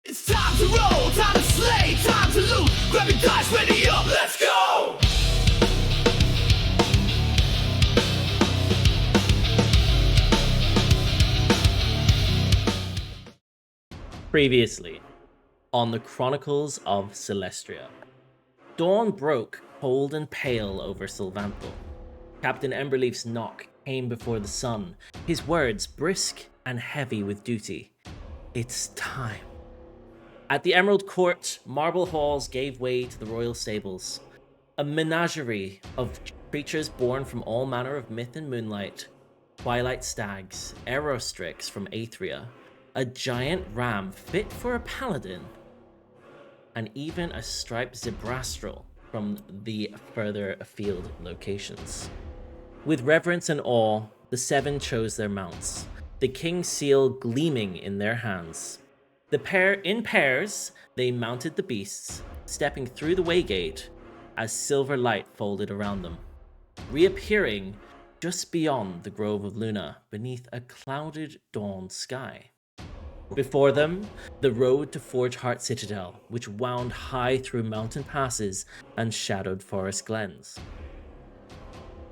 It's time to roll, time to slay, time to loot. Grab your dice, ready up, let's go! Previously, on the Chronicles of Celestria. Dawn broke cold and pale over Sylvanthal. Captain Emberleaf's knock came before the sun, his words brisk and heavy with duty. It's time. At the Emerald Court, marble halls gave way to the royal stables. A menagerie of creatures born from all manner of myth and moonlight. Twilight stags, aerostrix from Aethria, a giant ram fit for a paladin, and even a striped zebrastral from the further afield locations. With reverence and awe, the seven chose their mounts, the king's seal gleaming in their hands. In pairs, they mounted the beasts, stepping through the waygate as silver light folded around them, reappearing just beyond the Grove of Luna beneath a clouded dawn sky. Before them, the road to Forgeheart Citadel, which wound high through mountain passes and shadowed forest glens.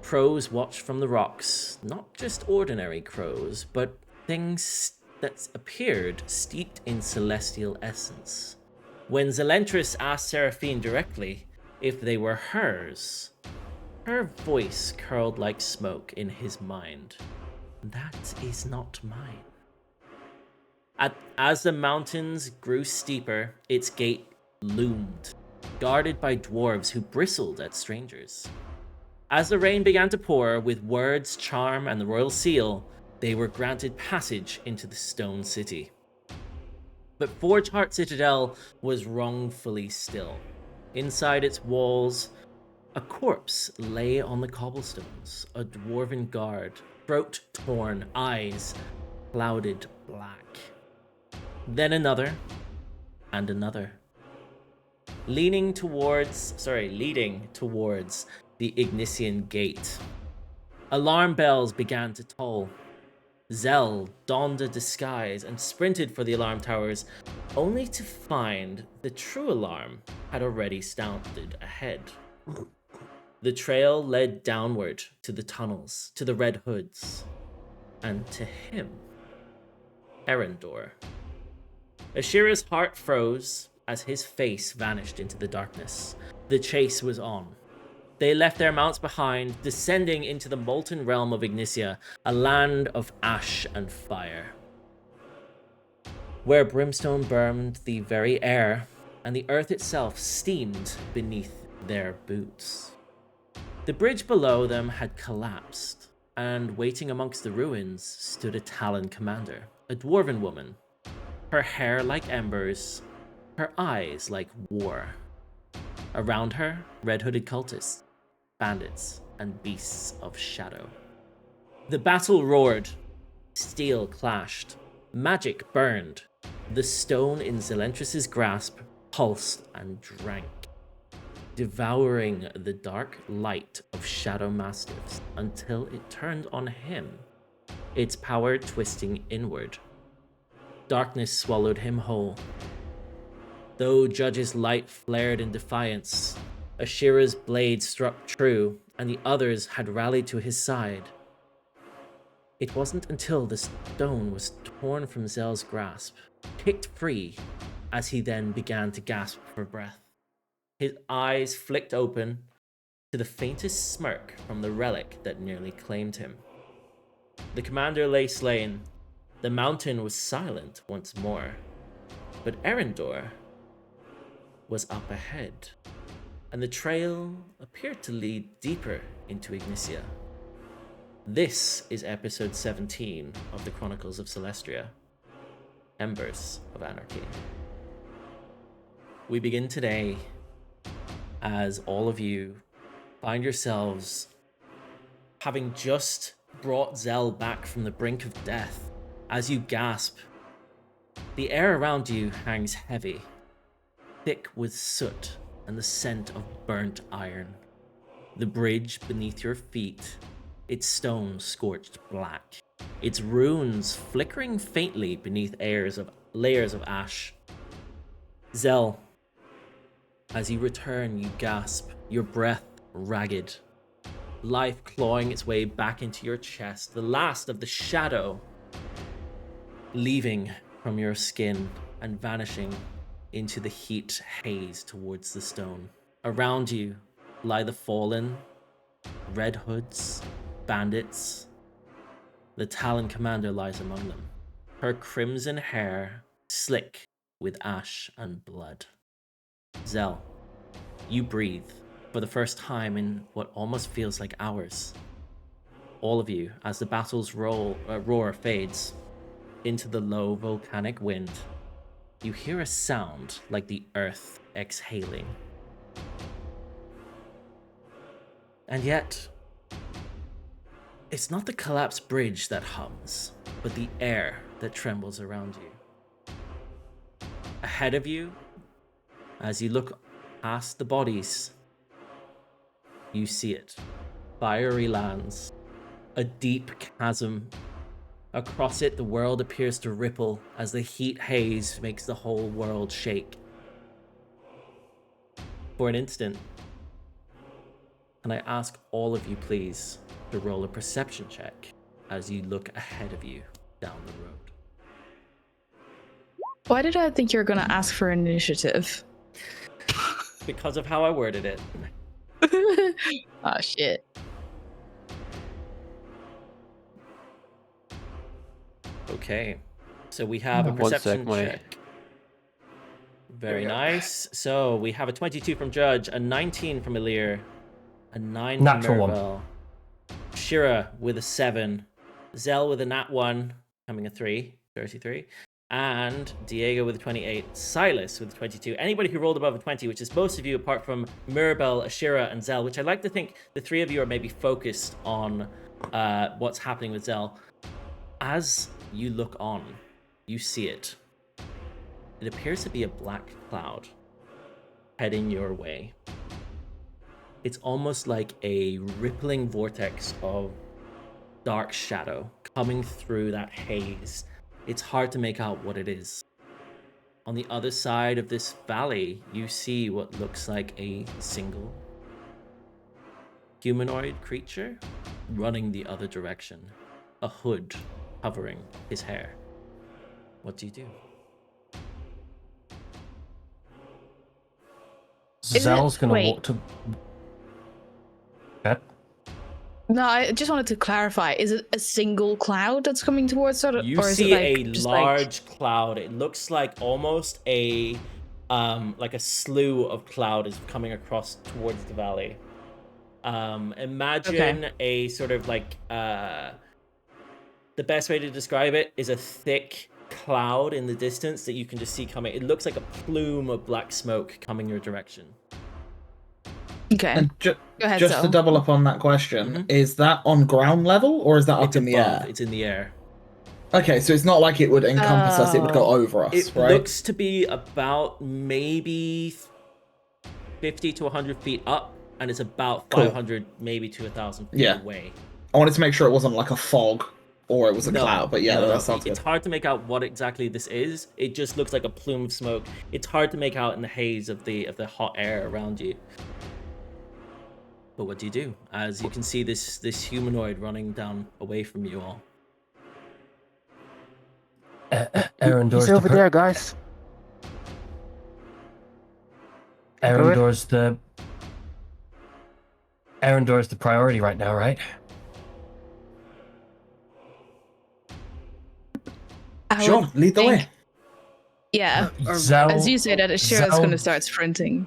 Crows watched from the rocks, not just ordinary crows, but things that appeared steeped in celestial essence. When Zelentrus asked Seraphine directly if they were hers, her voice curled like smoke in his mind. That is not mine. As the mountains grew steeper, its gate loomed, guarded by dwarves who bristled at strangers. As the rain began to pour, with words, charm, and the royal seal, they were granted passage into the stone city. But Forgeheart Citadel was wrongfully still. Inside its walls, a corpse lay on the cobblestones, a dwarven guard, throat torn, eyes clouded black. Then another, and another. Leading towards the Ignician gate. Alarm bells began to toll. Zell donned a disguise and sprinted for the alarm towers, only to find the true alarm had already sounded ahead. The trail led downward to the tunnels, to the Red Hoods, and to him, Erendor. Ashira's heart froze as his face vanished into the darkness. The chase was on. They left their mounts behind, descending into the molten realm of Ignicia, a land of ash and fire, where brimstone burned the very air, and the earth itself steamed beneath their boots. The bridge below them had collapsed, and waiting amongst the ruins stood a Talon commander, a dwarven woman, her hair like embers, her eyes like war. Around her, red-hooded cultists, bandits, and beasts of shadow. The battle roared. Steel clashed. Magic burned. The stone in Zelentrus' grasp pulsed and drank, devouring the dark light of shadow mastiffs until it turned on him, its power twisting inward. Darkness swallowed him whole. Though Judge's light flared in defiance, Ashira's blade struck true, and the others had rallied to his side. It wasn't until the stone was torn from Zell's grasp, kicked free, as he then began to gasp for breath. His eyes flicked open to the faintest smirk from the relic that nearly claimed him. The commander lay slain. The mountain was silent once more, but Erendor was up ahead, and the trail appeared to lead deeper into Ignicia. This is episode 17 of the Chronicles of Celestria, Embers of Anarchy. We begin today as all of you find yourselves having just brought Zell back from the brink of death. As you gasp, the air around you hangs heavy, thick with soot and the scent of burnt iron. The bridge beneath your feet, its stone scorched black, its runes flickering faintly beneath layers of ash. Zell, as you return, you gasp, your breath ragged, life clawing its way back into your chest, the last of the shadow leaving from your skin and vanishing into the heat haze towards the stone. Around you lie the fallen, red hoods, bandits. The Talon commander lies among them, her crimson hair slick with ash and blood. Zell, you breathe for the first time in what almost feels like hours. All of you, as the battle's roar fades into the low volcanic wind, you hear a sound like the earth exhaling. And yet, it's not the collapsed bridge that hums, but the air that trembles around you. Ahead of you, as you look past the bodies, you see it. Fiery lands, a deep chasm. Across it, the world appears to ripple as the heat haze makes the whole world shake. For an instant, can I ask all of you, please, to roll a perception check as you look ahead of you down the road? Why did I think you were gonna ask for an initiative? Because of how I worded it. Oh shit. Okay, so we have a perception check. Very nice. So we have a 22 from Judge, a 19 from Elirr, a 9 from Natural Mirabelle, Ashira with a 7, Zell with a nat 1, coming a 3, 33, and Diego with a 28, Sylas with a 22. Anybody who rolled above a 20, which is most of you apart from Mirabelle, Ashira, and Zell, which I like to think the three of you are maybe focused on what's happening with Zell. As you look on, you see it. It appears to be a black cloud heading your way. It's almost like a rippling vortex of dark shadow coming through that haze. It's hard to make out what it is. On the other side of this valley, you see what looks like a single humanoid creature running the other direction. A hood covering his hair. What do you do? Zell's gonna wait. walk to. Okay. No, I just wanted to clarify. Is it a single cloud that's coming towards us? You or is see it like, a just large cloud. It looks like almost a slew of cloud is coming across towards the valley. Imagine a sort of like the best way to describe it is a thick cloud in the distance that you can just see coming. It looks like a plume of black smoke coming your direction. Okay. And Go ahead, just Zell. to double up on that question, is that on ground level or is that up in the air? It's in the air. Okay, so it's not like it would encompass us, it would go over us, It right? looks to be about maybe 50 to 100 feet up, and it's about 500, maybe to 1,000 feet away. I wanted to make sure it wasn't like a fog or it was a cloud, but yeah, that sounds It's good. hard to make out what exactly this is. It just looks like a plume of smoke. It's hard to make out in the haze of the hot air around you. But what do you do? As you can see this humanoid running down away from you all. Arendor's He's over there, guys. Arendor's the priority right now, right? Sure, lead the way. Yeah. Zell, As you say that, Ashira's going to start sprinting.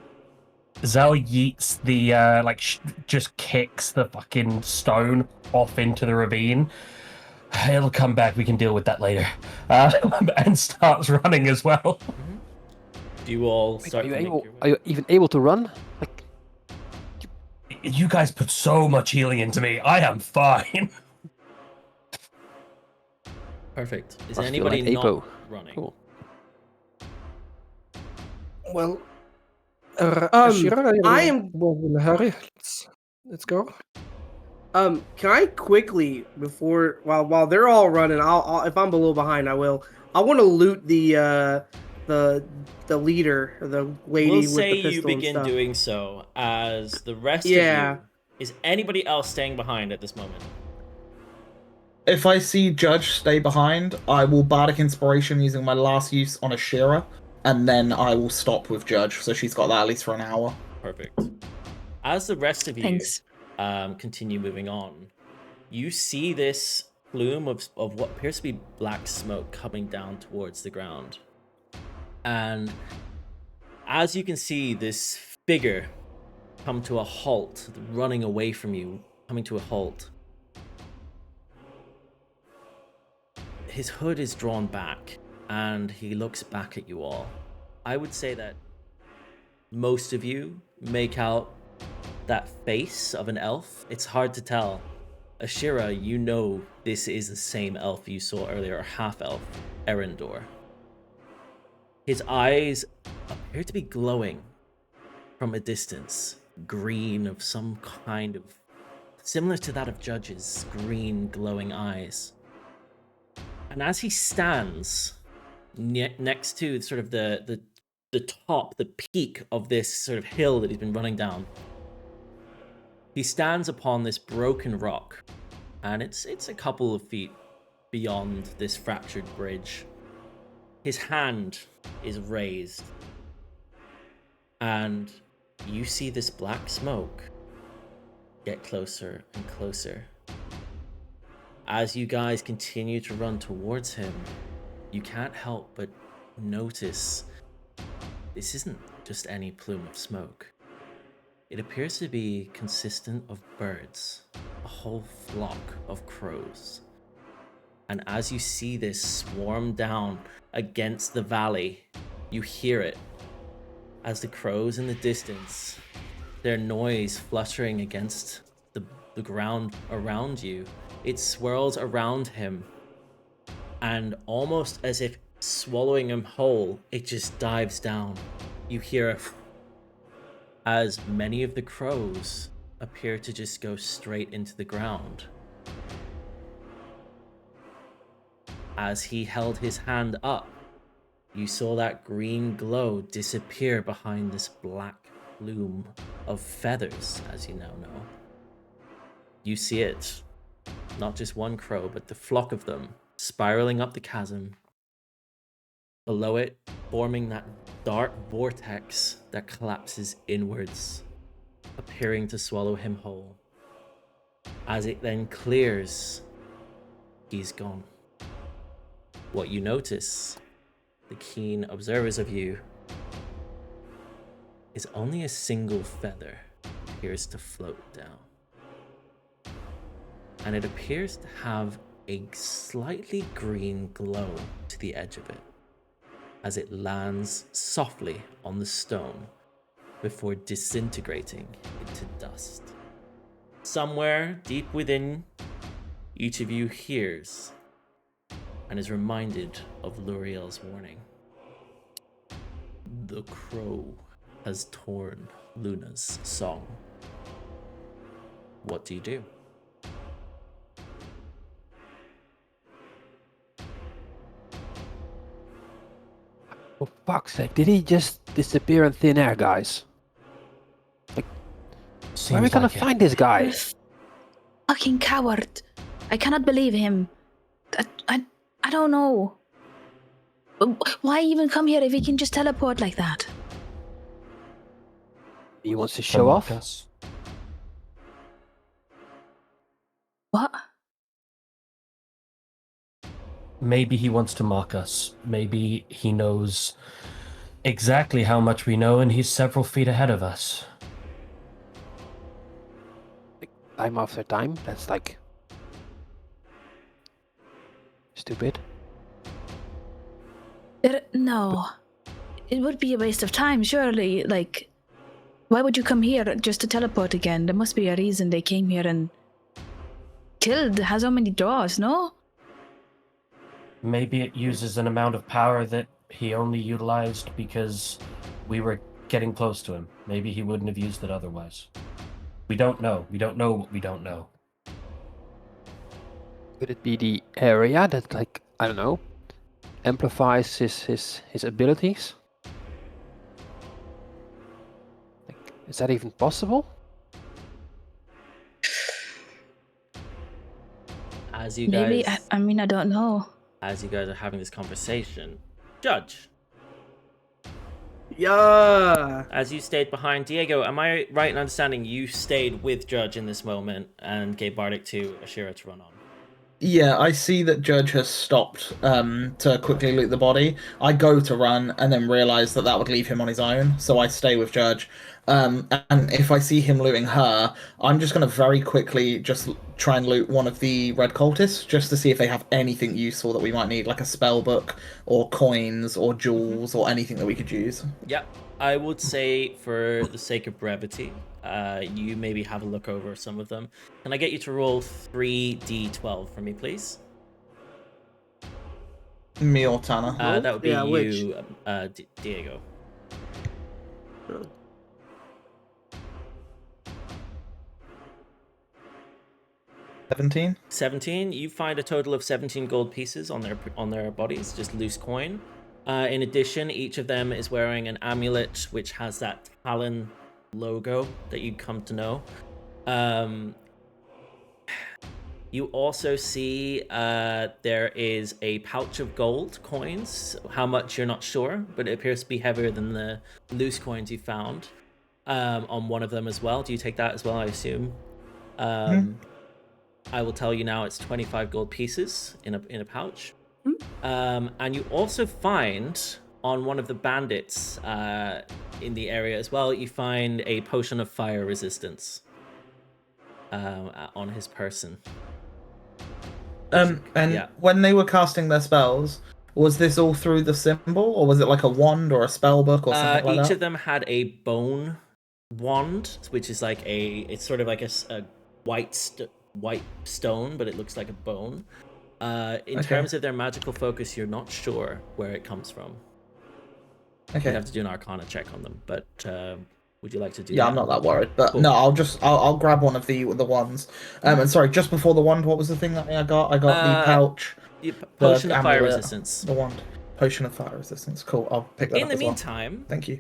Zell yeets the just kicks the fucking stone off into the ravine. It'll come back. We can deal with that later. And starts running as well. Do you all start? Are you even able to run? Like, You guys put so much healing into me. I am fine. Perfect. Is I feel anybody like not Apo. running? Cool. Well, Ashira, I am. Well, in a hurry. Let's go. Can I quickly while they're all running, I'll if I'm a little behind, I will. I want to loot the the leader, or the lady We'll with say the you pistol and begin stuff. doing so as the rest Yeah. of you. Is anybody else staying behind at this moment? If I see Judge stay behind, I will Bardic Inspiration using my last use on Ashira, and then I will stop with Judge, so she's got that at least for an hour. Perfect. As the rest of you Thanks. continue moving on, you see this plume of what appears to be black smoke coming down towards the ground. And as you can see this figure come to a halt, running away from you, coming to a halt. His hood is drawn back, and he looks back at you all. I would say that most of you make out that face of an elf. It's hard to tell. Ashira, you know this is the same elf you saw earlier, or half-elf, Erendor. His eyes appear to be glowing from a distance, green of some kind of, similar to that of Judge's, green glowing eyes. And as he stands next to sort of the top, the peak of this sort of hill that he's been running down, he stands upon this broken rock, and it's a couple of feet beyond this fractured bridge. His hand is raised, and you see this black smoke get closer and closer. As you guys continue to run towards him, you can't help but notice this isn't just any plume of smoke. It appears to be consistent of birds, a whole flock of crows. And as you see this swarm down against the valley, you hear it as the crows in the distance, their noise fluttering against the ground around you. It swirls around him, and almost as if swallowing him whole, it just dives down. You hear as many of the crows appear to just go straight into the ground. As he held his hand up, you saw that green glow disappear behind this black plume of feathers, as you now know. You see it, not just one crow, but the flock of them, spiraling up the chasm. Below it, forming that dark vortex that collapses inwards, appearing to swallow him whole. As it then clears, he's gone. What you notice, the keen observers of you, is only a single feather appears to float down. And it appears to have a slightly green glow to the edge of it, as it lands softly on the stone before disintegrating into dust. Somewhere deep within, each of you hears and is reminded of Luriel's warning. The crow has torn Luna's song. What do you do? For fuck's sake, did he just disappear in thin air, guys? Like, where are we gonna find this guy? Fucking coward. I cannot believe him. I don't know. Why even come here if he can just teleport like that? He wants to show off? Us. What? Maybe he wants to mock us. Maybe he knows exactly how much we know and he's several feet ahead of us. Like, time after time? That's like... stupid. No. It would be a waste of time, surely. Like, why would you come here just to teleport again? There must be a reason they came here and killed so many draws, no? Maybe it uses an amount of power that he only utilized because we were getting close to him. Maybe he wouldn't have used it otherwise. We don't know. We don't know what we don't know. Could it be the area that, like, I don't know, amplifies his abilities? Like, is that even possible? As you Maybe. guys, I mean, I don't know. as you guys are having this conversation, Judge, Yeah. as you stayed behind Diego, am I right in understanding you stayed with Judge in this moment and gave Bardic to Ashira to run on? Yeah, I see that Judge has stopped to quickly loot the body. I go to run and then realize that that would leave him on his own, so I stay with Judge. And if I see him looting her, I'm just going to very quickly just try and loot one of the red cultists just to see if they have anything useful that we might need, like a spell book or coins or jewels or anything that we could use. Yeah, I would say for the sake of brevity, you maybe have a look over some of them. Can I get you to roll 3d12 for me, please? Me or Tanner. That would be Yeah, you, Diego. Oh. 17. 17. You find a total of 17 gold pieces on their bodies, just loose coin. In addition, each of them is wearing an amulet which has that Talon logo that you come to know. You also see there is a pouch of gold coins. How much you're not sure, but it appears to be heavier than the loose coins you found on one of them as well. Do you take that as well, I assume? I will tell you now it's 25 gold pieces in a pouch. And you also find on one of the bandits in the area as well, you find a potion of fire resistance on his person. And yeah. when they were casting their spells, was this all through the symbol, or was it like a wand or a spell book or something like that? Each of them had a bone wand, which is like it's sort of like a white stone, but it looks like a bone. In terms of their magical focus, you're not sure where it comes from. Okay. You have to do an Arcana check on them, but would you like to do that? Yeah, I'm not that worried, but Cool. no, I'll grab one of the ones. And sorry, just before the wand, what was the thing that I got? I got the pouch, Potion the of fire amulet, resistance. the wand, potion of fire resistance. Cool, I'll pick that up. In the as well. meantime, Thank you.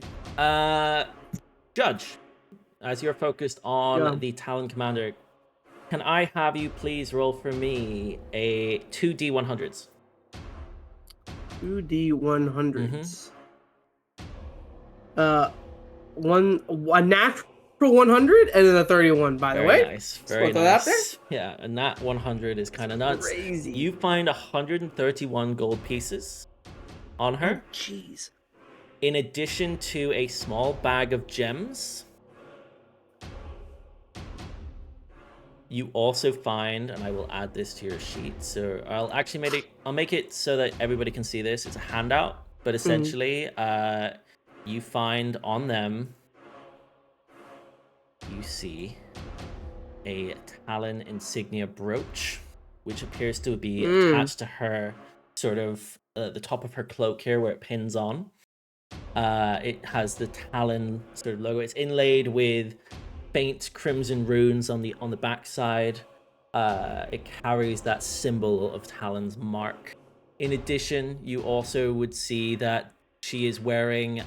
Judge, as you're focused on the Talon Commander, can I have you please roll for me a 2d100s? 2d100s. A natural 100 and then a 31. By the way, Nice, very throw nice. that there. Yeah, and that 100 is kind of nuts. Crazy. You find 131 gold pieces on her. Jeez. In addition to a small bag of gems, you also find, and I will add this to your sheet, so I'll actually make it so that everybody can see this. It's a handout, but essentially, you find on them, you see a Talon insignia brooch, which appears to be attached to her, sort of the top of her cloak here, where it pins on. It has the Talon sort of logo. It's inlaid with faint crimson runes on the backside. It carries that symbol of Talon's mark. In addition, you also would see that she is wearing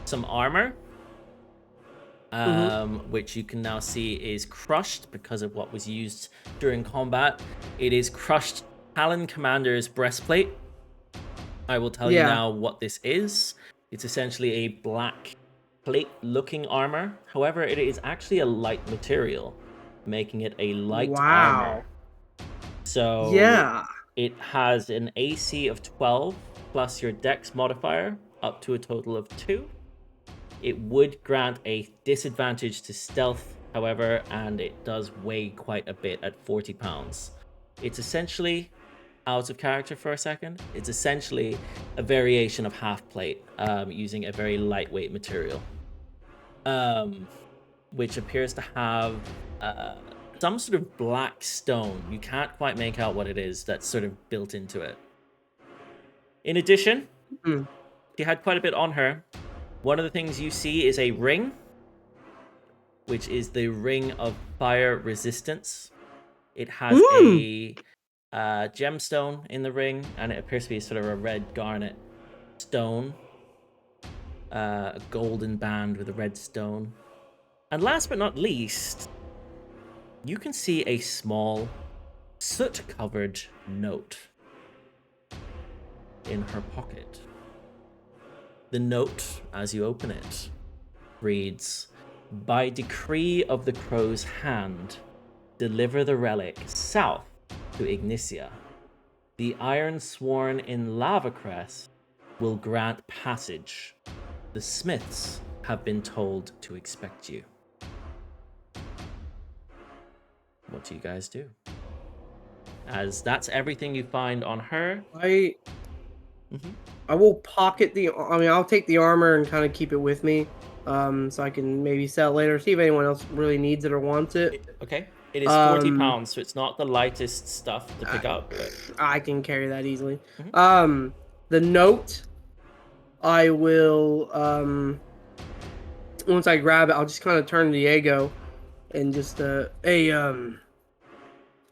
some armor, which you can now see is crushed because of what was used during combat. It is crushed Talon Commander's breastplate. I will tell you now what this is. It's essentially a black plate-looking armor. However, it is actually a light material, making it a light armor. So it has an AC of 12 plus your Dex modifier up to a total of 2. It would grant a disadvantage to stealth, however, and it does weigh quite a bit at 40 pounds. It's essentially, out of character for a second, it's essentially a variation of half plate, using a very lightweight material, which appears to have some sort of black stone. You can't quite make out what it is that's sort of built into it. In addition, she had quite a bit on her. One of the things you see is a ring, which is the Ring of Fire Resistance. It has gemstone in the ring, and it appears to be sort of a red garnet stone. A golden band with a red stone. And last but not least, you can see a small, soot-covered note in her pocket. The note, as you open it, reads, "By decree of the Crow's Hand, deliver the relic south to Ignicia. The Ironsworn in Lavacrest will grant passage. The Smiths have been told to expect you." What do you guys do? As that's everything you find on her. I will pocket the. I mean, I'll take the armor and kind of keep it with me, so I can maybe sell it later. See if anyone else really needs it or wants it. Okay. It is 40 pounds, so it's not the lightest stuff to pick up. But... I can carry that easily. The note, I will. Once I grab it, I'll just kind of turn to Diego, and just hey,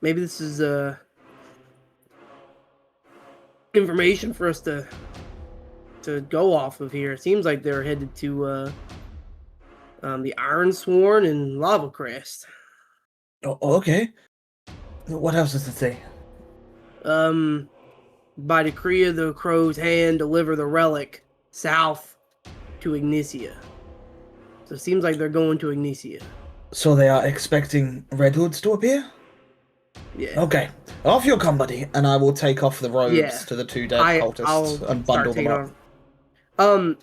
maybe this is information for us to go off of here. It seems like they're headed to the Ironsworn and Lavacrest. Oh, okay. What else does it say? By decree of the Crow's Hand, deliver the relic south to Ignicia. So it seems like they're going to Ignicia. So they are expecting Red Hoods to appear? Yeah. Okay. Off you come, buddy. And I will take off the robes to the two dead cultists and bundle them up.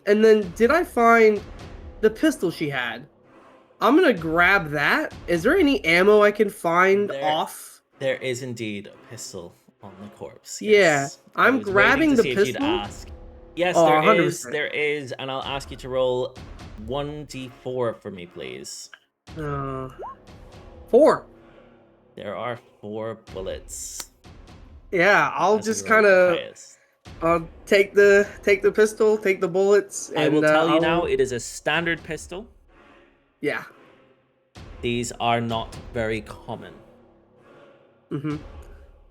And then did I find the pistol she had? I'm gonna grab that. Is there any ammo I can find off? There is indeed a pistol on the corpse. Yes. Yeah, I'm grabbing the pistol. Yes, there 100%. There is, and I'll ask you to roll 1d4 for me, please. 4. There are 4 bullets. Yeah, I'll just kind of. I'll take the pistol, take the bullets. And, I will tell you now, it is a standard pistol. Yeah. These are not very common.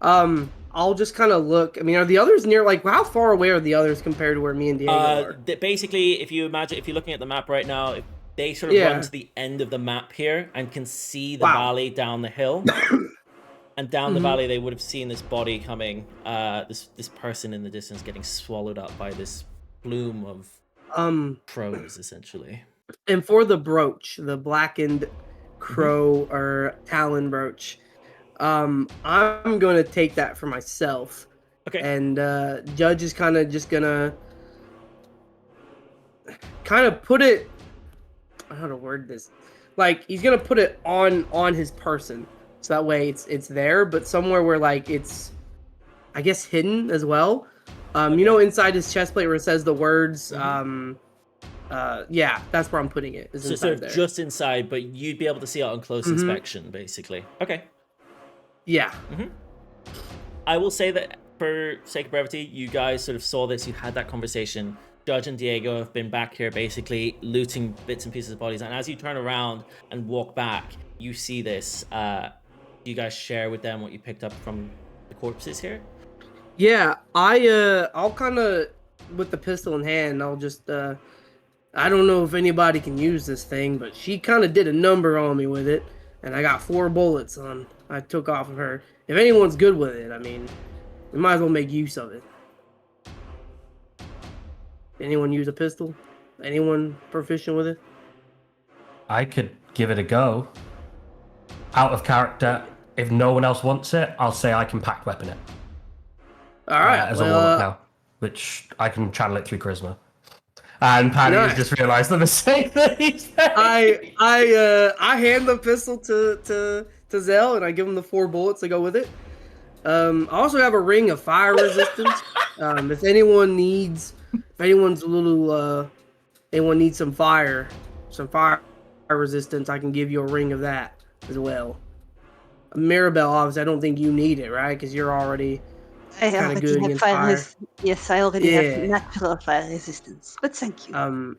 I'll just kind of look. I mean, are the others near? Like, how far away are the others compared to where me and Diego are? Basically, if you're looking at the map right now, they sort of run to the end of the map here and can see the valley down the hill. And down the valley, they would have seen this body coming. This person in the distance getting swallowed up by this plume of crows, essentially. And for the brooch, the blackened crow or talon brooch, I'm going to take that for myself. Okay. And Judge is kind of just gonna put it. I don't know how to word this. Like, he's gonna put it on his person, so that way it's there, but somewhere where like it's, I guess, hidden as well. You know, inside his chest plate where it says the words. Yeah, that's where I'm putting it. So sort of just inside, but you'd be able to see it on close inspection, basically. Okay. Yeah. I will say that for sake of brevity, you guys sort of saw this, you had that conversation. Judge and Diego have been back here basically looting bits and pieces of bodies, and as you turn around and walk back, you see this. You guys share with them what you picked up from the corpses here? Yeah, I'll kind of, with the pistol in hand, I'll just, I don't know if anybody can use this thing, but she kind of did a number on me with it, and I got 4 bullets I took off of her. If anyone's good with it, I mean, we might as well make use of it. Anyone use a pistol? Anyone proficient with it? I could give it a go. Out of character, if no one else wants it, I'll say I can packed weapon it. All right. As a warlock now, which I can channel it through charisma. And Paddy has just realised the mistake that he's made. I hand the pistol to Zell, and I give him the 4 bullets to go with it. I also have a ring of fire resistance. If anyone needs some fire resistance, I can give you a ring of that as well. Mirabelle, obviously, I don't think you need it, right? Because you're already kind of good against fire. Yes, I already have natural fire resistance, but thank you.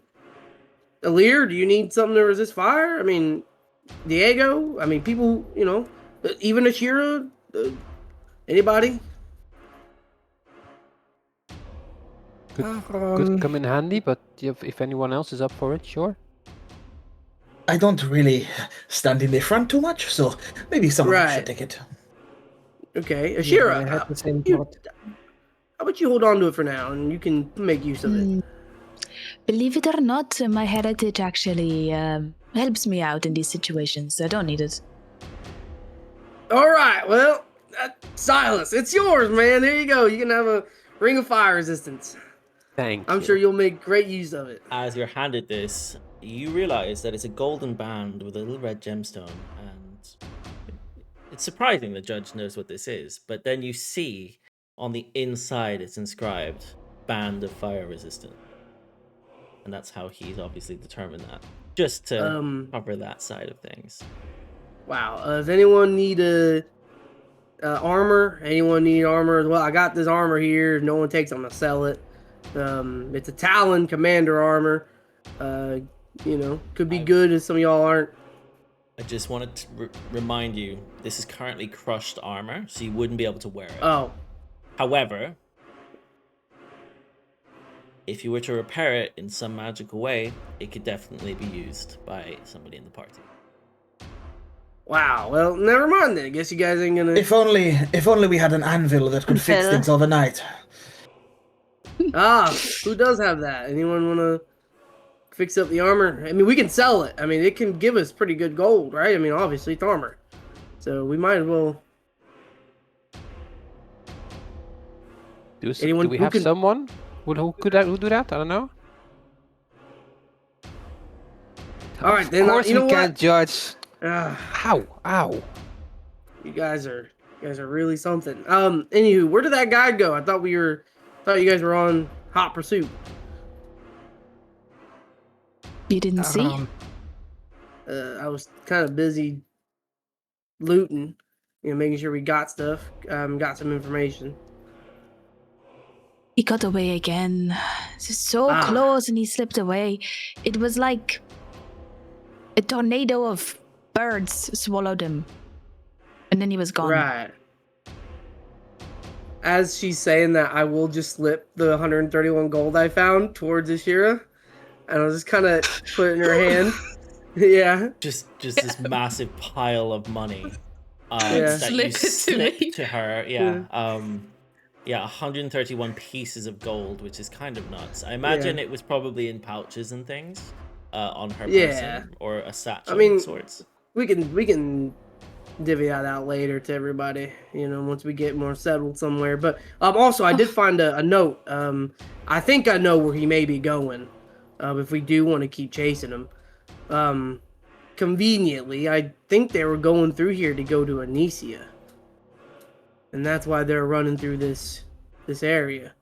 Elirr, do you need something to resist fire? I mean, Diego, I mean, people, you know, even Ashira, Anybody? Could come in handy, but if anyone else is up for it, sure. I don't really stand in the front too much, so maybe someone else should Right. take it. Okay, Yeah, Ashira, I had the same you- thought. how about you hold on to it for now, and you can make use of it. Believe it or not, my heritage actually helps me out in these situations. So I don't need it. All right, well, Sylas, it's yours, man. There you go. You can have a ring of fire resistance. Thank I'm you. sure you'll make great use of it. As you're handed this, you realize that it's a golden band with a little red gemstone, and it's surprising the judge knows what this is. But then you see on the inside it's inscribed "Band of Fire Resistant," and that's how he's obviously determined that. Just to cover that side of things. Wow. Does anyone need armor? Anyone need armor as well? I got this armor here. If no one takes it, I'm gonna sell it. It's a Talon Commander armor. Could be good if some of y'all aren't. I just wanted to remind you, this is currently crushed armor, so you wouldn't be able to wear it. Oh. However, if you were to repair it in some magical way, it could definitely be used by somebody in the party. Wow. Well, never mind then. I guess you guys ain't gonna. If only we had an anvil that could fix things overnight. Who does have that? Anyone wanna fix up the armor? I mean, we can sell it. I mean, it can give us pretty good gold, right? I mean, obviously it's armor, so we might as well. Do Anyone we who have can- someone who do that? I don't know. All right, then. Of course You know we what? can't judge. Ow. You guys are really something. Anywho, where did that guy go? I thought you guys were on hot pursuit. You didn't see? I was kind of busy looting, making sure we got stuff, got some information. He got away again. Just so close, and he slipped away. It was like a tornado of birds swallowed him, and then he was gone. Right. As she's saying that, I will just slip the 131 gold I found towards Ashira, and I'll just kind of put it in her hand. Yeah. Just this massive pile of money Yeah. that you Slip it to slip me. to her. Yeah. 131 pieces of gold, which is kind of nuts. I imagine it was probably in pouches and things on her person, or a satchel of sorts. We can divvy that out later to everybody, once we get more settled somewhere. But also, I did find a note. I think I know where he may be going. If we do want to keep chasing him. Conveniently, I think they were going through here to go to Anicia. And that's why they're running through this area.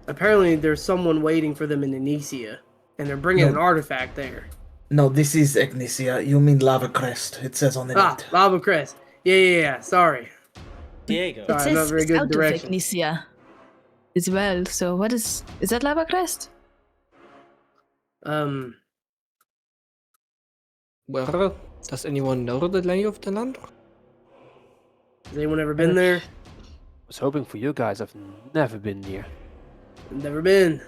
Apparently, there's someone waiting for them in Anicia, and they're bringing an artifact there. No, this is Ignicia. You mean Lava Crest. It says on the net. Lava Crest. Yeah. Sorry. Diego. It Sorry, not says very good south of direction. Ignicia as well. So what is that Lava Crest? Well, does anyone know the lay of the land? Has anyone ever been there? I was hoping for you guys. I've never been near. Never been.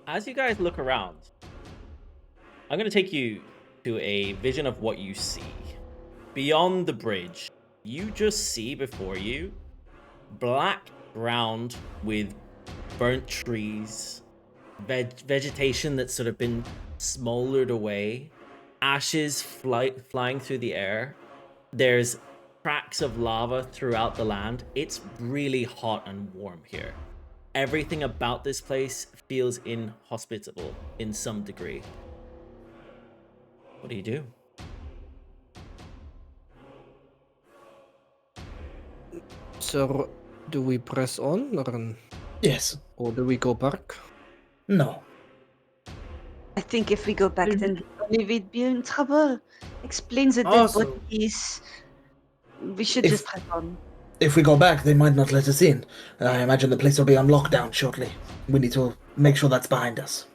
As you guys look around, I'm going to take you to a vision of what you see. Beyond the bridge, you just see before you black ground with burnt trees, vegetation that's sort of been smoldered away, ashes flying through the air. There's tracks of lava throughout the land. It's really hot and warm here. Everything about this place feels inhospitable in some degree. What do you do? So, do we press on Yes. or do we go back? No. I think if we go back, then only we'd be in trouble. Explains the dead Also- bodies. We should If- just press on. If we go back, they might not let us in. I imagine the place will be on lockdown shortly. We need to make sure that's behind us.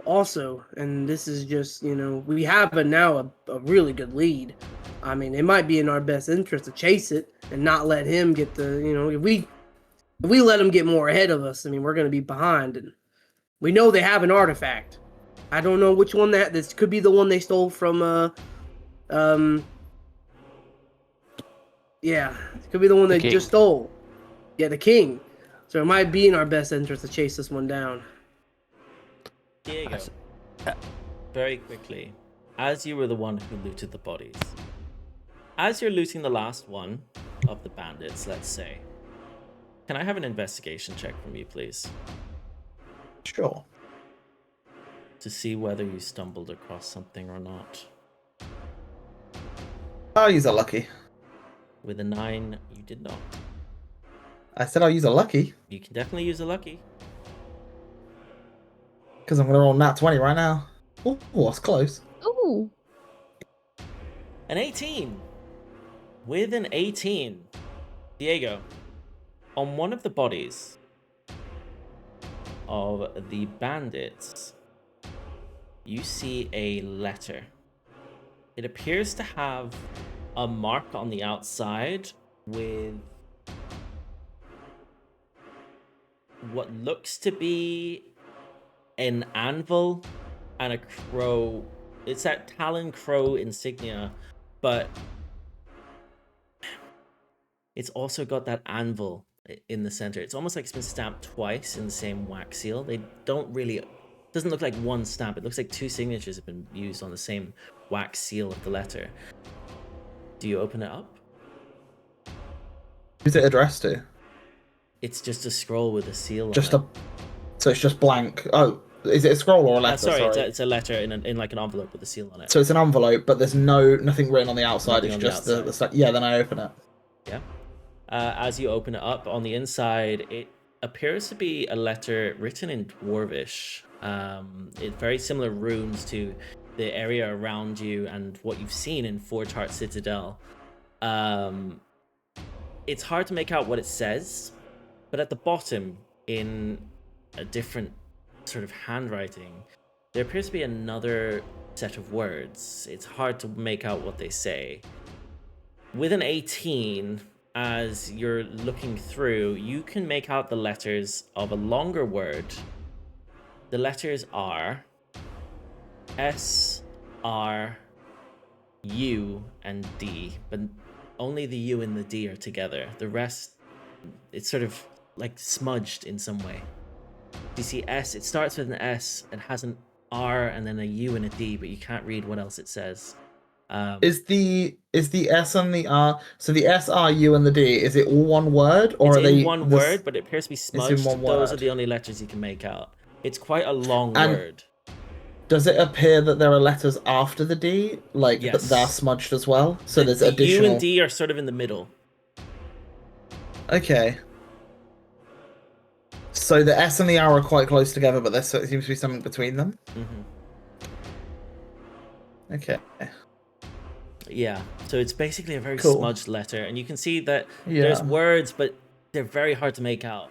Also, and this is just, we have now a really good lead. I mean, it might be in our best interest to chase it and not let him get the, if we let him get more ahead of us, I mean, we're going to be behind. And we know they have an artifact. I don't know which one this could be the one they stole from, yeah, it could be the one they just stole. Yeah, the king. So it might be in our best interest to chase this one down. Diego, very quickly, as you were the one who looted the bodies, as you're looting the last one of the bandits, let's say, can I have an investigation check from you, please? Sure. To see whether you stumbled across something or not. I'll use a lucky. With a 9, you did not. I said I'll use a lucky. You can definitely use a lucky. Because I'm going to roll nat 20 right now. Oh, that's close. Ooh. An 18. With an 18. Diego, on one of the bodies of the bandits, you see a letter. It appears to have a mark on the outside with what looks to be an anvil and a crow. It's that Talon Crow insignia, but it's also got that anvil in the center. It's almost like it's been stamped twice in the same wax seal. They don't really... It doesn't look like one stamp. It looks like 2 signatures have been used on the same wax seal of the letter. Do you open it up? Who's it addressed to? It's just a scroll with a seal on Just it. So it's just blank. Oh, is it a scroll or a letter? Sorry. It's a letter in like an envelope with a seal on it. So it's an envelope, but there's nothing written on the outside. Nothing It's on just the yeah. Then I open it. Yeah. As you open it up, on the inside, it appears to be a letter written in Dwarvish. It's very similar runes to the area around you and what you've seen in Forge Heart Citadel. It's hard to make out what it says, but at the bottom, in a different sort of handwriting, there appears to be another set of words. It's hard to make out what they say. With an 18, as you're looking through, you can make out the letters of a longer word. The letters are S, R, U, and D, but only the U and the D are together. The rest, it's sort of like smudged in some way. You see S, it starts with an S, it has an R and then a U and a D, but you can't read what else it says. Is the S and the R, so the S, R, U, and the D, is it all one word, or it's are they in one word, but it appears to be smudged. one Those word. are the only letters you can make out. It's quite a long And word. Does it appear that there are letters after the D, like Yes. that they're smudged as well? So there's The additional. U and D are sort of in the middle. Okay. So the S and the R are quite close together, but there seems to be something between them. Mm-hmm. Okay. Yeah, so it's basically a very Cool. smudged letter, and you can see that Yeah. there's words, but they're very hard to make out.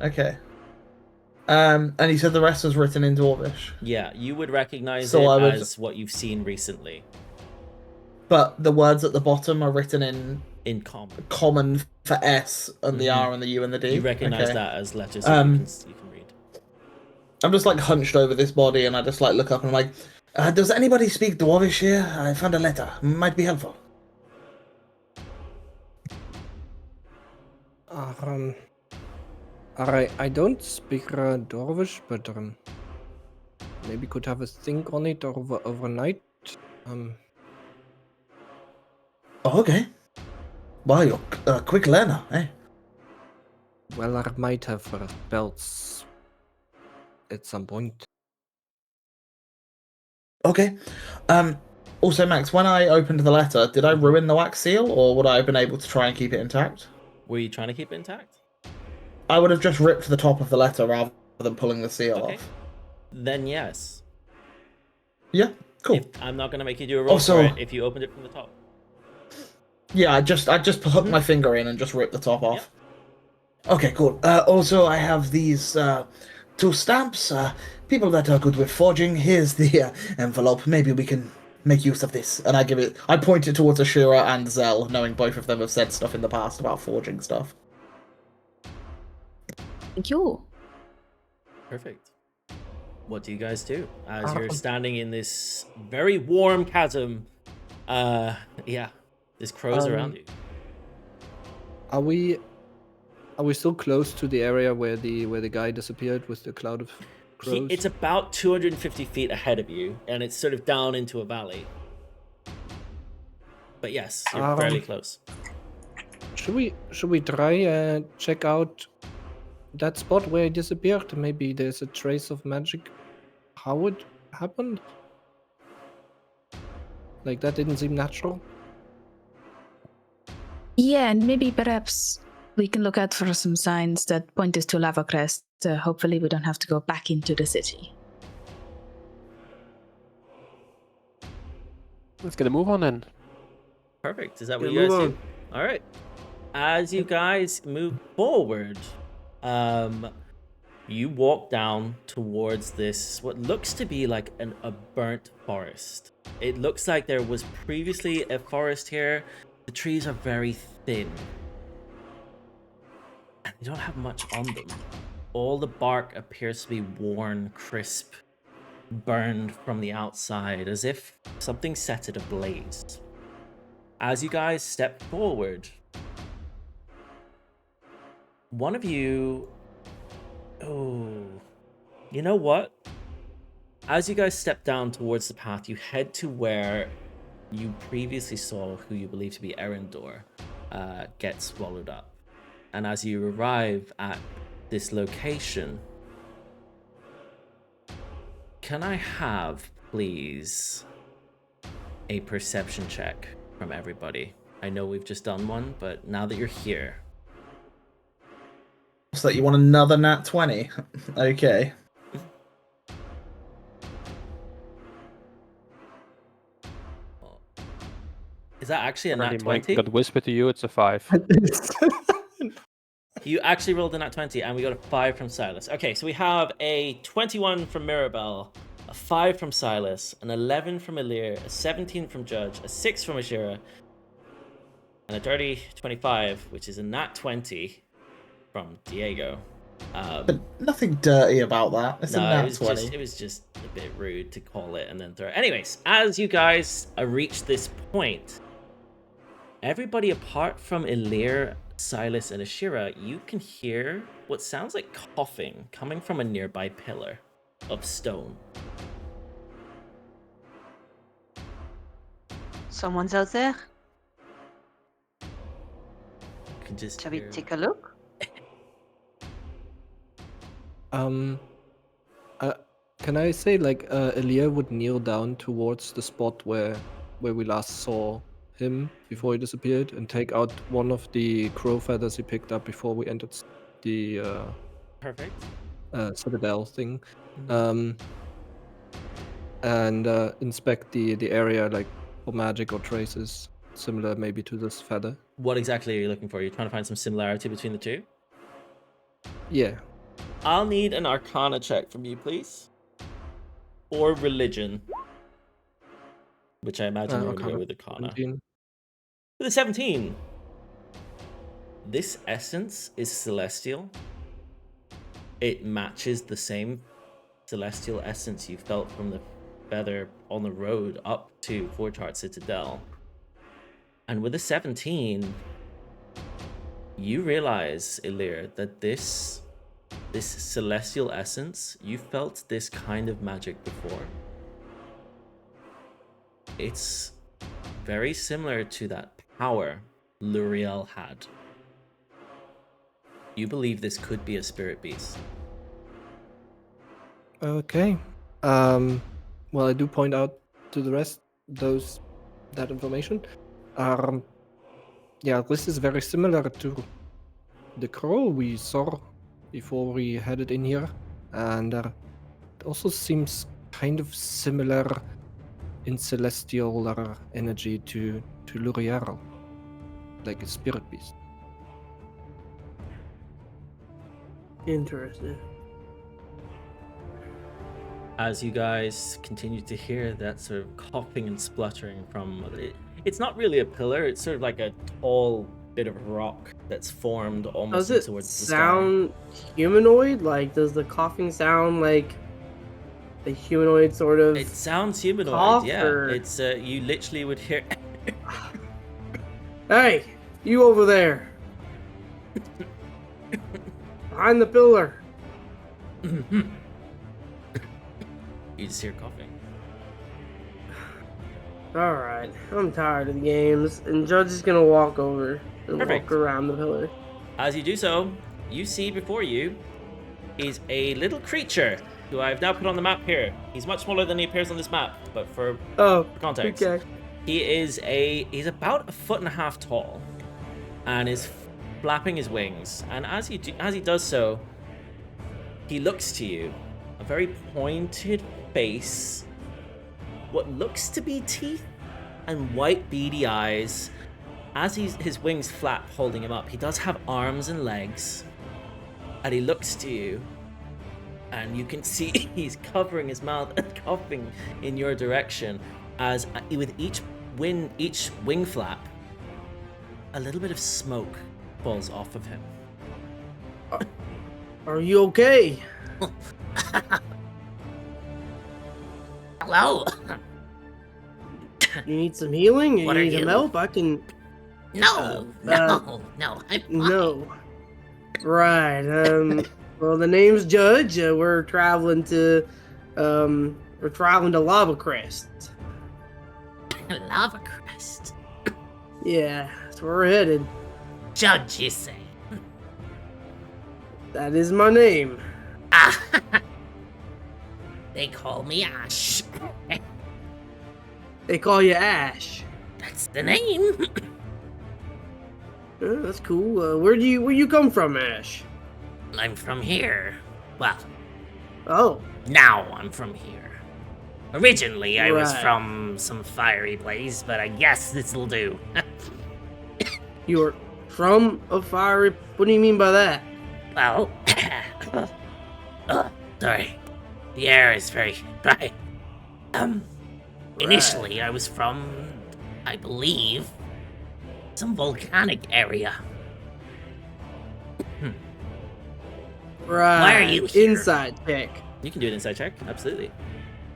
Okay. And you said the rest was written in Dwarvish, Yeah, you would recognize So it I would- as what you've seen recently but the words at the bottom are written in in common. common for S and the R and the U and the D. You recognize Okay. that as letters that you can read. I'm just like hunched over this body, and I just like look up and I'm like, does anybody speak Dwarvish here? I found a letter. Might be helpful. I don't speak Dwarvish, but maybe could have a think on it overnight. Oh, okay. Wow, you're a quick learner, eh? Well, I might have spells at some point. Okay. Also, Max, when I opened the letter, did I ruin the wax seal, or would I have been able to try and keep it intact? Were you trying to keep it intact? I would have just ripped the top of the letter rather than pulling the seal Okay. off. Then yes. Yeah, cool. I'm not going to make you do a roll Also- for it if you opened it from the top. Yeah, I just hooked my finger in and just ripped the top off. Okay, cool. Also, I have these 2 stamps. People that are good with forging. Here's the envelope. Maybe we can make use of this. And I point it towards Ashira and Zell, knowing both of them have said stuff in the past about forging stuff. Thank you. Perfect. What do you guys do as you're standing in this very warm chasm? Yeah, there's crows around you. Are we still close to the area where the guy disappeared with the cloud of crows? It's about 250 feet ahead of you, and it's sort of down into a valley. But yes, you're fairly close. Should we try and check out that spot where he disappeared? Maybe there's a trace of magic. How it happened? Like, that didn't seem natural. Yeah, and maybe perhaps we can look out for some signs that point us to Lava Crest. Hopefully we don't have to go back into the city. Let's get a move on then. Perfect. Is that what you guys do? All right. As you guys move forward, you walk down towards this, what looks to be like a burnt forest. It looks like there was previously a forest here. The trees are very thin. And they don't have much on them. All the bark appears to be worn, crisp, burned from the outside, as if something set it ablaze. As you guys step forward, one of you... Oh, you know what? As you guys step down towards the path, you head to where you previously saw who you believe to be Erendor get swallowed up. And as you arrive at this location, can I have, please, a perception check from everybody? I know we've just done one, but now that you're here... So you want another nat 20? Okay. Is that actually a nat 20? Got whispered to you, it's a 5. You actually rolled a nat 20, and we got a 5 from Sylas. Okay, so we have a 21 from Mirabelle, a 5 from Sylas, an 11 from Elirr, a 17 from Judge, a 6 from Ashira, and a dirty 25, which is a nat 20 from Diego. But nothing dirty about that. It's a nat 20. It was just a bit rude to call it and then throw it. Anyways, as you guys reach this point, everybody apart from Elirr, Sylas, and Ashira, you can hear what sounds like coughing coming from a nearby pillar of stone. Someone's out there. You can just Shall we hear... take a look? Can I say, like, Elirr would kneel down towards the spot where we last saw him before he disappeared and take out one of the crow feathers he picked up before we entered the Perfect. citadel thing, and inspect the area, like, for magic or traces similar maybe to this feather. What exactly are you looking for? You're trying to find some similarity between the two? Yeah. I'll need an Arcana check from you, please. Or Religion. Which I imagine you're going to go with Arcana. 17. With a 17. This essence is celestial. It matches the same celestial essence you felt from the feather on the road up to Forgeheart Citadel. And with a 17, you realize, Elirr, that this celestial essence, you felt this kind of magic before. It's very similar to that power Luriel had. You believe this could be a spirit beast. Okay. Well, I do point out to the rest that information. Yeah, this is very similar to the crow we saw before we headed in here, and it also seems kind of similar in celestial energy to Luriel, like a spirit beast. Interesting. as you guys continue to hear that sort of coughing and spluttering from it's not really a pillar, it's sort of like a tall bit of rock that's formed almost Does it towards the sound humanoid? Like, does the coughing sound like the humanoid sort of? sky. It sounds humanoid, cough, yeah. or- It's you literally would hear Hey, you over there, behind the pillar. you just hear coughing. All right, I'm tired of the games, and Judge is gonna walk over and Perfect. walk around the pillar. As you do so, you see before you is a little creature who I've now put on the map here. He's much smaller than he appears on this map, but for Oh, context, okay. he's about 1.5 feet tall, and is flapping his wings. And as he does so, he looks to you, a very pointed face, what looks to be teeth, and white beady eyes. As his wings flap, holding him up, he does have arms and legs, and he looks to you, and you can see he's covering his mouth and coughing in your direction, as with each wing flap, a little bit of smoke falls off of him. Are you okay? Hello? You need some healing? You What are need some you? help? I can. No, no. I'm fine. No. Right. Well, the name's Judge. We're traveling to Lava Crest. Lava Crest. Yeah, that's where we're headed. Judge, you say? That is my name. Ah, they call me Ash. They call you Ash. That's the name. That's cool. Where you come from, Ash? I'm from here. Well, Oh, now I'm from here. Originally, I was Right. from some fiery place, but I guess this'll do. you're from a fiery. What do you mean by that? Well, sorry. The air is very dry. Initially, I was from, I believe, some volcanic area. Right. Why are you here? Inside check. You can do an insight check, absolutely.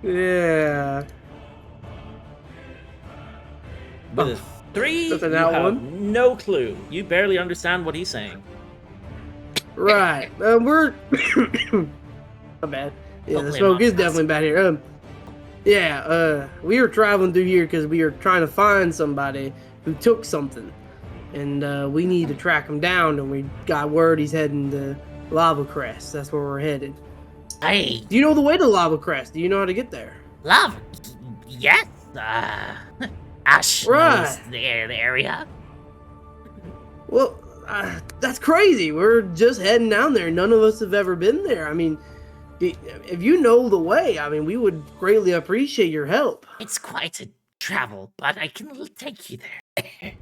Yeah. With a 3, that's you an out have one. no clue. You barely understand what he's saying. Right. We're. My bad. Yeah, the Hopefully smoke I'm is not definitely bad here. Yeah. We were traveling through here because we were trying to find somebody who took something, and we need to track him down. And we got word he's heading to Lava Crest. That's where we're headed. Hey, Do you know the way to Lava Crest? Do you know how to get there? lava. Yes. Ash Right. knows the area. Well, that's crazy. We're just heading down there. None of us have ever been there. I mean, if you know the way, I mean, we would greatly appreciate your help. It's quite a travel, but I can take you there.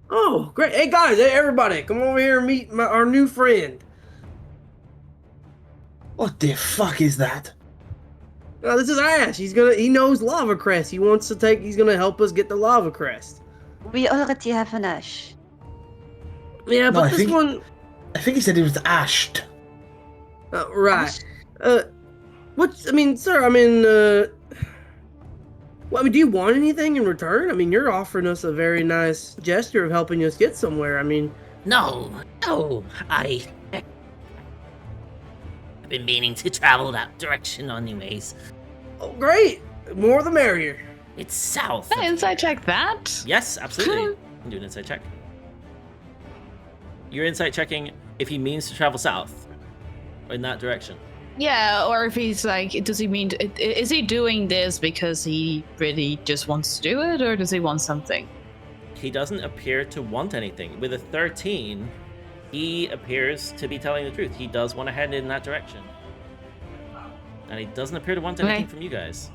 Oh, great. Hey, guys. Hey, everybody. Come over here and meet our new friend. What the fuck is that? This is Ash. He knows Lava Crest. He's gonna help us get the Lava Crest. We already have an Ash. Yeah, No, but I this think- one, I think he said it was ashed. right. Sir, well, do you want anything in return? I mean, you're offering us a very nice gesture of helping us get somewhere. I mean, No, I've been meaning to travel that direction anyways. oh, great. More the merrier. It's south. Can I of- inside check that? Yes, absolutely. You can do an insight check. You're insight checking if he means to travel south, or in that direction. Yeah, or if he's like, does he mean, is he doing this because he really just wants to do it, or does he want something? He doesn't appear to want anything. With a 13, he appears to be telling the truth. He does want to head in that direction. And he doesn't appear to want anything Okay. from you guys.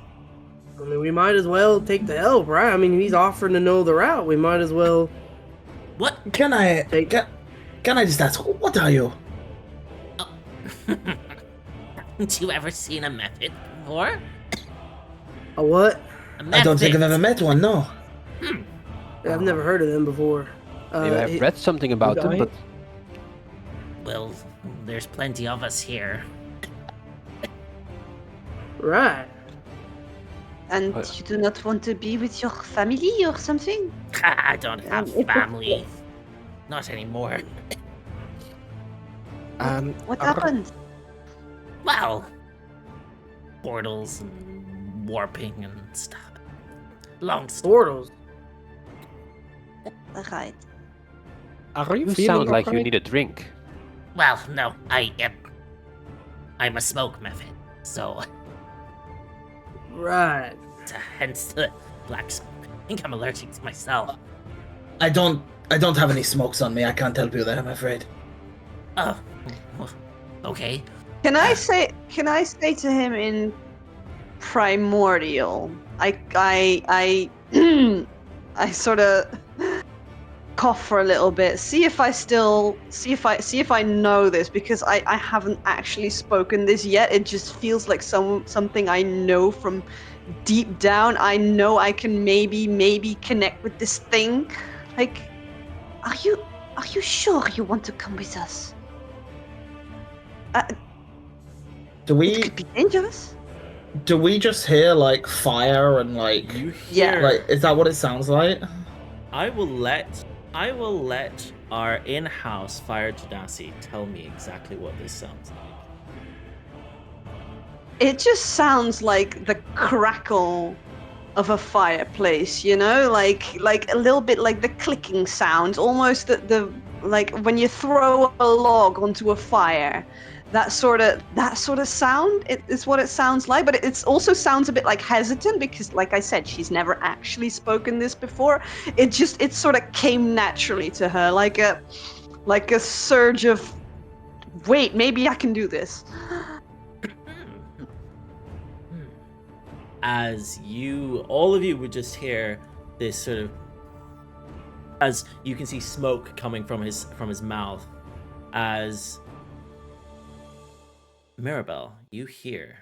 I mean, we might as well take the help, right? I mean, he's offering to know the route. We might as well. What? Can I Take- can I just ask, what are you? Haven't you ever seen a method before? A what? I don't think I've ever met one, no. Yeah, I've never heard of them before. Maybe I've read something about them, but Well, there's plenty of us here. Right. And you do not want to be with your family or something? I don't have family. Not anymore. What happened? Well, portals and warping and stuff. Long story. Portals. Right. Are you you feeling sound like you alright? need a drink. Well, no, I'm a smoke method, so Right. hence the black smoke. I think I'm allergic to myself. I don't have any smokes on me. I can't help you there, I'm afraid. Oh, well, okay. Can I say to him in primordial? I sort of cough for a little bit. See if I know this, because I haven't actually spoken this yet. It just feels like something I know from deep down. I know I can maybe connect with this thing. Like, are you sure you want to come with us? Do we It could be dangerous. do we just hear like fire and like You Yeah. hear. like is that what it sounds like? I will let our in-house fire genasi tell me exactly what this sounds like. It just sounds like the crackle of a fireplace, you know, like a little bit like the clicking sound, almost the like when you throw a log onto a fire. That sort of sound is what it sounds like, but it also sounds a bit like hesitant because, like I said, she's never actually spoken this before. It sort of came naturally to her, like a surge of, wait, maybe I can do this. As all of you would just hear this sort of, as you can see smoke coming from his mouth, as Mirabelle, you hear.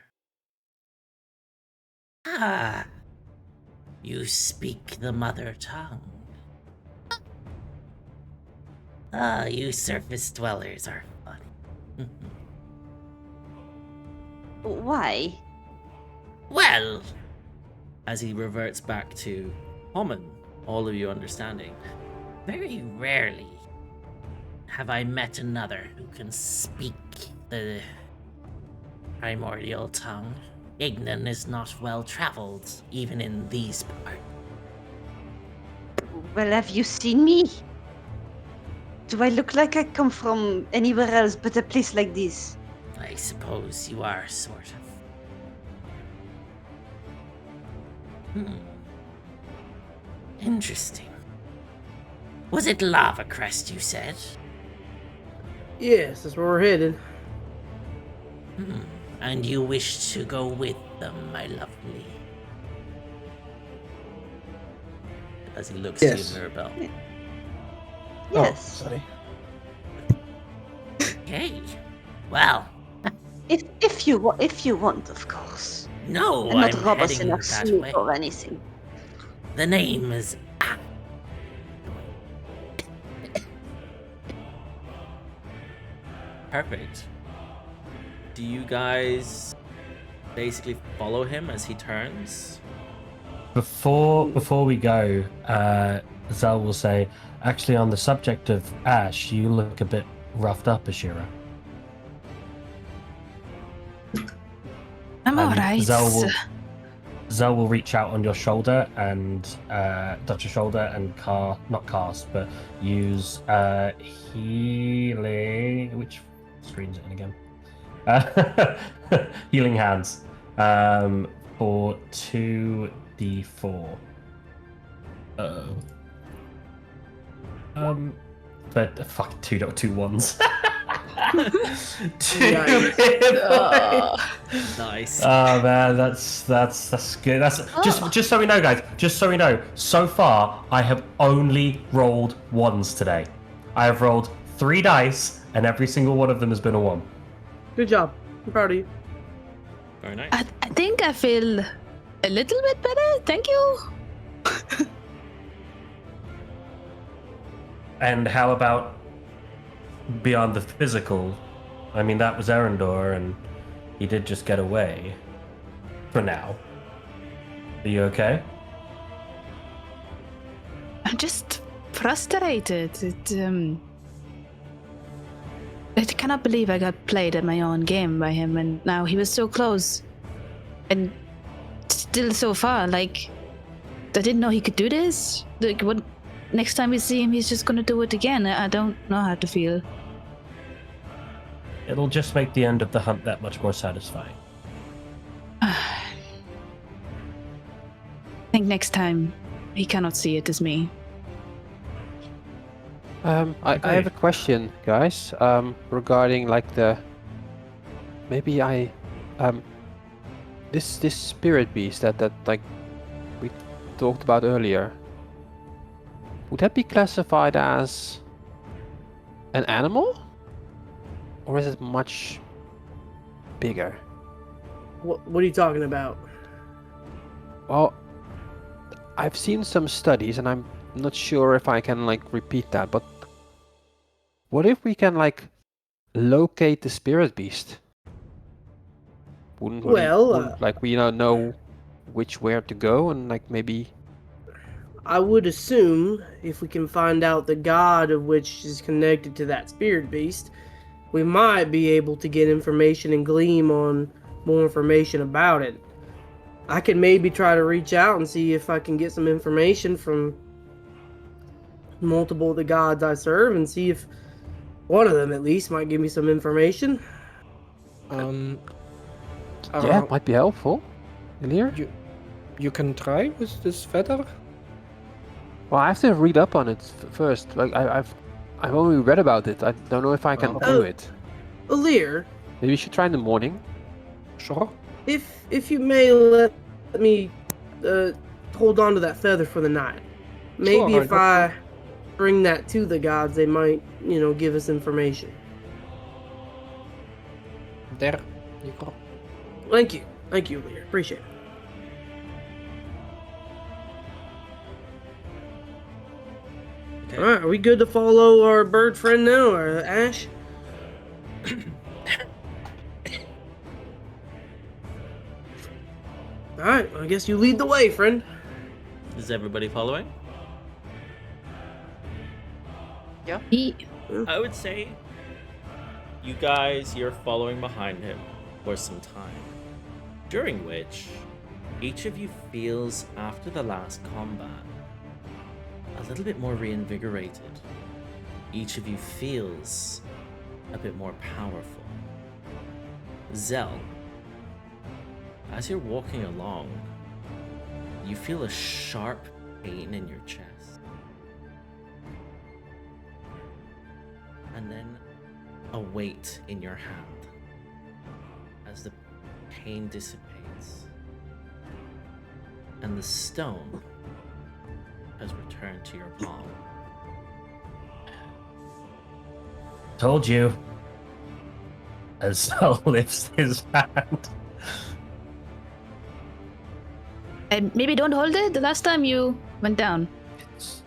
Ah, you speak the mother tongue. Ah, you surface dwellers are fun. Why? Well, As he reverts back to common, all of you understanding. very rarely have I met another who can speak the primordial tongue. Ignan is not well traveled, even in these parts. Well, have you seen me? Do I look like I come from anywhere else but a place like this? I suppose you are, sort of. Interesting. Was it Lava Crest, you said? Yes, that's where we're headed. And you wish to go with them, my lovely. As he looks Yes. to you, Mirabelle. Yes. Oh, sorry. Okay. Well, If you want, of course. no, And not I'm rob us heading in our that sleep way. or anything. The name is... Perfect. Do you guys basically follow him as he turns? Before we go, Zal will say, actually, on the subject of Ash, you look a bit roughed up, Ashira. I'm alright. Zal will reach out on your shoulder and touch your shoulder and not cast, but use healing. Which screen's it in again? Healing hands for 2d4. But fuck 2.2 ones. Nice. Oh man, that's good. That's just so we know, guys. Just so we know, so far I have only rolled ones today. I have rolled 3 dice, and every single one of them has been a 1. Good job. I'm proud of you. Very nice. I think I feel a little bit better. Thank you. And how about beyond the physical? I mean, that was Arendor, and he did just get away. For now. Are you okay? I'm just frustrated. I cannot believe I got played at my own game by him, and now he was so close, and still so far. Like, I didn't know he could do this. Like, what? Next time we see him, he's just gonna do it again. I don't know how to feel. It'll just make the end of the hunt that much more satisfying. I think next time he cannot see it as me. I have a question, guys. Regarding like this spirit beast that like we talked about earlier. Would that be classified as an animal, or is it much bigger? What are you talking about? Well, I've seen some studies, and I'm not sure if I can like repeat that, but what if we can like locate the spirit beast? Wouldn't like we know where to go, and like maybe I would assume if we can find out the god of which is connected to that spirit beast, we might be able to get information and glean on more information about it. I could maybe try to reach out and see if I can get some information from multiple of the gods I serve and see if one of them at least might give me some information. Yeah, it might be helpful. Elirr? You can try with this feather. Well, I have to read up on it first. Like I've only read about it. I don't know if I can do it. Elirr, maybe you should try in the morning. Sure. If you may let me hold on to that feather for the night. Maybe Sure, if I bring that to the gods, they might, give us information. There you go. Thank you, Elirr. Appreciate it. Okay. All right, are we good to follow our bird friend now, or Ash? All right, I guess you lead the way, friend. Is everybody following? Yeah. I would say you're following behind him for some time, during which each of you feels, after the last combat, a little bit more reinvigorated. Each of you feels a bit more powerful. Zell, as you're walking along, you feel a sharp pain in your chest. And then a weight in your hand as the pain dissipates. And the stone has returned to your palm. Told you. As Sal lifts his hand. Maybe don't hold it. The last time you went down.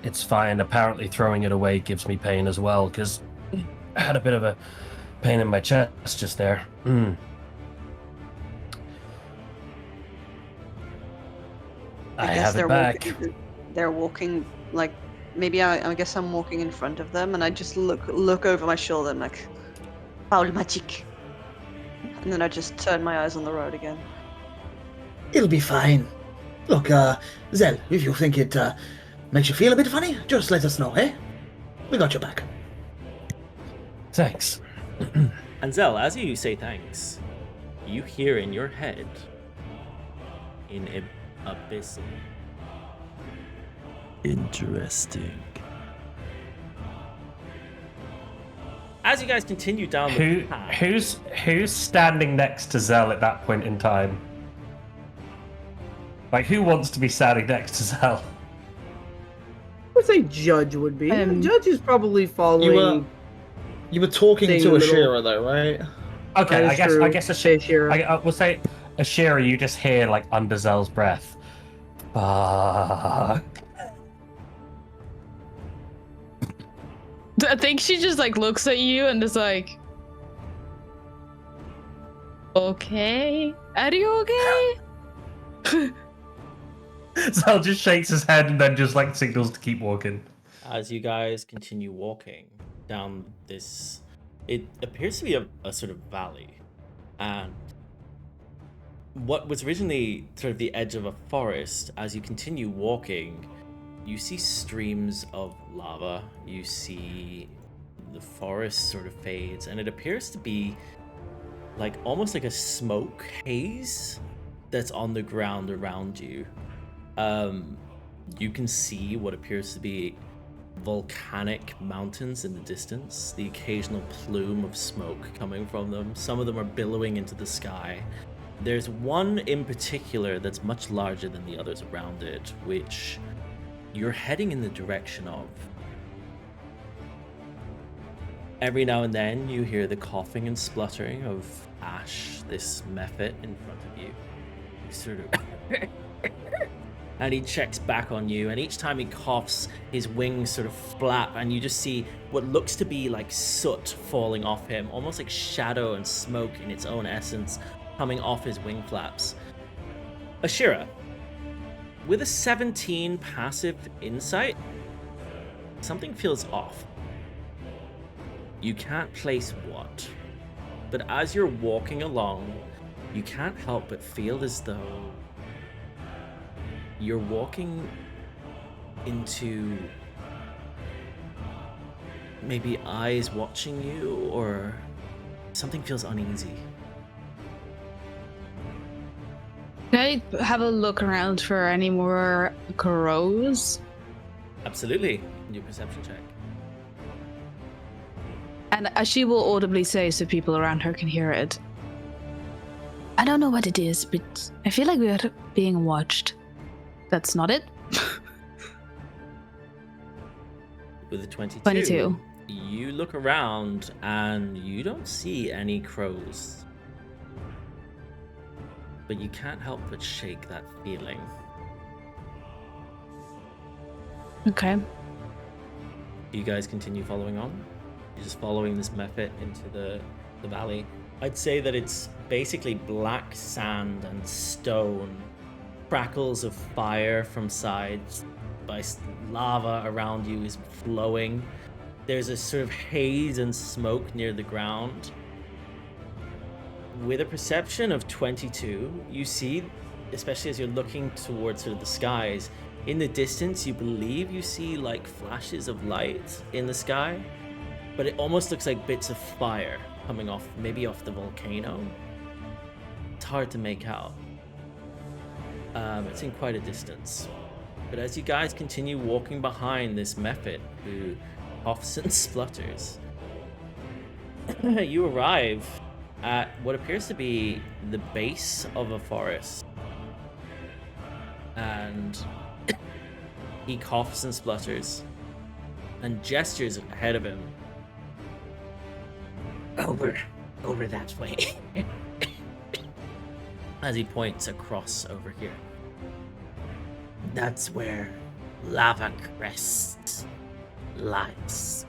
It's fine. Apparently throwing it away gives me pain as well, because I had a bit of a pain in my chest just there. I have it back. They're walking, like, maybe I guess I'm walking in front of them, and I just look over my shoulder and like, problematic. And then I just turn my eyes on the road again. It'll be fine. Look, Zell, if you think it makes you feel a bit funny, just let us know, eh? We got your back. Thanks. And Zell, as you say thanks, you hear in your head, in abyssal, interesting. As you guys continue down the path, who's standing next to Zell at that point in time? Like, who wants to be standing next to Zell? I would say Judge would be. Judge is probably following. You were talking to Ashira, though, right? Okay, I guess Ashira. Ashira. We'll say Ashira, you just hear like under Zell's breath. Fuck. I think she just like looks at you and is like, okay, are you okay? Zell just shakes his head and then just like signals to keep walking. As you guys continue walking down this, it appears to be a sort of valley, and what was originally sort of the edge of a forest, as you continue walking, you see streams of lava, you see the forest sort of fades, and it appears to be like almost like a smoke haze that's on the ground around you. You can see what appears to be volcanic mountains in the distance, the occasional plume of smoke coming from them. Some of them are billowing into the sky. There's one in particular that's much larger than the others around it, which you're heading in the direction of. Every now and then you hear the coughing and spluttering of Ash, this mephit in front of you. He sort of and he checks back on you, and each time he coughs, his wings sort of flap, and you just see what looks to be like soot falling off him, almost like shadow and smoke in its own essence coming off his wing flaps. Ashira, with a 17 passive insight, something feels off. You can't place what, but as you're walking along, you can't help but feel as though you're walking into maybe eyes watching you, or something feels uneasy. Can I have a look around for any more crows? Absolutely. New perception check. And as she will audibly say so people around her can hear it, I don't know what it is, but I feel like we are being watched. That's not it? With a 22, 22. You look around and you don't see any crows. But you can't help but shake that feeling. Okay. You guys continue following on? You're just following this mephit into the valley. I'd say that it's basically black sand and stone, crackles of fire from sides, lava around you is flowing. There's a sort of haze and smoke near the ground. With a perception of 22, you see, especially as you're looking towards sort of the skies, in the distance you believe you see like flashes of light in the sky, but it almost looks like bits of fire coming off, maybe off the volcano. It's hard to make out. It's in quite a distance. But as you guys continue walking behind this mephit who coughs and splutters, you arrive at what appears to be the base of a forest. And he coughs and splutters and gestures ahead of him. Over that way. As he points across over here. That's where Lava Crest lies.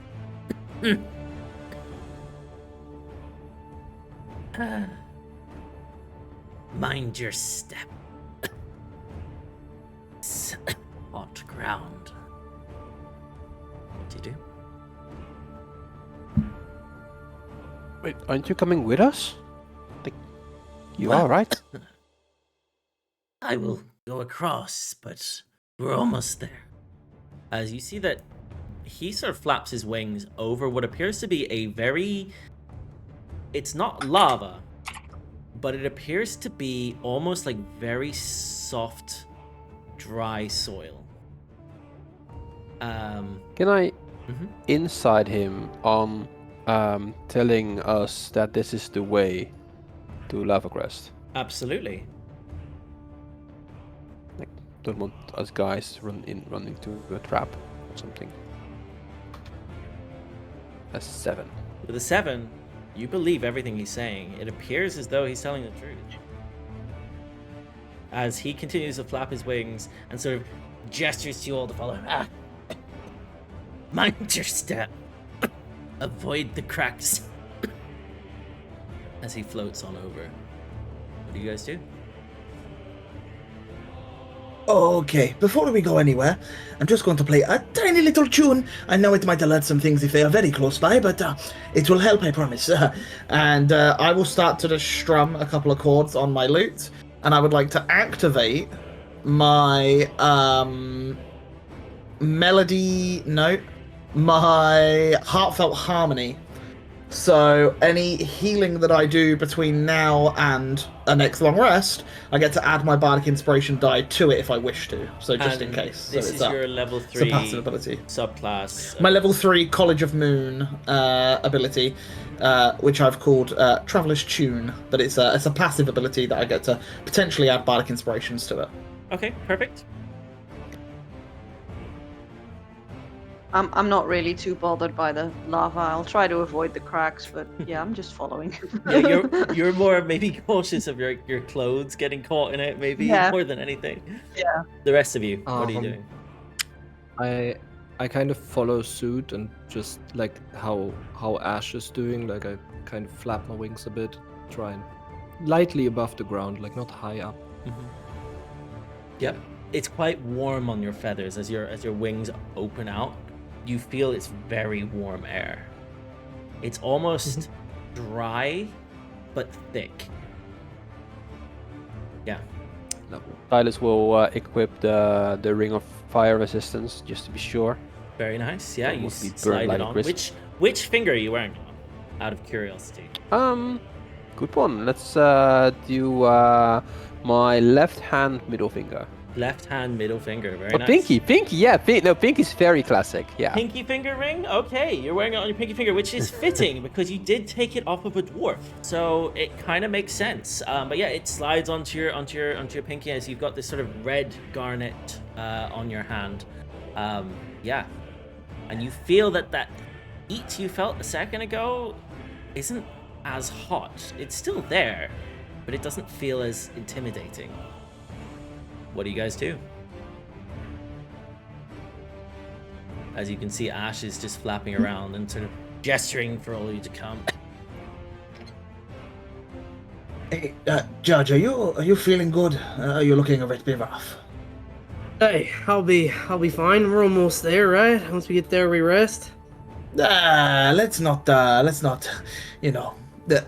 Mind your step. Hot ground. What do you do? Wait, aren't you coming with us? Like, you Well, are, right? I will go across, but we're almost there. As you see that he sort of flaps his wings over what appears to be a very... It's not lava, but it appears to be almost like very soft, dry soil. Can I inside him on telling us that this is the way to Lava Crest? Absolutely. Like, don't want us guys run into a trap or something. A 7. With a 7, you believe everything he's saying. It appears as though he's telling the truth. as he continues to flap his wings and sort of gestures to you all to follow. Mind your step. Avoid the cracks. As he floats on over. What do you guys do? Okay, before we go anywhere, I'm just going to play a tiny little tune. I know it might alert some things if they are very close by, but it will help, I promise. And I will start to just strum a couple of chords on my lute, and I would like to activate my melody note, my heartfelt harmony. So any healing that I do between now and a next long rest, I get to add my bardic inspiration die to it if I wish to. So just in case. This so is it's your level 3 it's a passive ability. subclass. My level 3 College of Moon ability, which I've called Traveler's Tune, but it's a passive ability that I get to potentially add bardic inspirations to it. Okay, perfect. I'm not really too bothered by the lava. I'll try to avoid the cracks, but yeah, I'm just following. Yeah, you're more maybe cautious of your clothes getting caught in it, maybe more than anything. Yeah. The rest of you, what are you doing? I kind of follow suit and just like how Ash is doing, like I kind of flap my wings a bit, try and lightly above the ground, like not high up. Mm-hmm. Yep. It's quite warm on your feathers as your wings open out. You feel it's very warm air. It's almost dry, but thick. Yeah. Sylas will equip the ring of fire resistance just to be sure. Very nice. Yeah, you Almost be slide burnt it like on. crisp. Which finger are you wearing it on? Out of curiosity. Good one. Let's do my left hand middle finger. Left hand middle finger. Very Oh, nice. pinky, yeah. Pinky's very classic. Yeah. Pinky finger ring? Okay, you're wearing it on your pinky finger, which is fitting because you did take it off of a dwarf, so it kind of makes sense. But yeah, it slides onto your pinky as you've got this sort of red garnet on your hand. Yeah, and you feel that heat you felt a second ago isn't as hot. It's still there, but it doesn't feel as intimidating. What do you guys do? As you can see, Ash is just flapping around and sort of gesturing for all of you to come. Hey, Judge, are you feeling good? Are you looking a bit rough? Hey, I'll be fine. We're almost there, right? Once we get there, we rest. Let's not,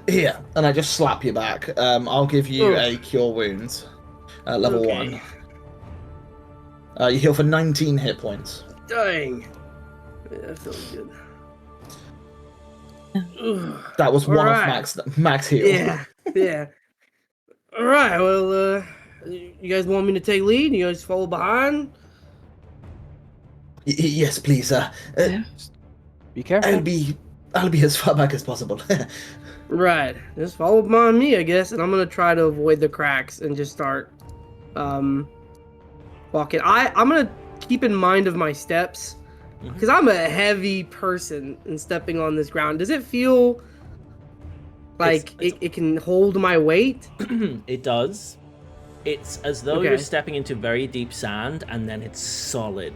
here. And I just slap you back. I'll give you a Cure Wounds. Level 1. You heal for 19 hit points. Dang. Yeah, that feels good. That was one Alright. off max heal. Yeah. All right. Well, you guys want me to take lead? You guys follow behind? Yes, please. Be careful. I'll be as far back as possible. Right. Just follow behind me, I guess, and I'm gonna try to avoid the cracks and just start walking. I'm gonna keep in mind of my steps because I'm a heavy person and stepping on this ground. Does it feel like it can hold my weight? It does. It's as though you're stepping into very deep sand and then it's solid.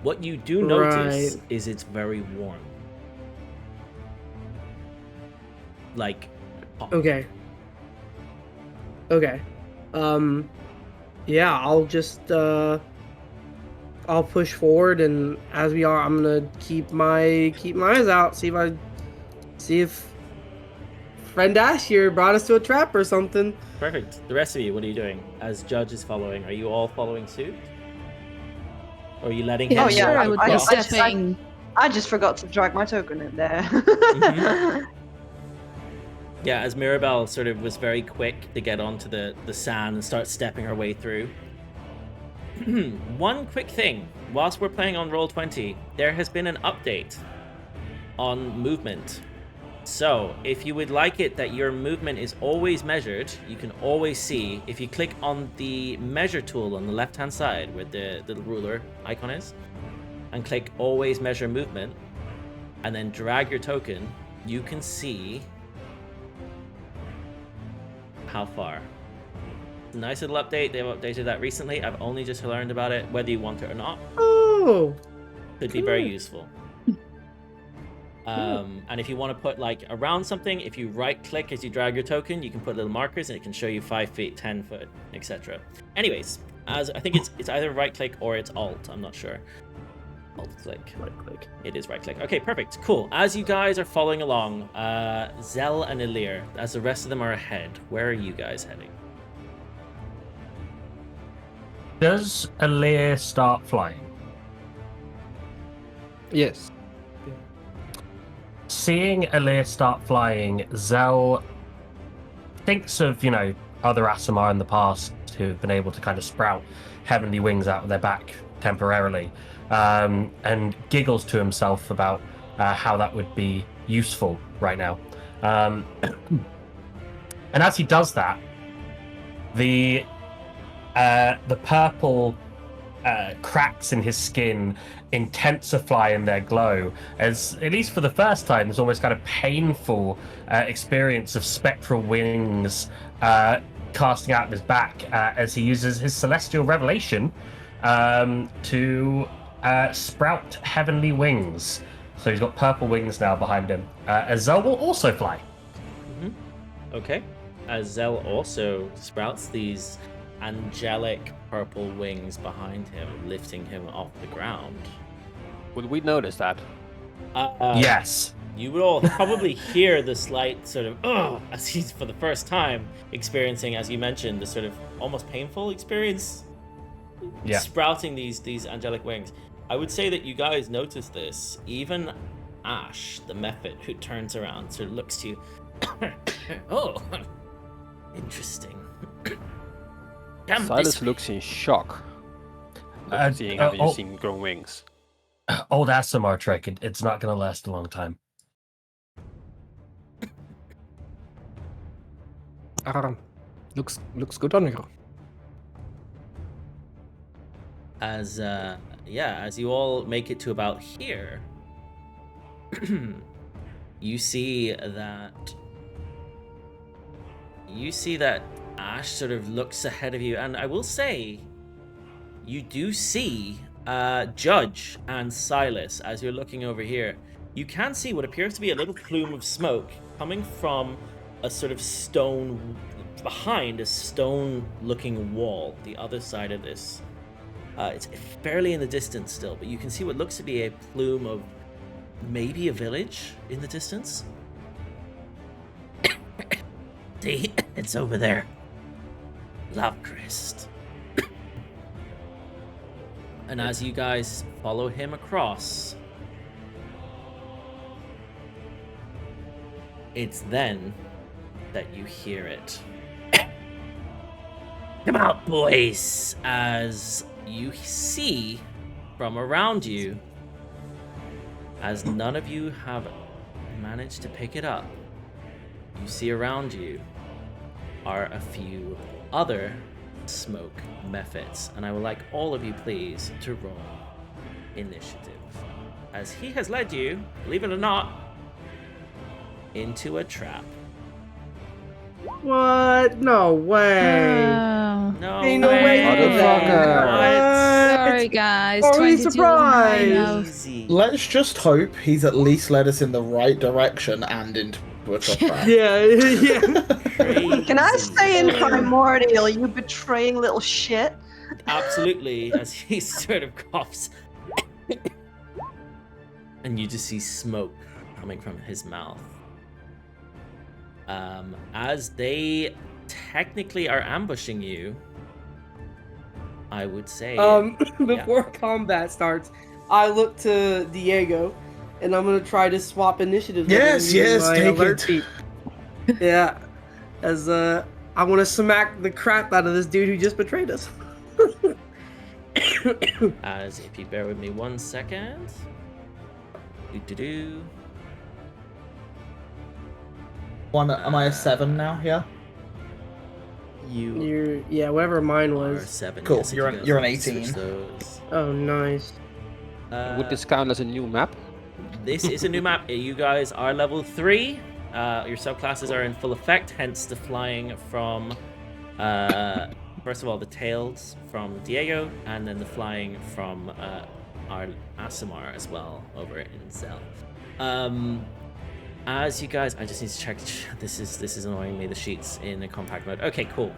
What you do notice is it's very warm. Like hot. Okay. Yeah, I'll just I'll push forward, and as we are, I'm gonna keep my eyes out, see if friend Ash here brought us to a trap or something. Perfect. The rest of you, what are you doing? As Judge is following, are you all following suit? Or are you letting him? Yeah, Oh, yeah, sure, I would be I- stepping. I just forgot to drag my token in there. Yeah, as Mirabelle sort of was very quick to get onto the sand and start stepping her way through. One quick thing, whilst we're playing on Roll20, there has been an update on movement. So, if you would like it that your movement is always measured, you can always see, if you click on the measure tool on the left-hand side where the little ruler icon is, and click always measure movement, and then drag your token, you can see how far. Nice little update. They've updated that recently. I've only just learned about it. Whether you want it or not, Oh, could be very useful. And if you want to put like around something, if you right click as you drag your token, you can put little markers and it can show you 5 feet, 10 foot, etc. Anyways, as I think it's either right click or it's alt. I'm not sure. Alt click. right click. It is right click. Okay, perfect. Cool. As you guys are following along, Zell and Elirr, as the rest of them are ahead, where are you guys heading? Does Elirr start flying? Yes. Seeing Elirr start flying, Zell thinks of, other Aasimar in the past who have been able to kind of sprout heavenly wings out of their back temporarily, and giggles to himself about how that would be useful right now. And as he does that, the purple cracks in his skin intensify in their glow, as at least for the first time there's almost kind of painful experience of spectral wings casting out of his back as he uses his celestial revelation to sprout heavenly wings. So he's got purple wings now behind him. As Zell will also fly. Okay. As Zell also sprouts these angelic purple wings behind him, lifting him off the ground. Would we notice that? Yes. You would all probably hear the slight sort of as he's for the first time experiencing, as you mentioned, the sort of almost painful experience sprouting these angelic wings. I would say that you guys notice this. Even Ash, the Mephit, who turns around, sort of looks to you. Oh, interesting. Sylas looks in shock, seeing having seen grown wings. Old Aasimar trick. It's not going to last a long time. Looks good on you. As you all make it to about here, you see that Ash sort of looks ahead of you, and I will say, you do see Judge and Sylas as you're looking over here. You can see what appears to be a little plume of smoke coming from a sort of stone, behind a stone-looking wall, the other side of this. It's fairly in the distance still, but you can see what looks to be a plume of maybe a village in the distance. See, it's over there. Lovecrest. And as you guys follow him across, it's then that you hear it. Come out, boys. As you see from around you, as none of you have managed to pick it up, you see around you are a few other smoke Mephits, and I would like all of you please to roll initiative, as he has led you, believe it or not, into a trap. What? No way. No Ain't no way. Motherfucker. Sorry, guys. Are we 22 surprised? Easy. Let's just hope he's at least led us in the right direction and into a trap. Yeah. Crazy. Can I say in Primordial, you betraying little shit? Absolutely, as he sort of coughs. And you just see smoke coming from his mouth. As they technically are ambushing you, I would say. Before combat starts, I look to Diego, and I'm gonna try to swap initiative. Yes, take alert it. feat. Yeah, as I want to smack the crap out of this dude who just betrayed us. As if you bear with me 1 second. Do. Am I a 7 now? Yeah. You Whatever mine are was. 7. Cool, Yes, if you're you an- guys you're an want to switch 18. those. Oh, nice. Would this count as a new map? This is a new map. You guys are level 3. Your subclasses are in full effect, hence the flying from First of all, the tails from Diego, and then the flying from our Asimar as well over in Zel. As you guys, I just need to check. This is annoying me. The sheets in the compact mode. Okay, cool.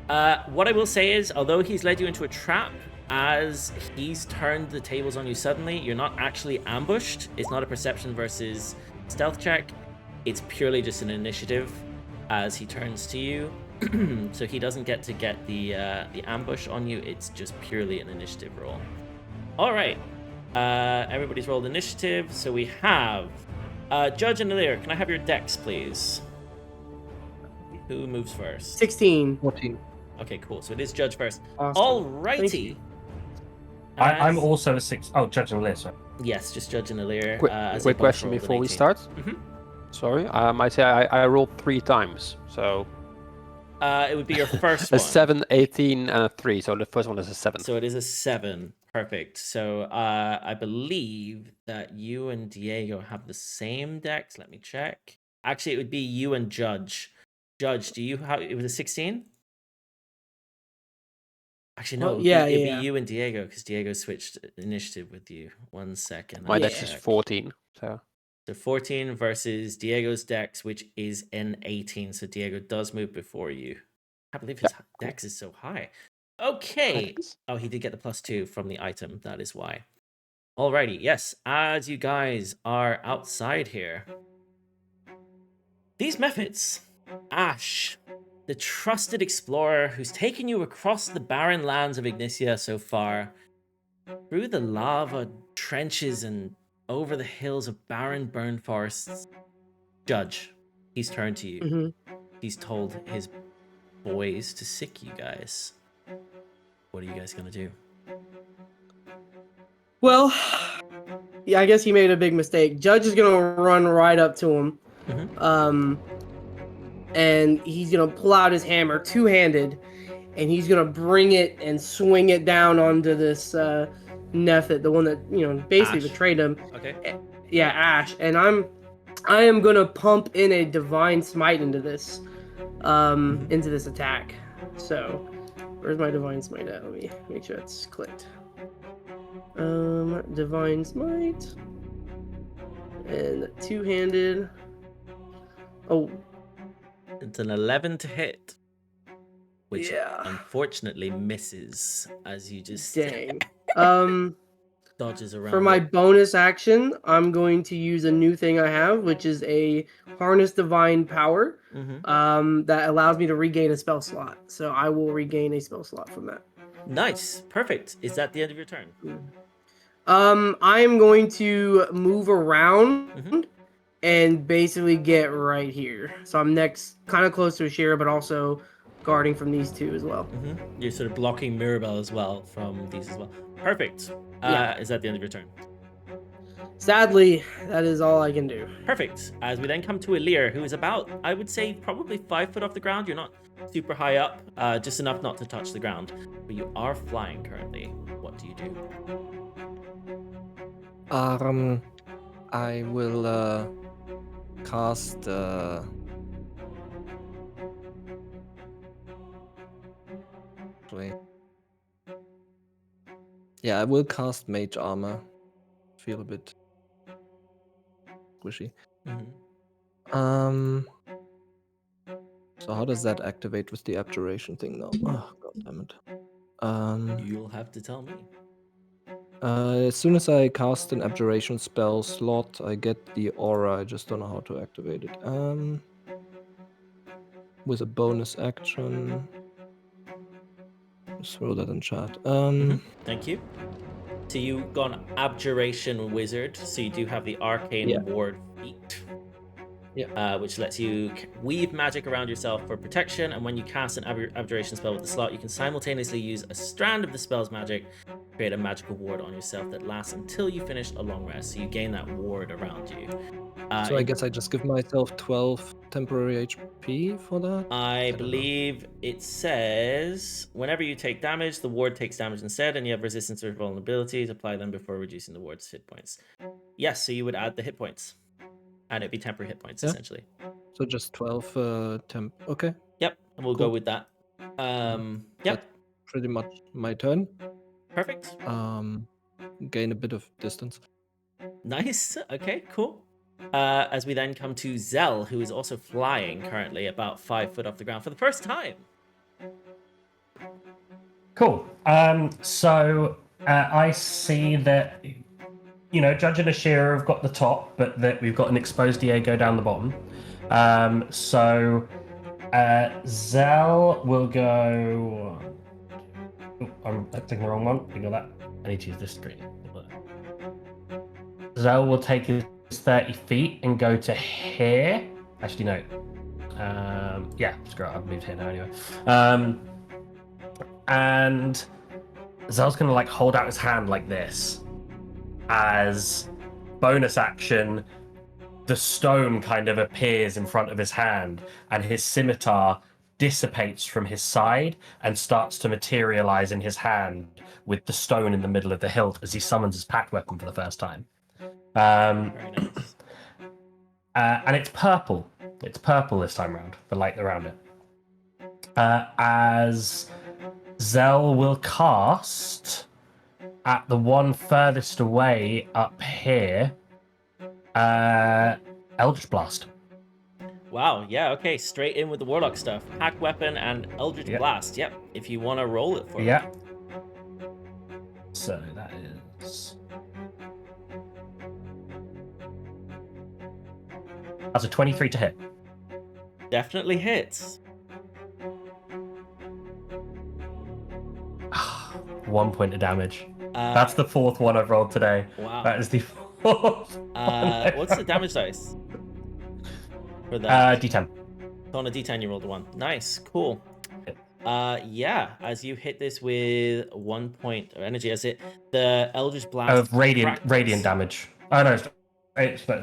What I will say is, although he's led you into a trap, as he's turned the tables on you suddenly, you're not actually ambushed. It's not a perception versus stealth check. It's purely just an initiative as he turns to you. So he doesn't get to get the ambush on you. It's just purely an initiative roll. All right. Everybody's rolled initiative. So we have Judge and Elirr. Can I have your decks, please? Who moves first? 16. 14. Okay, cool. So it is Judge first. Awesome. Alrighty. I'm also a 6. Oh, Judge and Elirr, sorry. Yes, just Judge and Elirr. Quick question before we start. Sorry, I say I rolled 3 times, so it would be your first a one. 7, 18, and a 3. So the first one is a 7. So it is a 7. Perfect. So I believe that you and Diego have the same decks. Let me check. Actually, it would be you and Judge. Judge, do you have? It was a 16. Actually, no. It'd be you and Diego because Diego switched initiative with you. 1 second. My dex is 14. So 14 versus Diego's dex, which is an 18. So Diego does move before you. I believe his dex is so high. Okay. Oh, he did get the +2 from the item. That is why. Alrighty. Yes. As you guys are outside here, these methods, Ash, the trusted explorer who's taken you across the barren lands of Ignitia so far, through the lava trenches and over the hills of barren burned forests. Judge, he's turned to you. He's told his boys to sick you guys. What are you guys gonna do? Well, yeah, I guess he made a big mistake. Judge is gonna run right up to him. And he's gonna pull out his hammer, two-handed, and he's gonna bring it and swing it down onto this Nephet, the one that basically Ash. betrayed him. Okay. Yeah, Ash. And I am gonna pump in a divine smite into this attack. So, where's my divine smite at? Let me make sure it's clicked. Divine smite and two-handed. Oh. It's an 11 to hit, which unfortunately misses as you just Dang. dodges around. For my bonus action, I'm going to use a new thing I have, which is a Harness Divine Power that allows me to regain a spell slot. So I will regain a spell slot from that. Nice. Perfect. Is that the end of your turn? I am going to move around and basically get right here. So I'm next, kind of close to Ashira, but also guarding from these two as well. You're sort of blocking Mirabelle as well from these as well. Perfect. Is that the end of your turn? Sadly, that is all I can do. Perfect. As we then come to Elirr, who is about, I would say, probably 5 foot off the ground. You're not super high up, just enough not to touch the ground. But you are flying currently. What do you do? I will cast yeah, I will cast Mage Armor. Feel a bit squishy. So how does that activate with the abjuration thing now? Oh, god damn it. You'll have to tell me. As soon as I cast an abjuration spell slot, I get the aura. I just don't know how to activate it. With a bonus action. Just throw that in chat. Thank you. So you got an abjuration wizard, so you do have the arcane ward feat. Which lets you weave magic around yourself for protection, and when you cast an abjuration spell with the slot, you can simultaneously use a strand of the spell's magic to create a magical ward on yourself that lasts until you finish a long rest, so you gain that ward around you. So I guess I just give myself 12 temporary HP for that? I believe it says, whenever you take damage, the ward takes damage instead, and you have resistance or vulnerabilities, apply them before reducing the ward's hit points. Yes, so you would add the hit points. And it'd be temporary hit points, essentially. So just 12 temp. Okay. Yep, and we'll go with that. Yep. Pretty much my turn. Perfect. Gain a bit of distance. Nice. Okay, cool. As we then come to Zell, who is also flying currently about 5 foot off the ground for the first time. Cool. So I see that, Judge and Ashira have got the top, but that we've got an exposed Diego down the bottom. So Zell will go. Oh, I'm clicking the wrong one. Ignore that. I need to use this screen. Zell will take his 30 feet and go to here. Actually, no. Yeah, screw it. I've moved here now anyway. And Zell's gonna like hold out his hand like this. As bonus action, the stone kind of appears in front of his hand, and his scimitar dissipates from his side and starts to materialize in his hand with the stone in the middle of the hilt as he summons his pact weapon for the first time. Very nice. And it's purple. It's purple this time around, the light around it. As Zell will cast at the one furthest away up here, Eldritch Blast. Wow, yeah, okay, straight in with the Warlock stuff. Pack weapon and Eldritch Blast, yep. If you want to roll it for me. Yeah. So that is... That's a 23 to hit. Definitely hits. 1 point of damage. That's the fourth one I've rolled today. Wow. That is the fourth one. What's the damage dice? For that? D10. So on a D10 you rolled a 1. Nice, cool. Yeah, as you hit this with 1 point of energy, as the Eldritch Blast Of radiant damage. Oh no,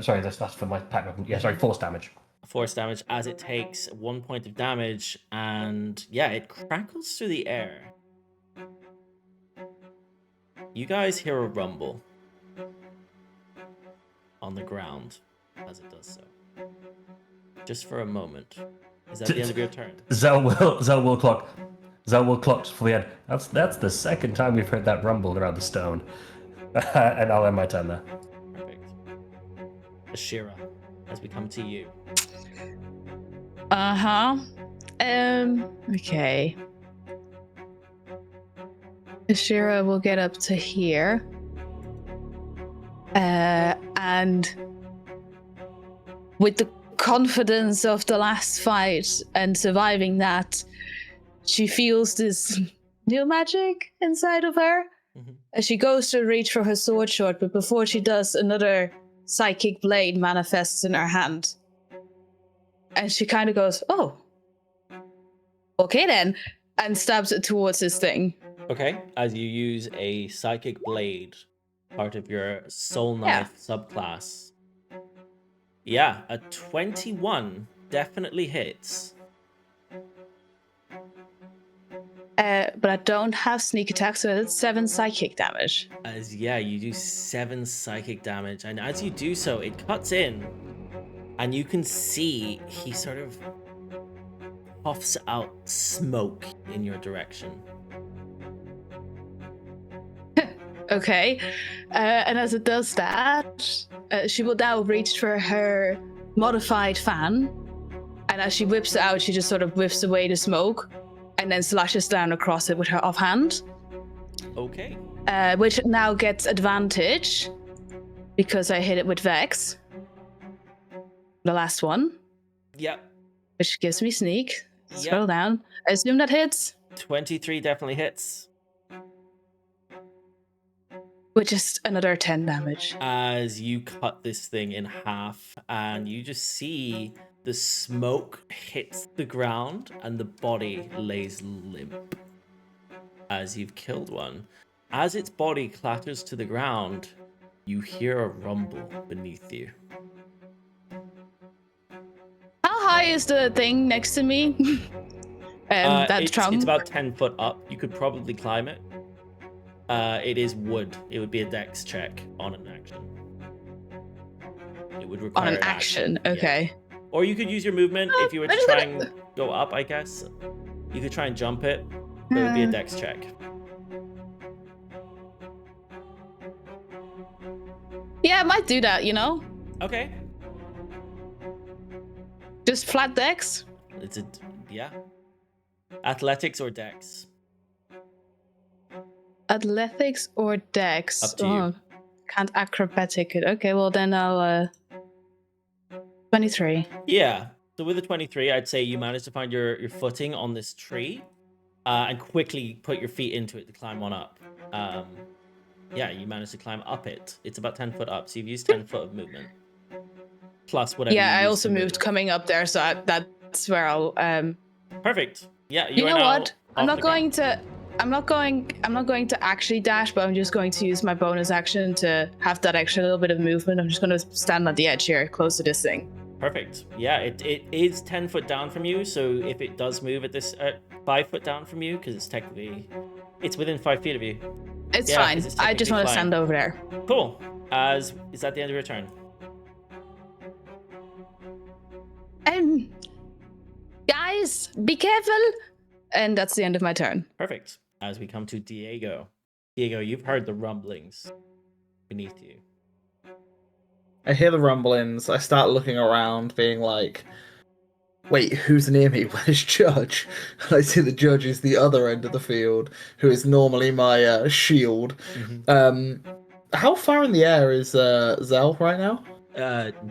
sorry, that's for my pack weapon. Yeah, sorry, force damage. Force damage as it takes 1 point of damage, and yeah, it crackles through the air. You guys hear a rumble on the ground as it does so. Just for a moment. Is that the end of your turn? Zell will clock for the end. That's the second time we've heard that rumble around the stone. And I'll end my turn there. Perfect. Ashira, as we come to you. Okay. Ashira will get up to here. And with the confidence of the last fight and surviving that, she feels this new magic inside of her. Mm-hmm. As she goes to reach for her sword short, but before she does, another psychic blade manifests in her hand. And she kind of goes, oh, okay then, and stabs it towards this thing. Okay, as you use a psychic blade, part of your soul knife subclass. Yeah, a 21 definitely hits. But I don't have sneak attack, so it's 7 psychic damage. You do 7 psychic damage, and as you do so, it cuts in, and you can see he sort of puffs out smoke in your direction. Okay, and as it does that, she will now reach for her modified fan, and as she whips it out, she just sort of whips away the smoke, and then slashes down across it with her offhand. Okay. Which now gets advantage, because I hit it with Vex. The last one. Yep. Which gives me sneak. Yep. Scroll down. I assume that hits. 23 definitely hits. Which is another 10 damage. As you cut this thing in half, and you just see the smoke hits the ground and the body lays limp as you've killed one. As its body clatters to the ground, you hear a rumble beneath you. How high is the thing next to me? It's about 10 foot up. You could probably climb it. It is wood. It would be a dex check on an action. It would require on an action. Okay. Yeah. Or you could use your movement if you were to try and go up, I guess. You could try and jump it, but it would be a dex check. Yeah, I might do that, you know? Okay. Just flat dex? It's a yeah. Athletics or dex? Athletics or dex? Up to you. Can't acrobatic it. Okay, well then I'll 23. Yeah. So with a 23, I'd say you managed to find your footing on this tree, and quickly put your feet into it to climb on up. Yeah, you managed to climb up it. It's about 10 foot up, so you've used 10 foot of movement. Plus whatever. Yeah, you I used also to moved move. coming up there, so that's where I'll Perfect. Yeah, You are know now what? I'm off not the ground. going to actually dash, but I'm just going to use my bonus action to have that extra little bit of movement. I'm just going to stand on the edge here, close to this thing. Perfect. Yeah, it is 10 foot down from you, so if it does move at this 5 foot down from you, because it's within 5 feet of you. It's Yeah, fine. 'cause it's I just technically want to flying. stand over there. Cool. Is that the end of your turn? Guys, be careful. And that's the end of my turn. Perfect. As we come to Diego. Diego, you've heard the rumblings beneath you. I hear the rumblings. I start looking around, being like, wait, who's near me? Where's Judge? And I see the Judge is the other end of the field, who is normally my shield. How far in the air is Zell right now?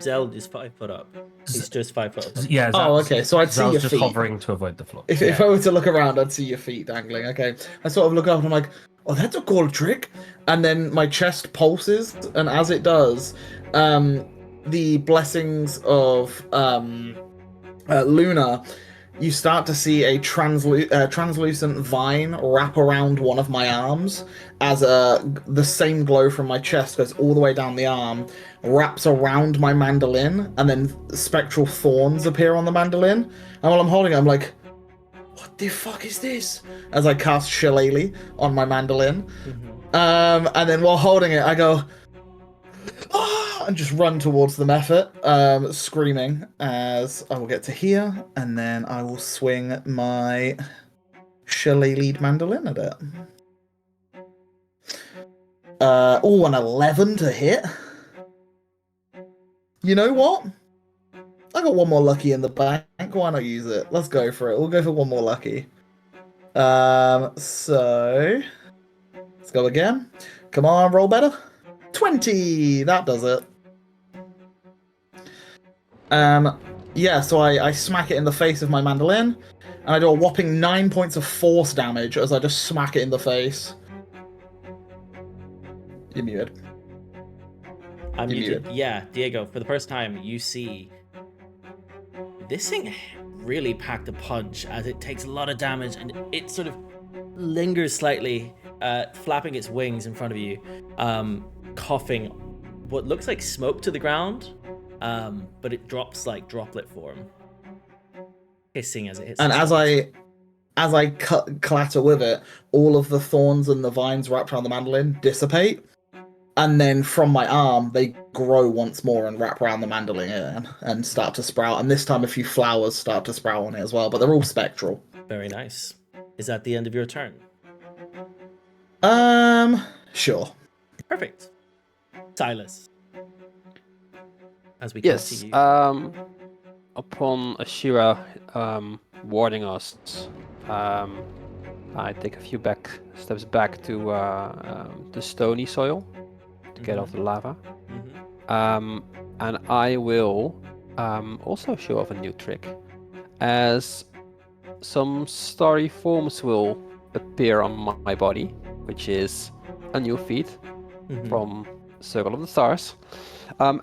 Zell is 5 foot up. He's just 5 foot up. Yeah. Oh, okay. So I'd see Zell's your just feet. hovering to avoid the floor. If I were to look around, I'd see your feet dangling. Okay. I sort of look up and I'm like, oh, that's a cool trick. And then my chest pulses, and as it does, the blessings of Luna, you start to see a translucent vine wrap around one of my arms as the same glow from my chest goes all the way down the arm, wraps around my mandolin, and then spectral thorns appear on the mandolin. And while I'm holding it, I'm like, what the fuck is this? As I cast Shillelagh on my mandolin. And then while holding it, I go, ah, and just run towards the effort, screaming as I will get to here, and then I will swing my Shillelagh mandolin at it. An 11 to hit. You know what? I got one more lucky in the bank. Why not use it? Let's go for it. We'll go for one more lucky. So let's go again. Come on, roll better. 20. That does it. Yeah, so I smack it in the face of my mandolin, and I do a whopping 9 points of force damage as I just smack it in the face. You're muted. I'm You're muted. muted. Yeah, Diego, for the first time, you see this thing really packed a punch as it takes a lot of damage and it sort of lingers slightly, flapping its wings in front of you, coughing what looks like smoke to the ground, but it drops like droplet form, hissing as it hits. And its as I clatter with it, all of the thorns and the vines wrapped around the mandolin dissipate, and then from my arm they grow once more and wrap around the mandolin again and start to sprout. And this time a few flowers start to sprout on it as well, but they're all spectral. Very nice. Is that the end of your turn? Sure. Perfect. Sylas. As we come Yes. to you. Upon Ashira warning us, I take a few steps back to the stony soil to get off the lava. And I will also show off a new trick, as some starry forms will appear on my body, which is a new feat from Circle of the Stars,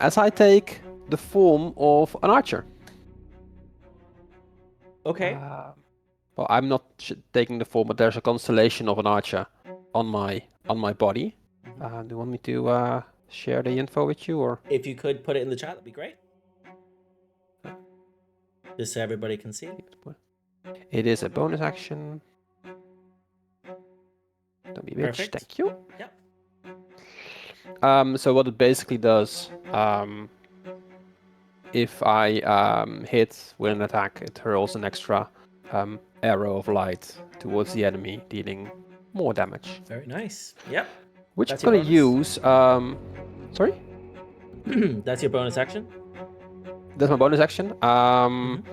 as I take the form of an archer. Okay. Well, I'm not taking the form, but there's a constellation of an archer on my body. Do you want me to share the info with you, or? If you could put it in the chat, that'd be great. Just so everybody can see. It is a bonus action. Don't be a bitch. Perfect. Thank you. Yep. So what it basically does, if I hit with an attack, it hurls an extra arrow of light towards the enemy, dealing more damage. Very nice. Yep. Which That's I'm your gonna use. Sorry, That's your bonus action. that's my bonus action. And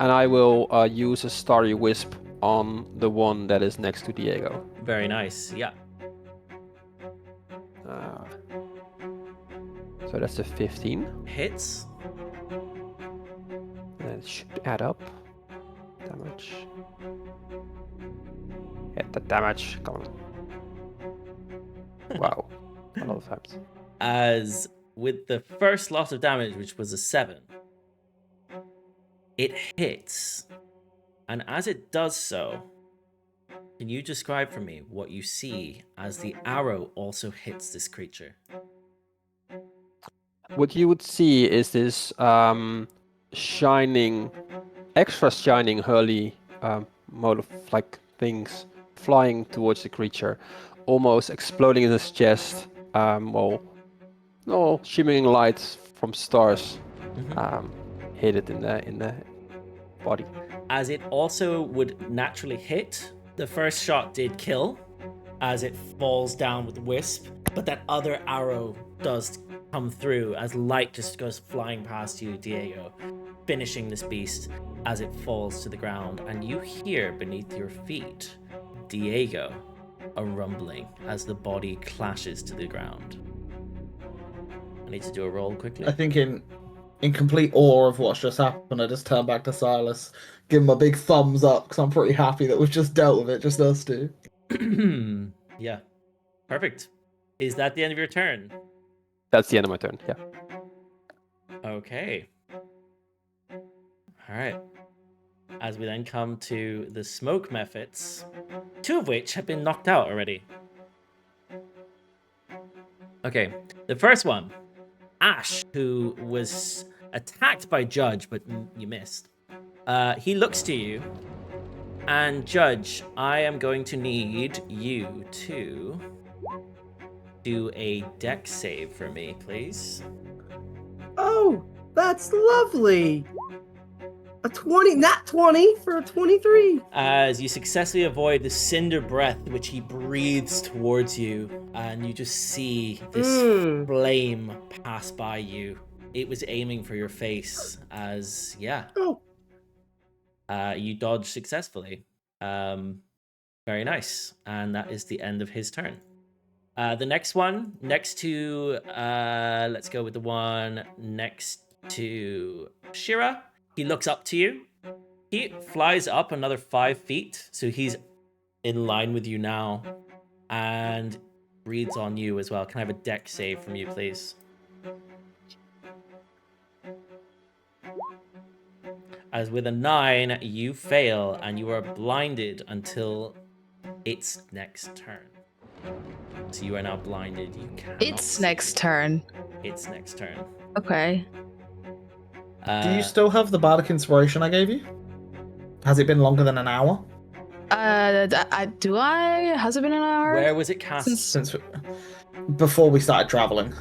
I will use a starry wisp on the one that is next to Diego. Very nice. Yeah. So that's a 15. Hits. And it should add up. Damage. Hit the damage. Come on. Wow. A lot of times. As with the first lot of damage, which was a 7, it hits. And as it does so, can you describe for me what you see as the arrow also hits this creature? What you would see is this shining, extra shining hurley mode of like things flying towards the creature, almost exploding in his chest. Shimmering lights from stars hit it in the body. As it also would naturally hit, the first shot did kill as it falls down with the wisp, but that other arrow does come through as light just goes flying past you, Diego, finishing this beast as it falls to the ground. And you hear beneath your feet, Diego, a rumbling as the body clashes to the ground. I need to do a roll quickly. I think in complete awe of what's just happened, I just turn back to Sylas, give him a big thumbs up because I'm pretty happy that we've just dealt with it, just us two. Yeah. Perfect. Is that the end of your turn? That's the end of my turn, yeah. Okay. Alright. As we then come to the smoke methods, 2 of which have been knocked out already. Okay, the first one, Ash, who was attacked by Judge, but you missed. He looks to you, and Judge, I am going to need you to do a dex save for me, please. Oh, that's lovely. A 20, not 20 for a 23. As you successfully avoid the cinder breath which he breathes towards you, and you just see this flame pass by you. It was aiming for your face as, you dodged successfully. Very nice. And that is the end of his turn. The next one, next to, let's go with the one next to Ashira. He looks up to you. He flies up another 5 feet, so he's in line with you now, and breathes on you as well. Can I have a dex save from you, please? As with a 9, you fail, and you are blinded until its next turn. So you are now blinded. You cannot It's see. next turn. Its next turn. Okay. Do you still have the bardic inspiration I gave you? Has it been longer than an hour? Do I? Has it been an hour? Where was it cast? Since before we started traveling.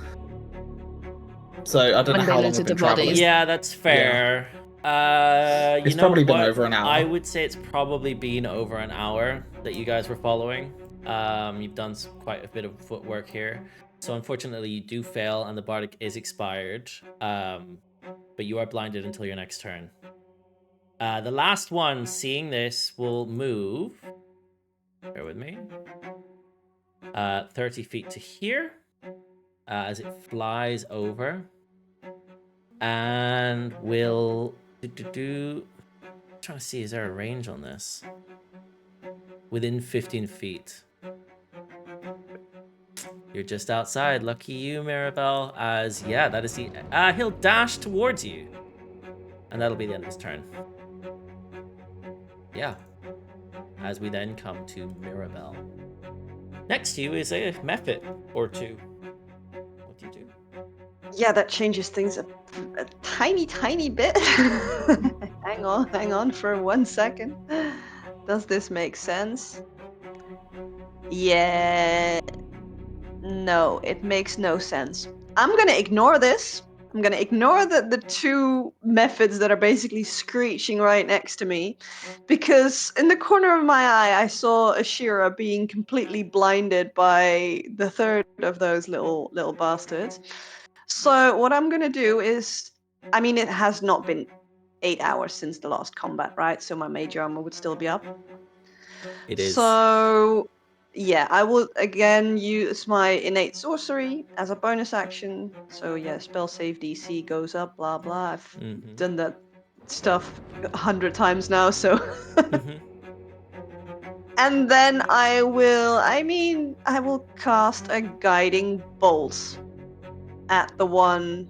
So I don't know When they how long looted we've been the bodies. traveling. Yeah, that's fair. It's You know probably been what? over an hour. I would say it's probably been over an hour that you guys were following. You've done quite a bit of footwork here. So unfortunately, you do fail, and the bardic is expired. But you are blinded until your next turn. The last one, seeing this, will move. Bear with me. 30 feet to here. As it flies over. And will... I'm trying to see, is there a range on this? Within 15 feet. You're just outside. Lucky you, Mirabelle. As, yeah, that is the... he'll dash towards you. And that'll be the end of his turn. Yeah. As we then come to Mirabelle. Next to you is a method or two. What do you do? Yeah, that changes things a tiny bit. hang on for 1 second. Does this make sense? Yeah. No, it makes no sense. I'm gonna ignore this I'm gonna ignore the two methods that are basically screeching right next to me, because in the corner of my eye I saw Ashira being completely blinded by the third of those little bastards. So what I'm gonna do is, I mean, it has not been 8 hours since the last combat, right? So my mage armor would still be up. It is. So yeah, I will again use my innate sorcery as a bonus action. So yeah, spell save DC goes up, blah blah. I've Mhm. done that stuff 100 times now, so Mhm. and then I will cast a guiding bolt at the one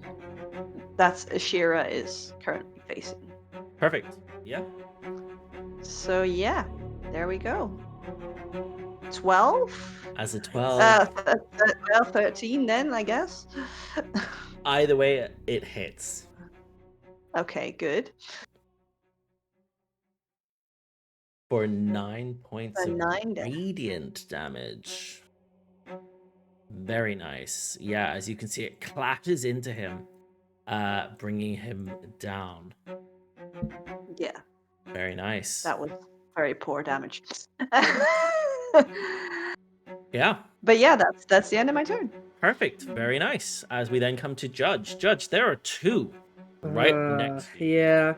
that Ashira is currently facing. Perfect. Yeah. So yeah, there we go. 12? As a 12. Well, 13 then, I guess. Either way, it hits. Okay, good. For 9 points For of 9 then. radiant damage. Very nice. Yeah, as you can see, it clashes into him, bringing him down. Yeah, Very nice. that was very poor damage. Yeah, But yeah, that's the end of my turn. perfect. Very nice. As we then come to Judge. Judge, there are two right next to you. Yeah.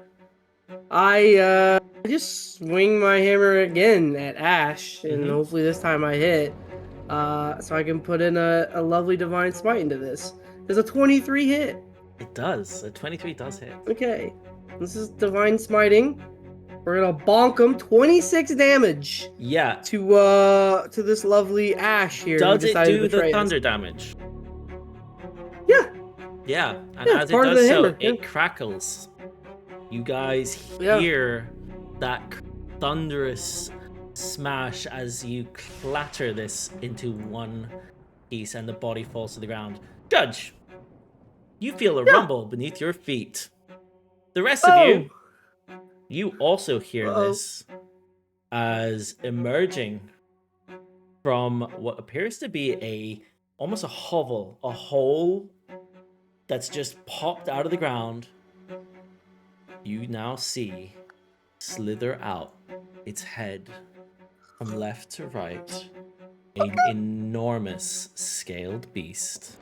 I just swing my hammer again at Ash, and Mhm. hopefully this time I hit. So I can put in a lovely divine smite into this. There's a 23 hit. It does. A 23 does hit. Okay. This is divine smiting. We're gonna bonk him 26 damage Yeah. to this lovely Ash here. who Does it decided to do the betray us. thunder damage? Yeah. Yeah, and Yeah, as it part of does the so, hammer, it yeah. crackles. You guys Yeah. hear that thunderous smash as you clatter this into one piece and the body falls to the ground. Judge, you feel a rumble beneath your feet. The rest of you also hear Uh-oh. this as emerging from what appears to be almost a hovel, a hole that's just popped out of the ground. You now see slither out its head from left to right, an enormous scaled beast,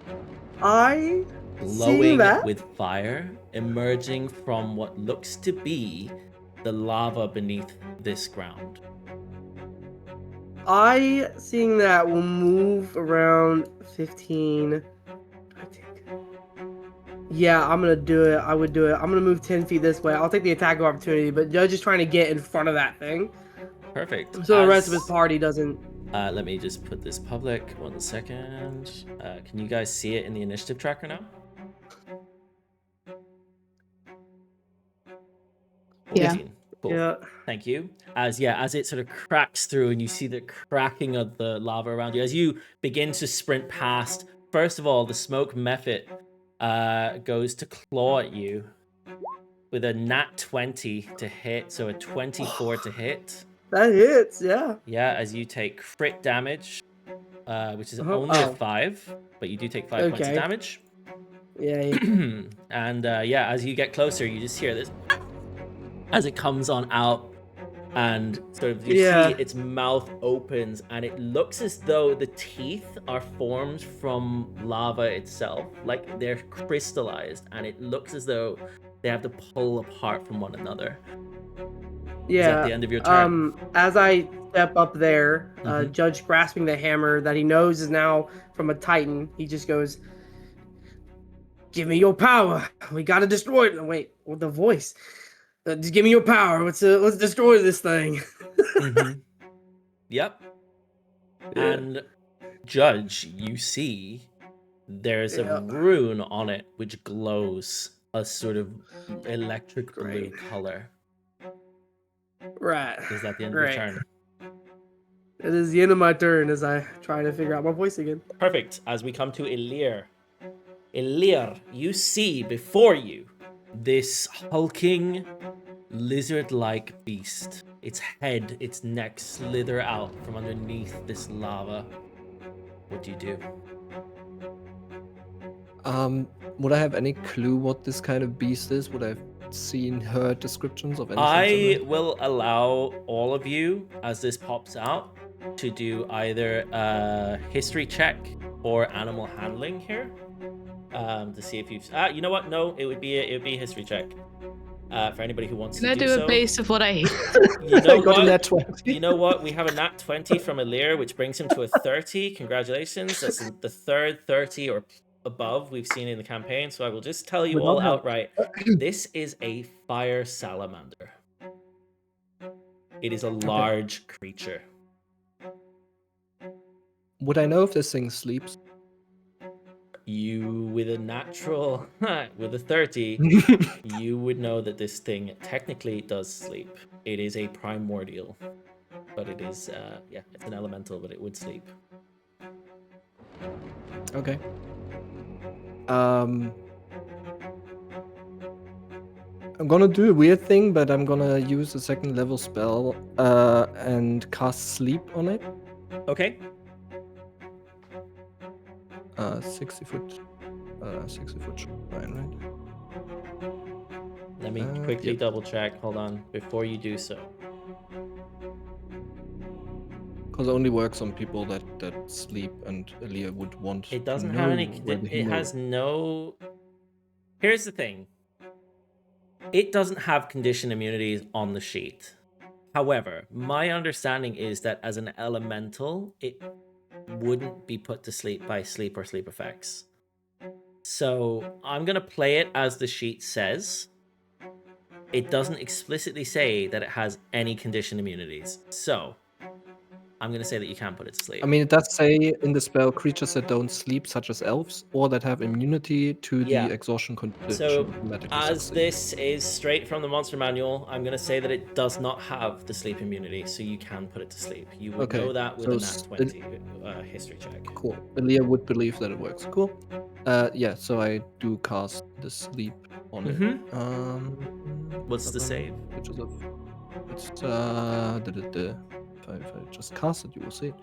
I glowing seeing that. with fire, emerging from what looks to be the lava beneath this ground. I seeing that will move around 15. I think. Yeah, I'm gonna do it. I would do it. I'm gonna move 10 feet this way. I'll take the attack of opportunity, but Judge is trying to get in front of that thing. Perfect. So the rest of his party doesn't. Let me just put this public. 1 second. Can you guys see it in the initiative tracker now? Yeah. 14. Cool. Yeah. Thank you. As it sort of cracks through and you see the cracking of the lava around you. As you begin to sprint past, first of all, the smoke method goes to claw at you with a nat 20 to hit, so a 24 to hit. That hits, yeah. Yeah, as you take crit damage, which is only a 5, but you do take 5 points of damage. Yeah. And as you get closer, you just hear this as it comes on out, and sort of you see its mouth opens, and it looks as though the teeth are formed from lava itself, like they're crystallized, and it looks as though they have to pull apart from one another. Yeah. Is that the end of your turn? As I step up there, Judge grasping the hammer that he knows is now from a Titan, he just goes, "Give me your power. We gotta destroy it." Wait, with the voice. Just give me your power. Let's destroy this thing. Yep. And Judge, you see there's a rune on it which glows a sort of electric blue color. Right. Is that the end of your turn? It is the end of my turn as I try to figure out my voice again. Perfect. As we come to Elirr. Elirr, you see before you this hulking lizard-like beast. Its head, its neck slither out from underneath this lava. What do you do? Would I have any clue what this kind of beast is? Would I have seen, heard descriptions of anything I similar? will allow all of you, as this pops out, to do either a history check or animal handling here, to see if you've. You know what? No, it would be a history check. For anybody who wants Can to I do do so. a base of what I You I know got a what? nat 20. You know what? We have a nat 20 from Elirr, which brings him to a 30. Congratulations. That's the third 30 or above we've seen in the campaign. So I will just tell you Would all not help. outright. This is a fire salamander. It is a large creature. Would I know if this thing sleeps? You, with a natural, with a 30, you would know that this thing technically does sleep. It is a primordial, but it is, yeah, it's an elemental, but it would sleep. Okay. I'm gonna do a weird thing, but I'm gonna use a second level spell and cast sleep on it. Okay. 60 foot. 60 foot shrine, right? Let me quickly Yep. double check. Hold on, before you do so. Because it only works on people that sleep, and Elirr would want. It doesn't to have know any. whether he It knows. has no. Here's the thing. It doesn't have condition immunities on the sheet. However, my understanding is that as an elemental, it wouldn't be put to sleep by sleep or sleep effects. So I'm gonna play it as the sheet says. It doesn't explicitly say that it has any condition immunities. So I'm gonna say that you can't put it to sleep. I mean, it does say in the spell creatures that don't sleep, such as elves, or that have immunity to Yeah. the exhaustion condition. So, automatically as succeed. this is straight from the monster manual, I'm going to say that it does not have the sleep immunity, so you can put it to sleep. You would Okay, know that with so a nat 20 history check. Cool. Elirr would believe that it works. Cool. Yeah, so I do cast the sleep on it. What's the save? Which is it's if I just cast it, you will see it.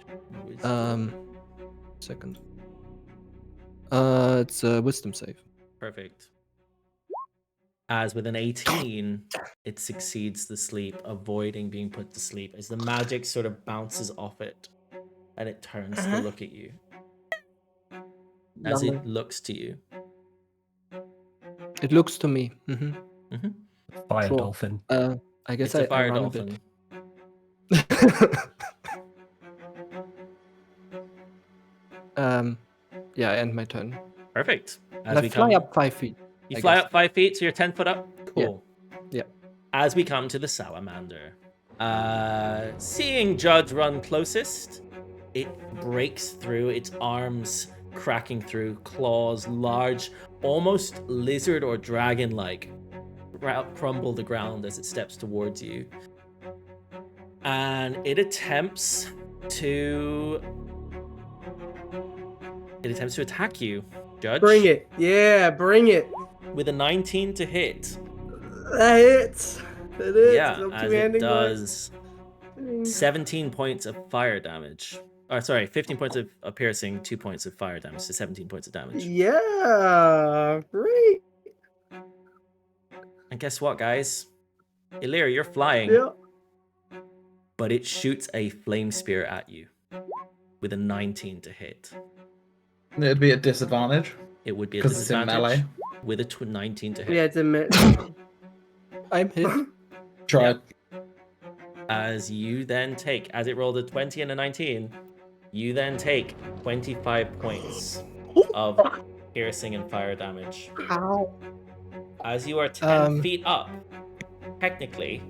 Second. It's a wisdom save. Perfect. As with an 18, it succeeds the sleep, avoiding being put to sleep as the magic sort of bounces off it and it turns to look at you. As it looks to you. It looks to me. Fire Sure. dolphin. I guess It's a fire I run dolphin. a bit. Yeah, I end my turn. Perfect. And I fly up 5 feet. You I fly guess. up 5 feet, so you're 10 foot up? Cool. Yeah. As we come to the salamander. Seeing Judge run closest, it breaks through, its arms cracking through, claws, large, almost lizard or dragon-like, crumble the ground as it steps towards you. And it attempts to attack you, Judge. Bring it. Yeah, bring it. With a 19 to hit. That hits. It is. Yeah, I'm as it two-handing does 17 points of fire damage. Or sorry, 15 points of piercing, 2 points of fire damage, so 17 points of damage. Yeah, great. And guess what, guys? Elirr, you're flying. Yeah. But it shoots a flame spear at you with a 19 to hit. It'd be a disadvantage. It would be a 'Cause it's in disadvantage melee. with a 19 to hit. Yeah, it's a minute. I'm hit. Try it. As you then take, as it rolled a 20 and a 19, you then take 25 points of piercing and fire damage. Ow. As you are 10 feet up, technically,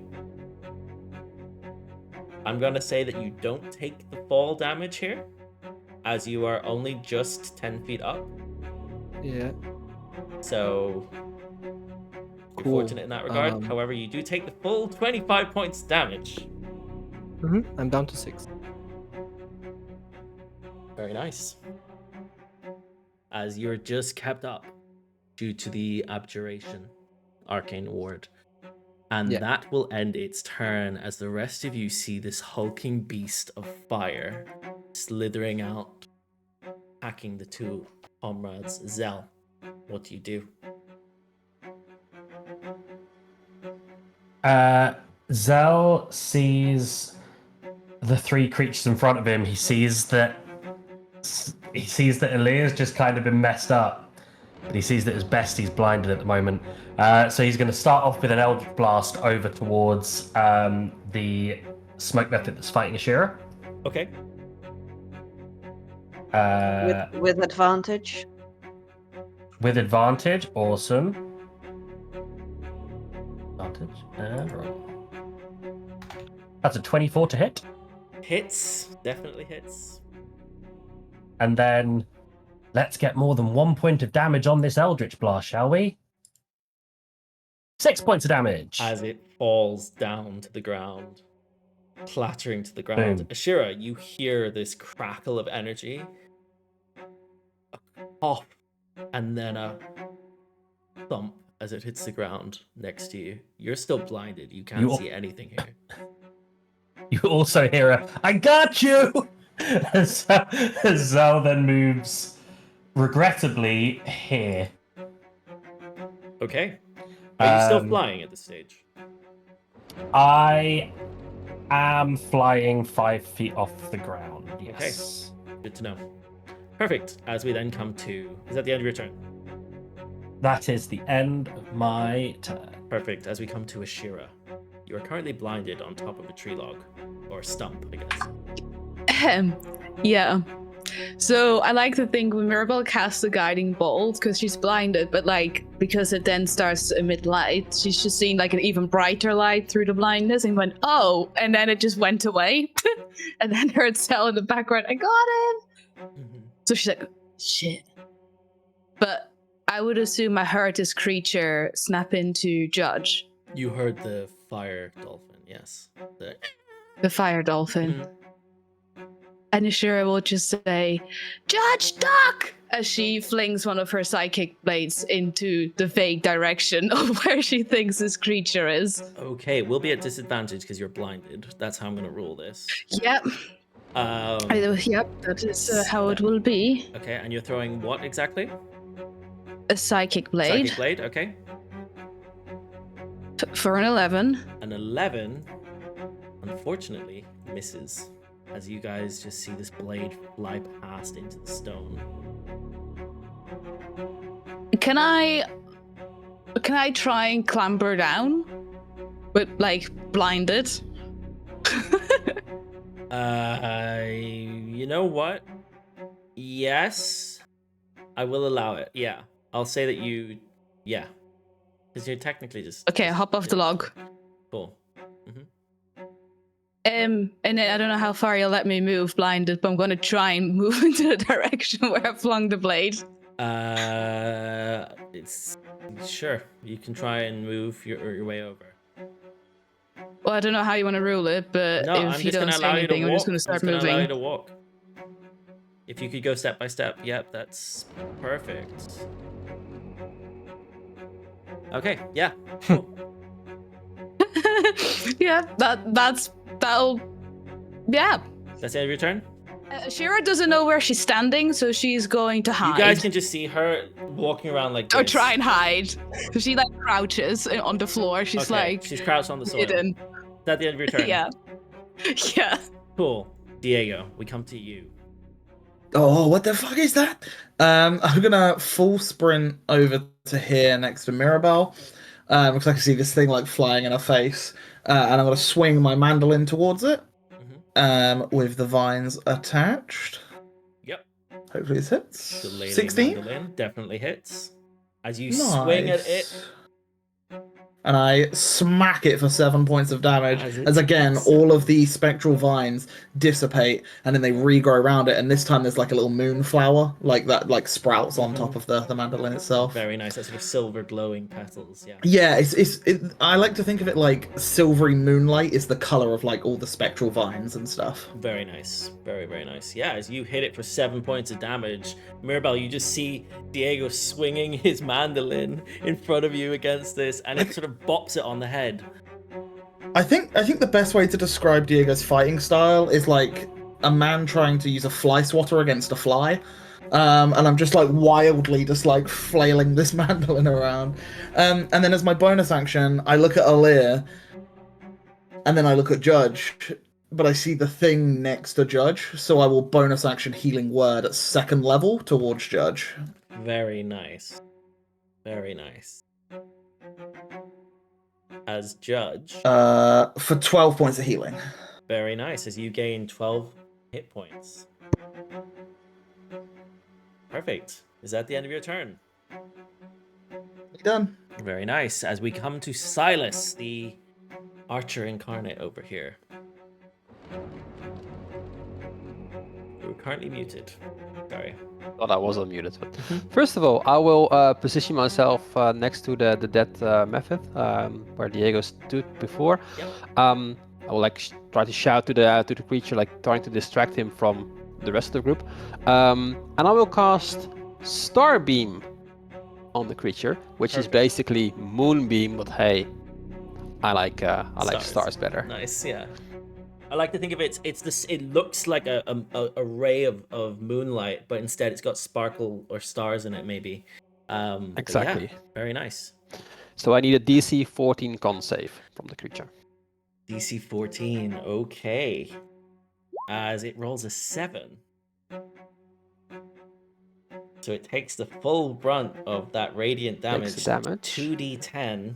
I'm going to say that you don't take the fall damage here, as you are only just 10 feet up. Yeah. So, you're Cool. fortunate in that regard. However, you do take the full 25 points damage. I'm down to 6. Very nice. As you're just kept up due to the abjuration, arcane ward. And Yeah. that will end its turn as the rest of you see this hulking beast of fire slithering out, attacking the two comrades, Zel What do you do? Zel sees the three creatures in front of him. He sees that Elirr's just kind of been messed up, but he sees that his bestie's blinded at the moment. So he's going to start off with an Eldritch Blast over towards the smoke method that's fighting Ashira. Okay. With advantage. With advantage, awesome. Advantage and roll. That's a 24 to hit. Hits. Definitely hits. And then let's get more than 1 point of damage on this Eldritch Blast, shall we? 6 points of damage. As it falls down to the ground, clattering to the ground. Boom. Ashira, you hear this crackle of energy, a pop, and then a thump as it hits the ground next to you. You're still blinded. You can't see anything here. You also hear a, I got you! As Zal then moves, regrettably, here. Okay. Are you still flying at this stage? I am flying 5 feet off the ground, yes. Okay. Good to know. Perfect. As we then come to... Is that the end of your turn? That is the end of my turn. Perfect. As we come to Ashira. You are currently blinded on top of a tree log. Or stump, I guess. Yeah. So I like to think when Mirabelle casts the guiding bolt, because she's blinded, but like because it then starts to emit light, she's just seen like an even brighter light through the blindness and went, oh, and then it just went away. And then heard Cell in the background, I got him. So she's like, shit. But I would assume I heard this creature snap into Judge. You heard the fire dolphin, yes. The fire dolphin. And Ashira will just say, Judge, duck! As she flings one of her psychic blades into the vague direction of where she thinks this creature is. Okay, we'll be at disadvantage because you're blinded. That's how I'm going to rule this. Yep. Yep, that is how it will be. Okay, and you're throwing what exactly? A psychic blade. Psychic blade, okay. For an 11. An 11, unfortunately, misses. As you guys just see this blade fly past into the stone. Can I try and clamber down? But like blinded? You know what? Yes. I will allow it. Yeah. I'll say that yeah. Because you're technically just... Okay, hop off the log. Cool. And then I don't know how far you'll let me move blinded, but I'm going to try and move into the direction where I flung the blade. It's... Sure. You can try and move your way over. Well, I don't know how you want to rule it, but No, if you don't say anything, I'm just going to start moving. Allow you to walk. If you could go step by step, yep, that's perfect. Okay, yeah. Cool. Yeah, that'll. Yeah. That's the end of your turn? Ashira doesn't know where she's standing, so she's going to hide. You guys can just see her walking around like this. Or try and hide. So she like crouches on the floor. She's like. She's crouched on the soil. Hidden. Is that the end of your turn? Yeah. Yeah. Cool. Diego, we come to you. Oh, what the fuck is that? I'm gonna full sprint over to here next to Mirabelle, because I can see this thing like flying in her face, and I'm gonna swing my mandolin towards it, with the vines attached. Yep. Hopefully this hits. The lady 16? mandolin definitely hits. As you swing at it. And I smack it for 7 points of damage, as again, all of the spectral vines dissipate, and then they regrow around it, and this time there's like a little moonflower, like that, like sprouts on top of the mandolin itself. Very nice, that sort of silver glowing petals, yeah. Yeah, I like to think of it like silvery moonlight is the color of like all the spectral vines and stuff. Very nice, very, very nice. Yeah, as you hit it for 7 points of damage, Mirabelle, you just see Diego swinging his mandolin in front of you against this, and it sort of bops it on the head. I think the best way to describe Diego's fighting style is like a man trying to use a fly swatter against a fly. And I'm just like wildly just like flailing this mandolin around. And then as my bonus action, I look at Elirr, and then I look at Judge, but I see the thing next to Judge, so I will bonus action Healing Word at 2nd level towards Judge. Very nice. Very nice. As Judge. For 12 points of healing. Very nice, as you gain 12 hit points. Perfect. Is that the end of your turn? Done. Very nice. As we come to Sylas, the archer incarnate over here. You're currently muted. Sorry. Thought I was unmuted. But first of all, I will position myself next to the dead method where Diego stood before. Yep. I will like try to shout to the creature, like trying to distract him from the rest of the group. And I will cast Starbeam on the creature, which is basically Moonbeam, but hey, I like stars better. Nice, yeah. I like to think of it. It looks like a ray of moonlight, but instead it's got sparkle or stars in it, maybe. Exactly. Yeah, very nice. So I need a DC 14 con save from the creature. DC 14. Okay. As it rolls a 7. So it takes the full brunt of that radiant damage. Takes the damage. 2d10.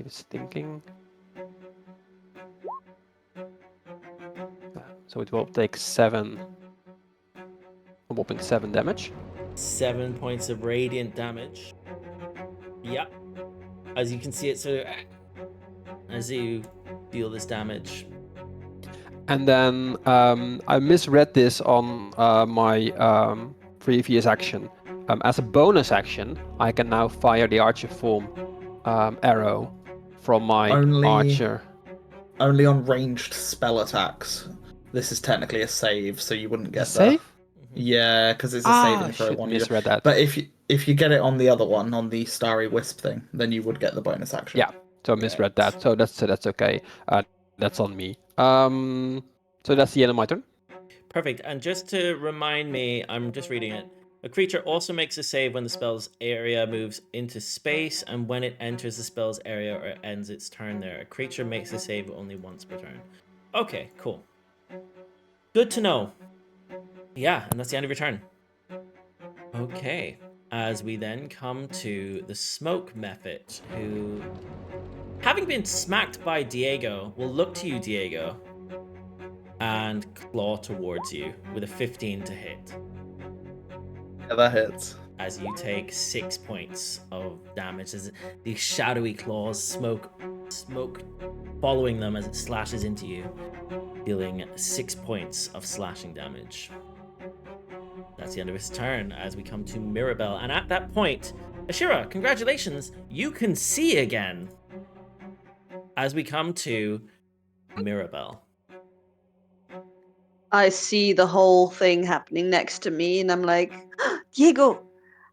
Just thinking. So it will take 7. A whopping 7 damage. 7 points of radiant damage. Yep. As you can see, it sort of as you deal this damage. And then I misread this on my previous action. As a bonus action, I can now fire the archer form arrow from my archer. Only on ranged spell attacks. This is technically a save, so you wouldn't get that. Save? Yeah, because it's a saving throw one. Misread that. But if you get it on the other one, on the Starry Wisp thing, then you would get the bonus action. Yeah, so I misread that. So that's okay. That's on me. So that's the end of my turn. Perfect. And just to remind me, I'm just reading it. A creature also makes a save when the spell's area moves into space, and when it enters the spell's area or ends its turn there. A creature makes a save only once per turn. Okay, cool. Good to know. Yeah, and that's the end of your turn. Okay, as we then come to the smoke method, who, having been smacked by Diego, will look to you, Diego, and claw towards you with a 15 to hit. Yeah, that hits. As you take 6 points of damage as these shadowy claws, smoke following them as it slashes into you, dealing 6 points of slashing damage. That's the end of his turn as we come to Mirabelle. And at that point, Ashira, congratulations, you can see again. As we come to Mirabelle. I see the whole thing happening next to me, and I'm like, Diego,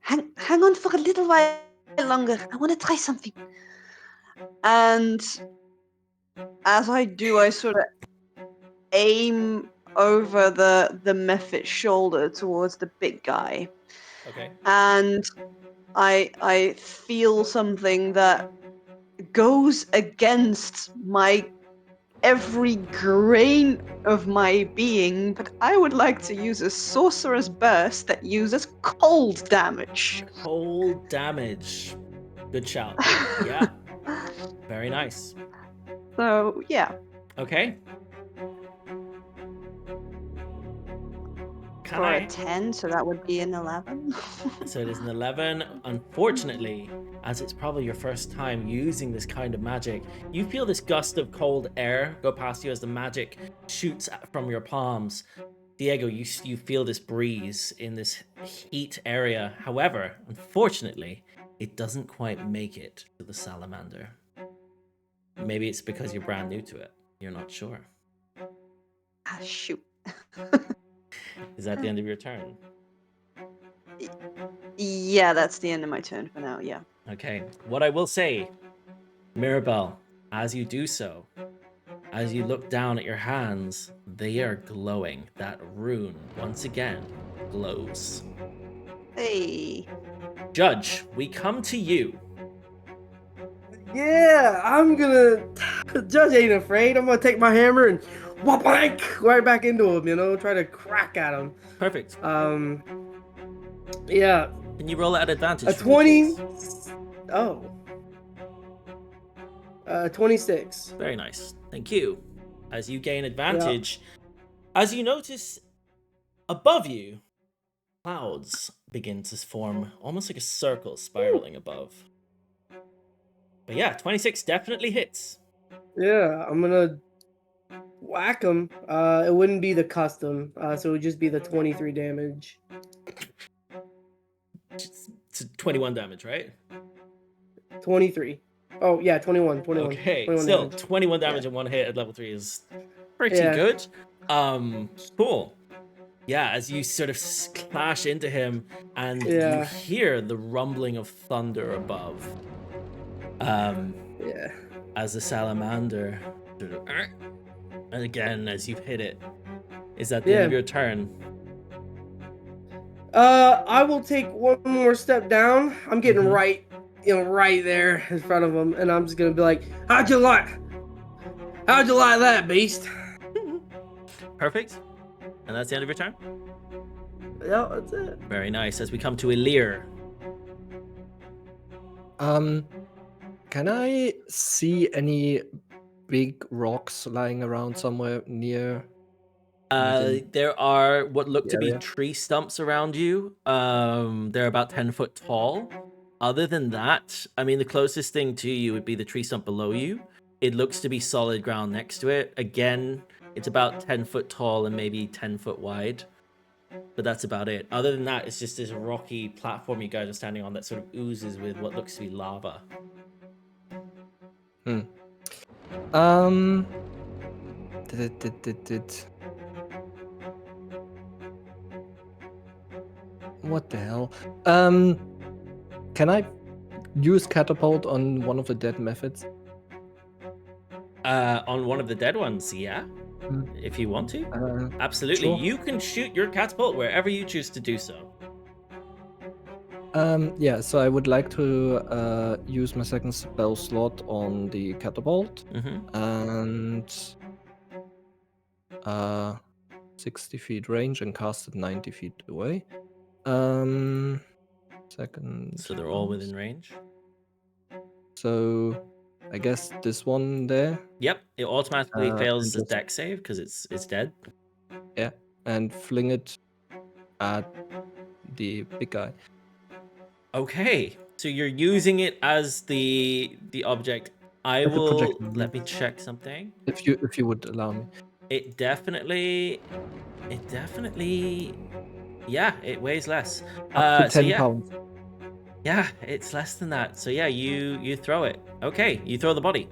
hang on for a little while longer. I want to try something. And as I do, I sort of aim over the Mephit's shoulder towards the big guy. Okay. And I feel something that goes against my every grain of my being, but I would like to use a sorcerer's burst that uses cold damage. Cold damage. Good shout. Yeah. Very nice. So, yeah. Okay. For a 10, so that would be an 11. So it is an 11. Unfortunately, as it's probably your first time using this kind of magic, you feel this gust of cold air go past you as the magic shoots from your palms. Diego, you feel this breeze in this heat area. However, unfortunately, it doesn't quite make it to the salamander. Maybe it's because you're brand new to it. You're not sure. Ah, shoot. Is that the end of your turn? Yeah, that's the end of my turn for now, yeah. Okay. What I will say, Mirabelle, as you do so, as you look down at your hands, they are glowing. That rune, once again, glows. Hey. Judge, we come to you. Yeah, I'm gonna. Judge ain't afraid. I'm gonna take my hammer and wha-blank right back into him. You know, try to crack at him. Perfect. Yeah. Can you roll at advantage? A for me, 20. please? Oh. 26. Very nice. Thank you. As you gain advantage, as you notice above you, clouds begin to form almost like a circle spiraling above. But yeah, 26 definitely hits. Yeah, I'm gonna whack him. It wouldn't be the custom, so it would just be the 23 damage. It's 21 damage, right? 23. Oh yeah, 21. Okay, 21 still damage. 21 damage in one hit at level 3 is pretty Yeah. good. Cool. Yeah, as you sort of clash into him, and Yeah. you hear the rumbling of thunder above. Yeah. As the salamander sort of, and again as you hit it. Is that the end of Yeah. your turn? I will take one more step down. I'm getting right there in front of him, and I'm just gonna be like, How'd you like that, beast? Perfect. And that's the end of your turn? Yeah, that's it. Very nice. As we come to Elirr. Can I see any big rocks lying around somewhere near? There are what look to be area? tree stumps around you. They're about 10 foot tall. Other than that, I mean, the closest thing to you would be the tree stump below you. It looks to be solid ground next to it. Again, it's about 10 foot tall and maybe 10 foot wide. But that's about it. Other than that, it's just this rocky platform you guys are standing on that sort of oozes with what looks to be lava. What the hell? Can I use catapult on one of the dead methods? On one of the dead ones, yeah. If you want to. Absolutely. Sure. You can shoot your catapult wherever you choose to do so. Yeah, so I would like to use my second spell slot on the catapult and 60 feet range and cast it 90 feet away. Second. So they're all within range. So I guess this one there. Yep, it automatically fails and the just- deck save because it's dead. Yeah, and fling it at the big guy. Okay, so you're using it as the object. I As a will projectile, let me check something. If you would allow me. It definitely, yeah, it weighs less. Up to 10 so yeah, pounds. yeah, it's less than that. So yeah, you throw it. Okay, you throw the body.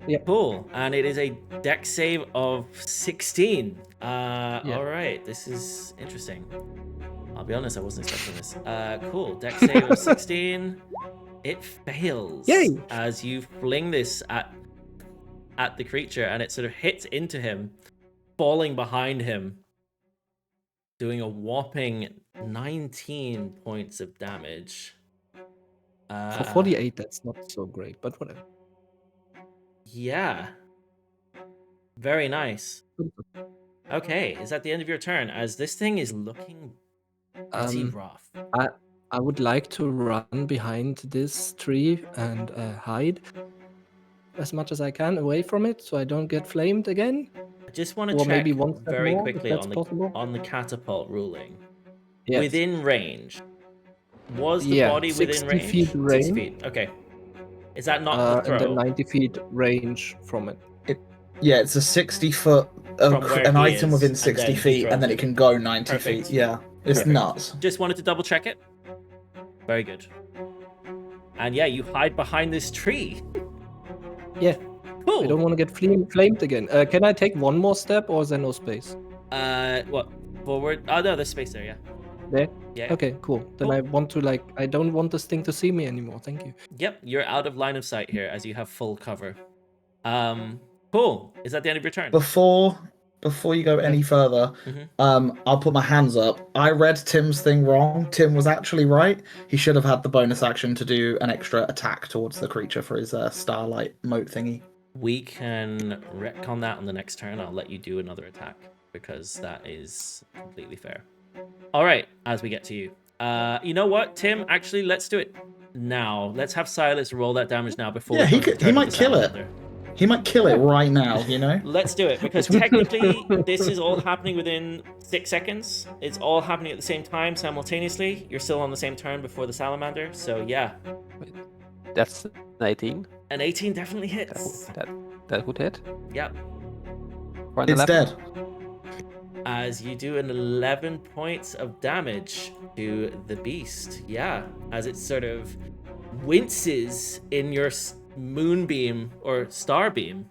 Yeah. Cool, and it is a deck save of 16. All right, this is interesting. I'll be honest, I wasn't expecting this. Cool, deck save of 16. It fails. Yay! As you fling this at the creature, and it sort of hits into him, falling behind him, doing a whopping 19 points of damage. For 48, that's not so great, but whatever. Yeah. Very nice. Okay, is that the end of your turn? As this thing is looking pretty rough. I would like to run behind this tree and hide as much as I can away from it so I don't get flamed again. I just want to Or check maybe one step very more, if quickly that's possible. on the catapult ruling. Yes. Within range. Was the Yeah, body within 60 range? feet 60 range. feet. Okay. Is that not the throw? And then 90 feet range from it. Yeah, it's a 60-foot, From where an he item is, within and 60 then he feet, throws and then it. it can go 90 Perfect. feet. Yeah, it's Perfect. nuts. Just wanted to double check it. Very good. And yeah, you hide behind this tree. Yeah. Cool. I don't want to get flamed again. Can I take one more step or is there no space? What? Forward? Oh no, there's space there, yeah. There? Yeah. Okay, cool. Then Cool. I want to I don't want this thing to see me anymore. Thank you. Yep, you're out of line of sight here as you have full cover. Cool. Is that the end of your turn? Before before you go any further, Mhm. I'll put my hands up. I read Tim's thing wrong. Tim was actually right. He should have had the bonus action to do an extra attack towards the creature for his starlight moat thingy. We can retcon that on the next turn. I'll let you do another attack because that is completely fair. All right, as we get to you. You know what, Tim? Actually, let's do it now. Let's have Sylas roll that damage now before Yeah, we go to the he turn of might the kill it. salamander. He might kill it right now, you know? Let's do it, because technically this is all happening within 6 seconds. It's all happening at the same time, simultaneously. You're still on the same turn before the salamander, so yeah. That's an 18. An 18 definitely hits. That would hit. Yep. For an It's 11. dead. As you do an 11 points of damage to the beast. Yeah, as it sort of winces in your moonbeam or starbeam,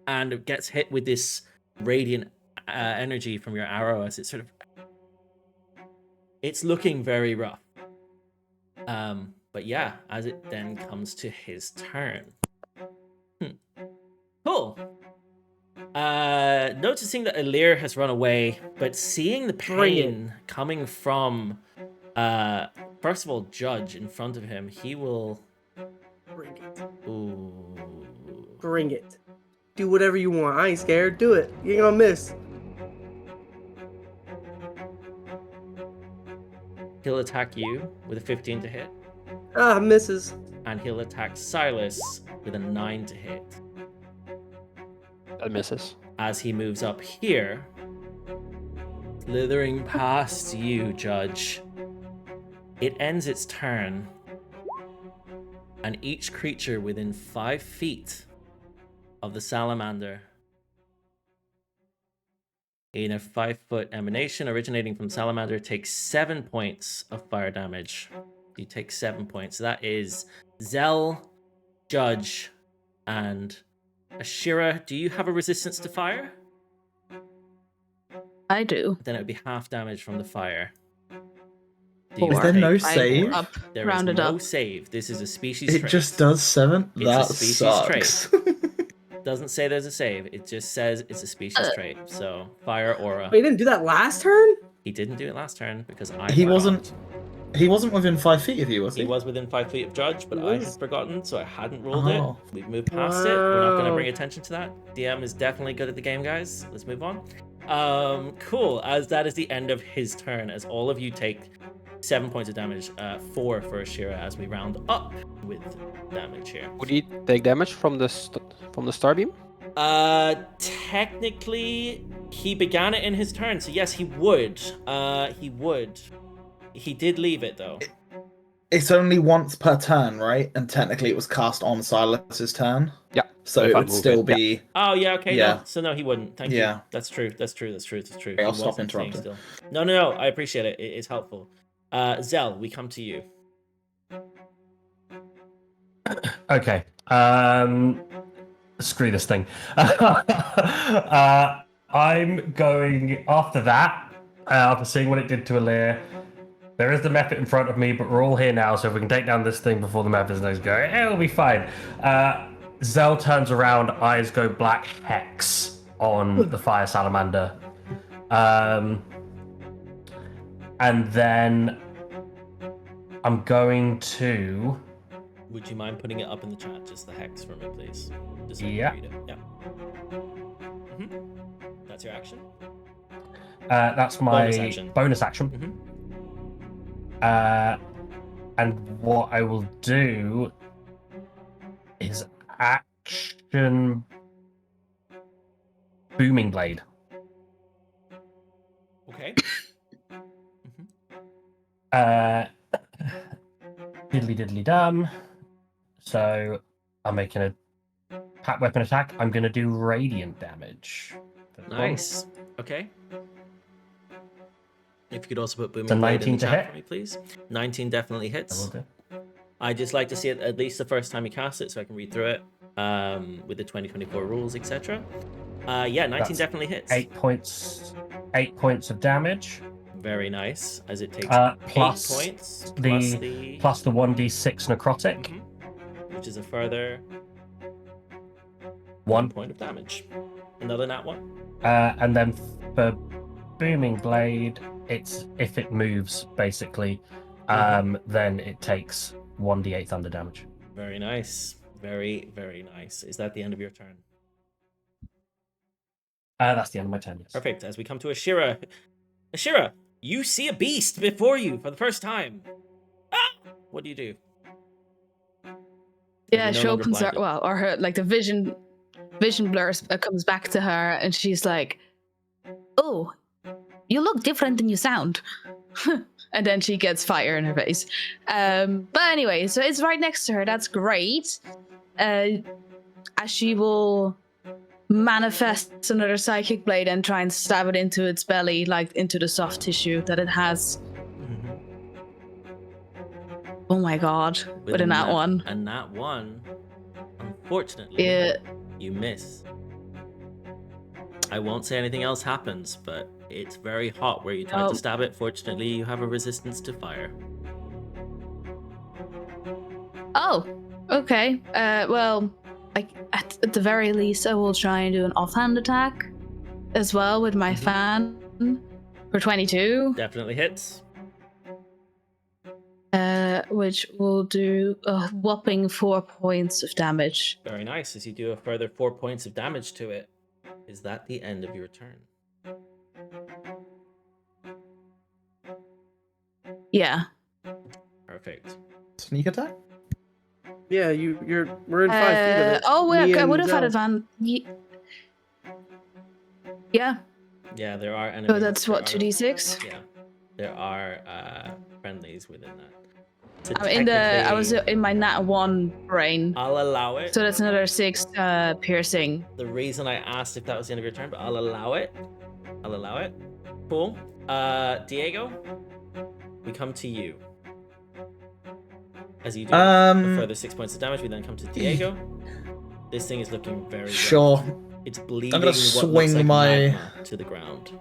and it gets hit with this radiant energy from your arrow as it sort of... It's looking very rough. But yeah, as it then comes to his turn. Cool. Noticing that Elirr has run away, but seeing the pain coming from, first of all, Judge in front of him, he will... Bring it. Ooh. Bring it. Do whatever you want. I ain't scared. Do it. You ain't gonna miss. He'll attack you with a 15 to hit, Ah, misses. and he'll attack Sylas with a 9 to hit. That misses. As he moves up here, slithering past you, Judge. It ends its turn, and each creature within 5 feet of the salamander in a 5-foot emanation originating from salamander takes 7 points of fire damage. You take 7 points. That is Zell, Judge, and Ashira. Do you have a resistance to fire? I do. Then it would be half damage from the fire. Is there no I save? Up, There is rounded no up. save. This is a species It trait. just does 7? It's That a species sucks. Doesn't say there's a save. It just says it's a species trait. So fire aura. Wait, you didn't do that last turn? He didn't do it last turn because I He forgot. wasn't. He wasn't within 5 feet of you, was he? He was within 5 feet of Judge, but He I was. had forgotten, so I hadn't rolled Oh. it. We've moved past it. We're not going to Wow. bring attention to that. DM is definitely good at the game, guys. Let's move on. Cool. As that is the end of his turn, as all of you take 7 points of damage, 4 for Ashira, as we round up with damage here. Would he take damage from the starbeam? Technically, he began it in his turn, so yes, he would. He would. He did leave it though. It's only once per turn, right? And technically it was cast on Silas's turn. Yeah. So If it I would move still it, yeah. be... Oh yeah, okay. Yeah. No, so no, he wouldn't. Thank you. Yeah. That's true. That's true. That's true. That's true. Okay, I'll He stop wasn't staying interrupting. still. No. I appreciate it. It's helpful. Zell, we come to you. Okay. Screw this thing. I'm going after that. After seeing what it did to Elirr, there is the method in front of me, but we're all here now, so if we can take down this thing before the method's next go, it'll be fine. Zell turns around, eyes go black hex on the fire salamander. And then I'm going to... Would you mind putting it up in the chat, just the hex for me, please? Just so Yeah. I can read it. Yeah. That's your action. That's my Bonus action. And what I will do is action Booming Blade. Okay. Diddly diddly dum. So I'm making a pack weapon attack. I'm going to do radiant damage. Nice. Okay. If you could also put Booming It's a Blade in 19 the to chat hit. for me, please. 19 definitely I hits. will do. I just like to see it at least the first time you cast it, so I can read through it with the 2024 rules, etc. Yeah, 19 That's definitely hits. 8 points. 8 points of damage. Very nice, as it takes Plus 8 points plus the 1d6 necrotic. which is a further 1 point of damage. Another nat 1. And then for Booming Blade, it's if it moves, basically, then it takes 1d8 thunder damage. Very nice. Very, very nice. Is that the end of your turn? That's the end of my turn, yes. Perfect. As we come to Ashira. Ashira, you see a beast before you for the first time. Ah! What do you do? Yeah, You're no she longer opens her, blinded. well, or her, like the vision blurs comes back to her, and she's like, "Oh, you look different than you sound." And then she gets fire in her face. But anyway, so it's right next to her. That's great. As she will manifest another psychic blade and try and stab it into its belly, like into the soft tissue that it has. Oh my god, with a nat 1. A nat 1. Unfortunately, Yeah. you miss. I won't say anything else happens, but it's very hot where you try to stab it. Fortunately, you have a resistance to fire. Oh, okay. Well, like at the very least, I will try and do an offhand attack as well with my fan for 22. Definitely hits. Which will do a whopping 4 points of damage. Very nice. As you do a further 4 points of damage to it. Is that the end of your turn? Yeah. Perfect. Sneak attack? Yeah, we're in 5 feet of it. Oh, wait, Me I and would have had Zell. advantage. Yeah. Yeah, there are enemies. So that's what, there are- 2d6? Yeah. There are friendlies within that. So I was technically, in my nat 1 brain. I'll allow it. So that's another 6 piercing. The reason I asked if that was the end of your turn, but I'll allow it. I'll allow it. Cool. Diego, we come to you. As you do a further 6 points of damage, we then come to Diego. This thing is looking very rough. Sure. It's bleeding I'm gonna what looks swing like my- magma to the ground.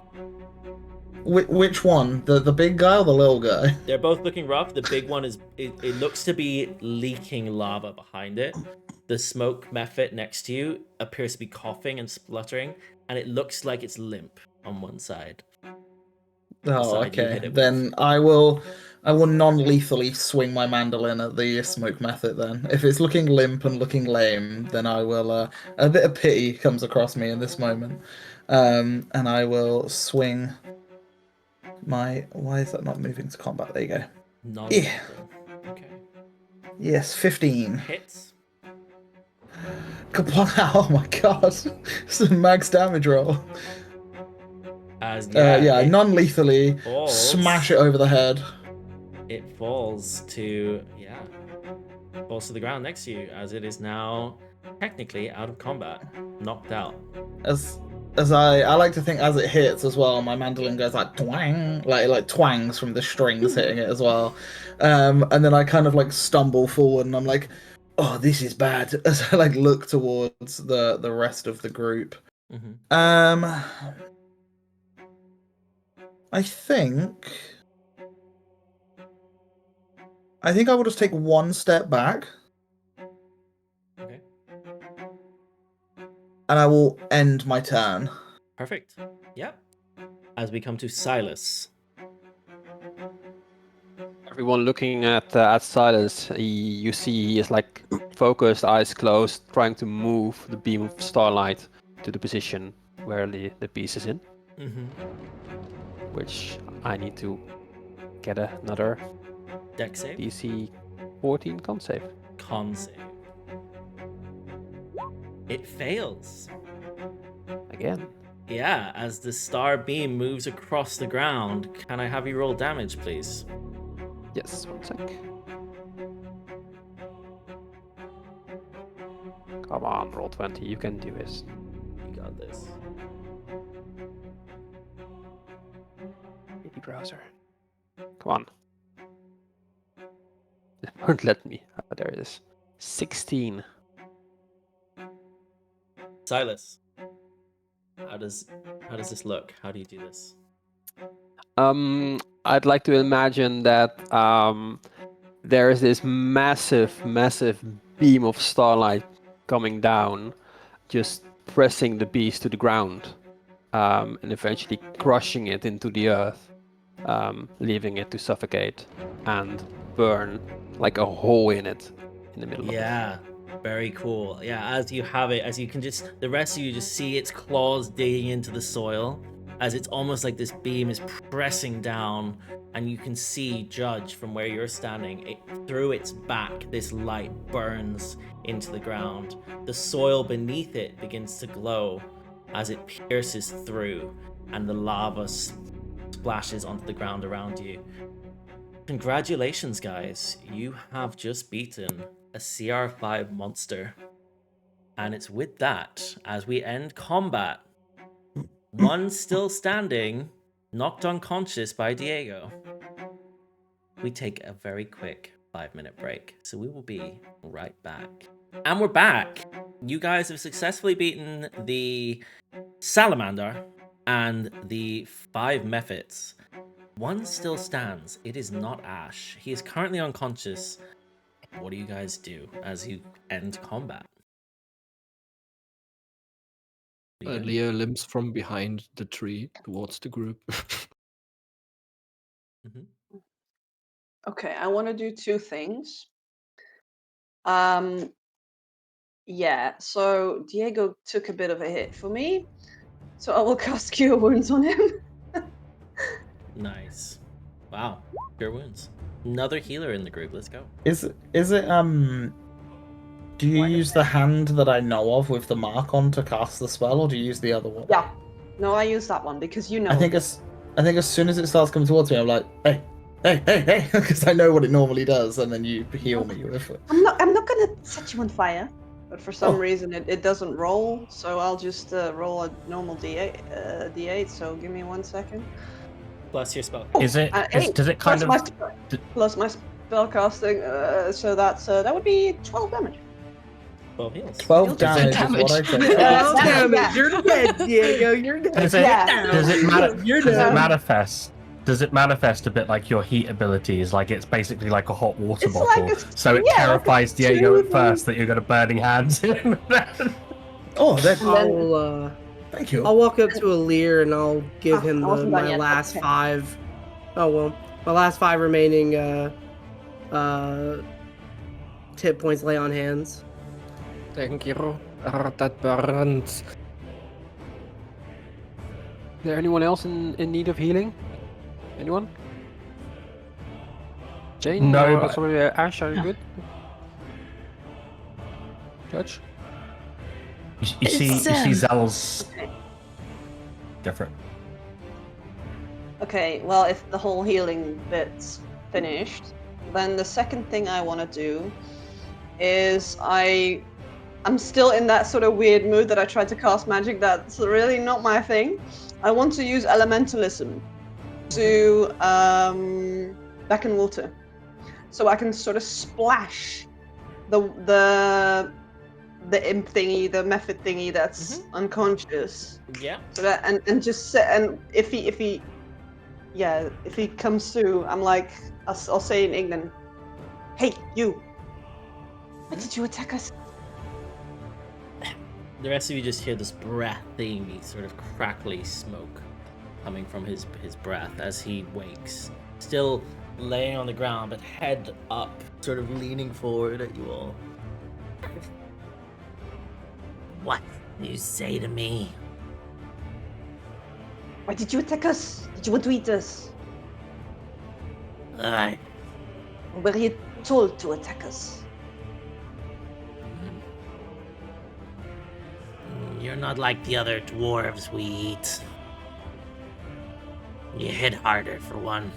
Which one? The big guy or the little guy? They're both looking rough. The big one it looks to be leaking lava behind it. The smoke mephit next to you appears to be coughing and spluttering, and it looks like it's limp on one side. Oh, side you hit okay. it Then I will non-lethally swing my mandolin at the smoke method. Then, if it's looking limp and looking lame, then I will. A bit of pity comes across me in this moment, and I will swing my. Why is that not moving to combat? There you go. Non-lethal. Okay. Yes, 15. Hits. Oh my god, it's a max damage roll. As Yeah, it non-lethally falls. smash it over the head. It falls to falls to the ground next to you, as it is now technically out of combat, knocked out. As I like to think, as it hits as well, my mandolin goes like twang, like it like twangs from the strings hitting it as well, and then I kind of like stumble forward and I'm like, oh, this is bad, as I like look towards the rest of the group. I think I will just take one step back. Okay. And I will end my turn. Perfect. Yep. As we come to Sylas. Everyone looking at Sylas, you see he is like focused, eyes closed, trying to move the beam of starlight to the position where the beast is in. Which I need to get another Dex save. DC 14 con save. Con save. It fails. Again. Yeah, as the star beam moves across the ground, can I have you roll damage, please? Yes, 1 sec. Come on, roll 20, you can do this. You got this. Baby browser. Come on. It won't let me. Oh, there it is. 16. Sylas. How does this look? How do you do this? I'd like to imagine that there is this massive beam of starlight coming down, just pressing the beast to the ground, and eventually crushing it into the earth, leaving it to suffocate and burn like a hole in it in the middle of it. Yeah, very cool. Yeah, as you have it, as you can the rest of you just see its claws digging into the soil, as it's almost like this beam is pressing down, and you can see Judge from where you're standing. Through its back, this light burns into the ground. The soil beneath it begins to glow as it pierces through, and the lava splashes onto the ground around you. Congratulations, guys. You have just beaten a CR5 monster. And it's with that, as we end combat, one still standing, knocked unconscious by Diego. We take a very quick 5-minute break, so we will be right back. And we're back! You guys have successfully beaten the Salamander and the 5 Mephits. One still stands. It is not Ash. He is currently unconscious. What do you guys do as you end combat? Elirr limps from behind the tree towards the group. Okay, I want to do 2 things. Yeah, so Diego took a bit of a hit for me, so I will cast Cure Wounds on him. Nice. Wow. Cure Wounds. Another healer in the group. Let's go. Is it do you use the hand that I know of with the mark on to cast the spell, or do you use the other one? Yeah. No, I use that one because you know. I think as soon as it starts coming towards me, I'm like, hey, because I know what it normally does, and then you heal me with it. I'm not gonna set you on fire, but for some reason it doesn't roll, so I'll just roll a normal D8. So give me 1 second. Plus your spell. Does it kind plus of... plus my spell casting? So that's that would be 12 damage. 12 heals. 12 damage is what I think. Damage. You're dead, Diego. You're dead. Does it manifest? Does it manifest a bit like your heat abilities? Like it's basically like a hot water It's bottle. like So it terrifies Diego at first that you're going to burning hands in. Oh, that. Thank you. I'll walk up to Elirr and I'll give him I wasn't done my yet, last okay. 5. Oh well, my last 5 remaining tip points lay on hands. Thank you. That burns. Is there anyone else in need of healing? Anyone? Jane? No, Or, but- sorry, Ash, are you good? Judge? You see Zell's different. Okay, well, if the whole healing bit's finished, then the second thing I want to do is I'm still in that sort of weird mood that I tried to cast magic that's really not my thing. I want to use elementalism to beckon water, so I can sort of splash the imp thingy, the method thingy that's unconscious. Yeah. So that and just sit, and if he comes through, I'm like, I'll say in England, hey you, why did you attack us? The rest of you just hear this breathy, sort of crackly smoke coming from his breath as he wakes, still laying on the ground, but head up, sort of leaning forward at you all. What do you say to me? Why did you attack us? Did you want to eat us? I Were you told to attack us? You're not like the other dwarves we eat. You hit harder, for one.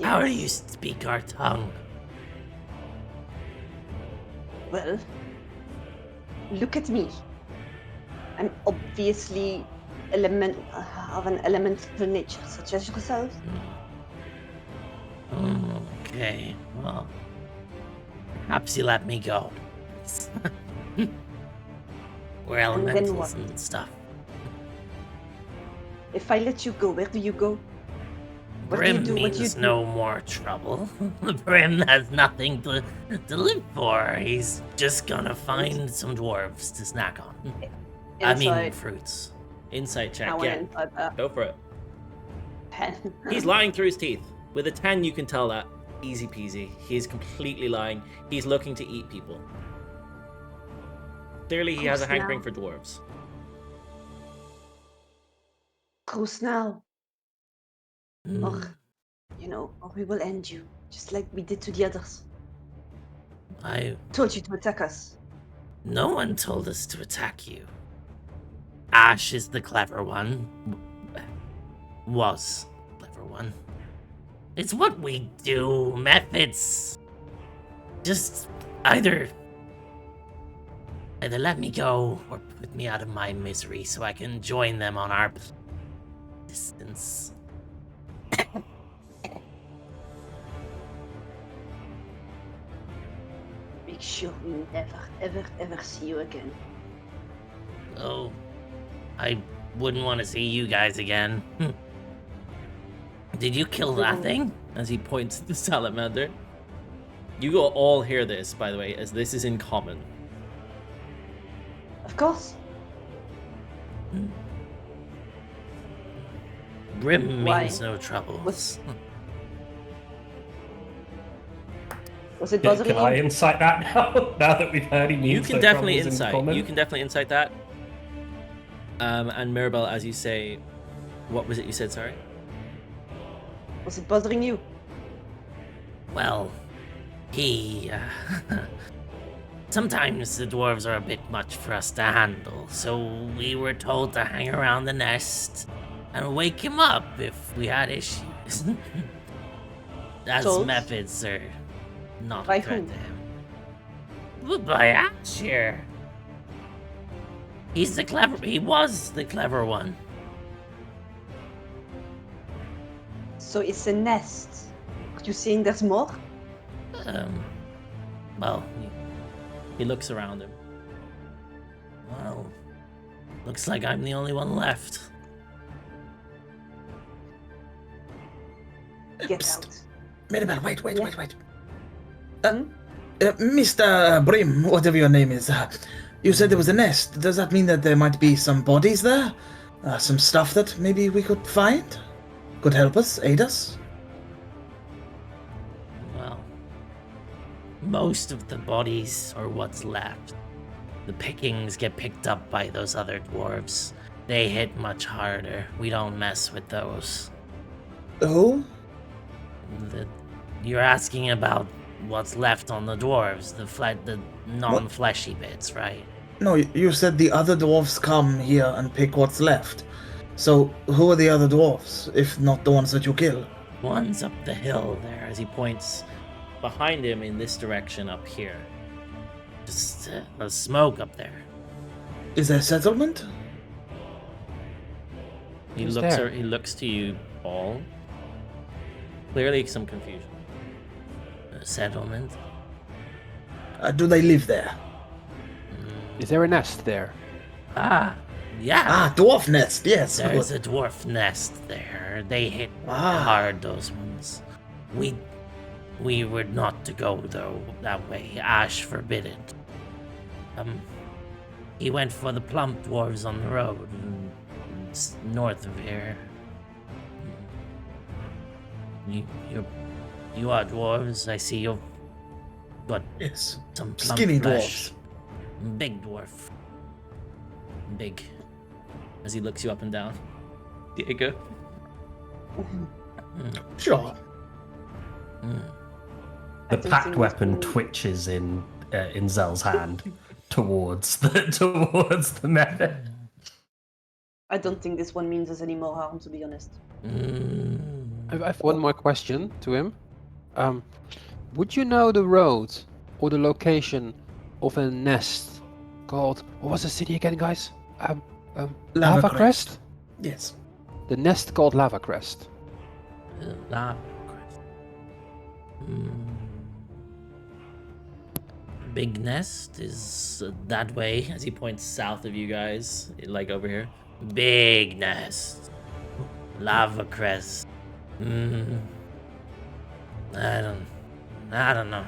How do you speak our tongue? Well, look at me. I'm obviously of an elemental nature, such as yourself. Okay, well, perhaps you let me go. We're And then elementals what? and stuff. If I let you go, where do you go? Brim do? What do you means do? no more trouble. Brim has nothing to live for. He's just gonna find some dwarves to snack on. I mean, Inside. fruits. Insight check, I went yeah. inside that. Go for it. 10. He's lying through his teeth. With a 10, you can tell that. Easy peasy. He's completely lying. He's looking to eat people. Clearly, he has a Gross hankering now. for dwarves. Go now. Hmm. Or, or we will end you, just like we did to the others. I. Told you to attack us. No one told us to attack you. Ash is the clever one. Was the clever one. It's what we do. Methods. Just either let me go or put me out of my misery so I can join them on our distance. Make sure we never, ever, ever see you again. Oh, I wouldn't want to see you guys again. Did you kill that thing? As he points to the salamander. You will all hear this, by the way, as this is in common. Of course. Brim Why? means no troubles. Was it Can bothering I you? insight that now? Now that we've heard he means You can no definitely troubles in insight. common? You can definitely insight that. And Mirabelle, as you say, what was it you said? Sorry. Was it bothering you? Well, he. Sometimes the dwarves are a bit much for us to handle, so we were told to hang around the nest and wake him up if we had issues. As Told? methods are not By a threat whom? to him. Well, by Ashira. He was the clever one. So it's a nest. Are you saying there's more? Well, He looks around him. well, looks like I'm the only one left. Get Psst. out. Mirabelle, wait. Hmm? Mr. Brim, whatever your name is, you said there was a nest. Does that mean that there might be some bodies there? Some stuff that maybe we could find? Could help us, aid us? Well, most of the bodies are what's left. The pickings get picked up by those other dwarves. They hit much harder. We don't mess with those. Oh? You're asking about what's left on the dwarves, the non-fleshy bits, right? No, you said the other dwarves come here and pick what's left. So, who are the other dwarves, if not the ones that you kill? One's up the hill there. As he points behind him in this direction up here. Just the smoke up there. Is there a settlement? He Who's looks. there? He looks to you all. Clearly, some confusion. A settlement. Do they live there? Is there a nest there? Ah, yeah. Ah, dwarf nest, yes. There's good. a dwarf nest there. They hit Ah. hard, those ones. We were not to go though that way. Ash forbid it. He went for the plump dwarves on the road, it's north of here. You are dwarves. I see you've got Yes. some plump Skinny flesh. dwarves. Big dwarf. Big. As he looks you up and down. Diego. Sure. The don't packed think weapon it's- twitches in Zell's hand towards the method. I don't think this one means us any more harm, to be honest. I have one more question to him. Would you know the road or the location of a nest called, what was the city again, guys? Lava Crest? Yes. The nest called Lava Crest. Lava Crest. Big nest is that way. As he points south of you guys, like over here. Big nest. Lava Crest. Mm, I don't know.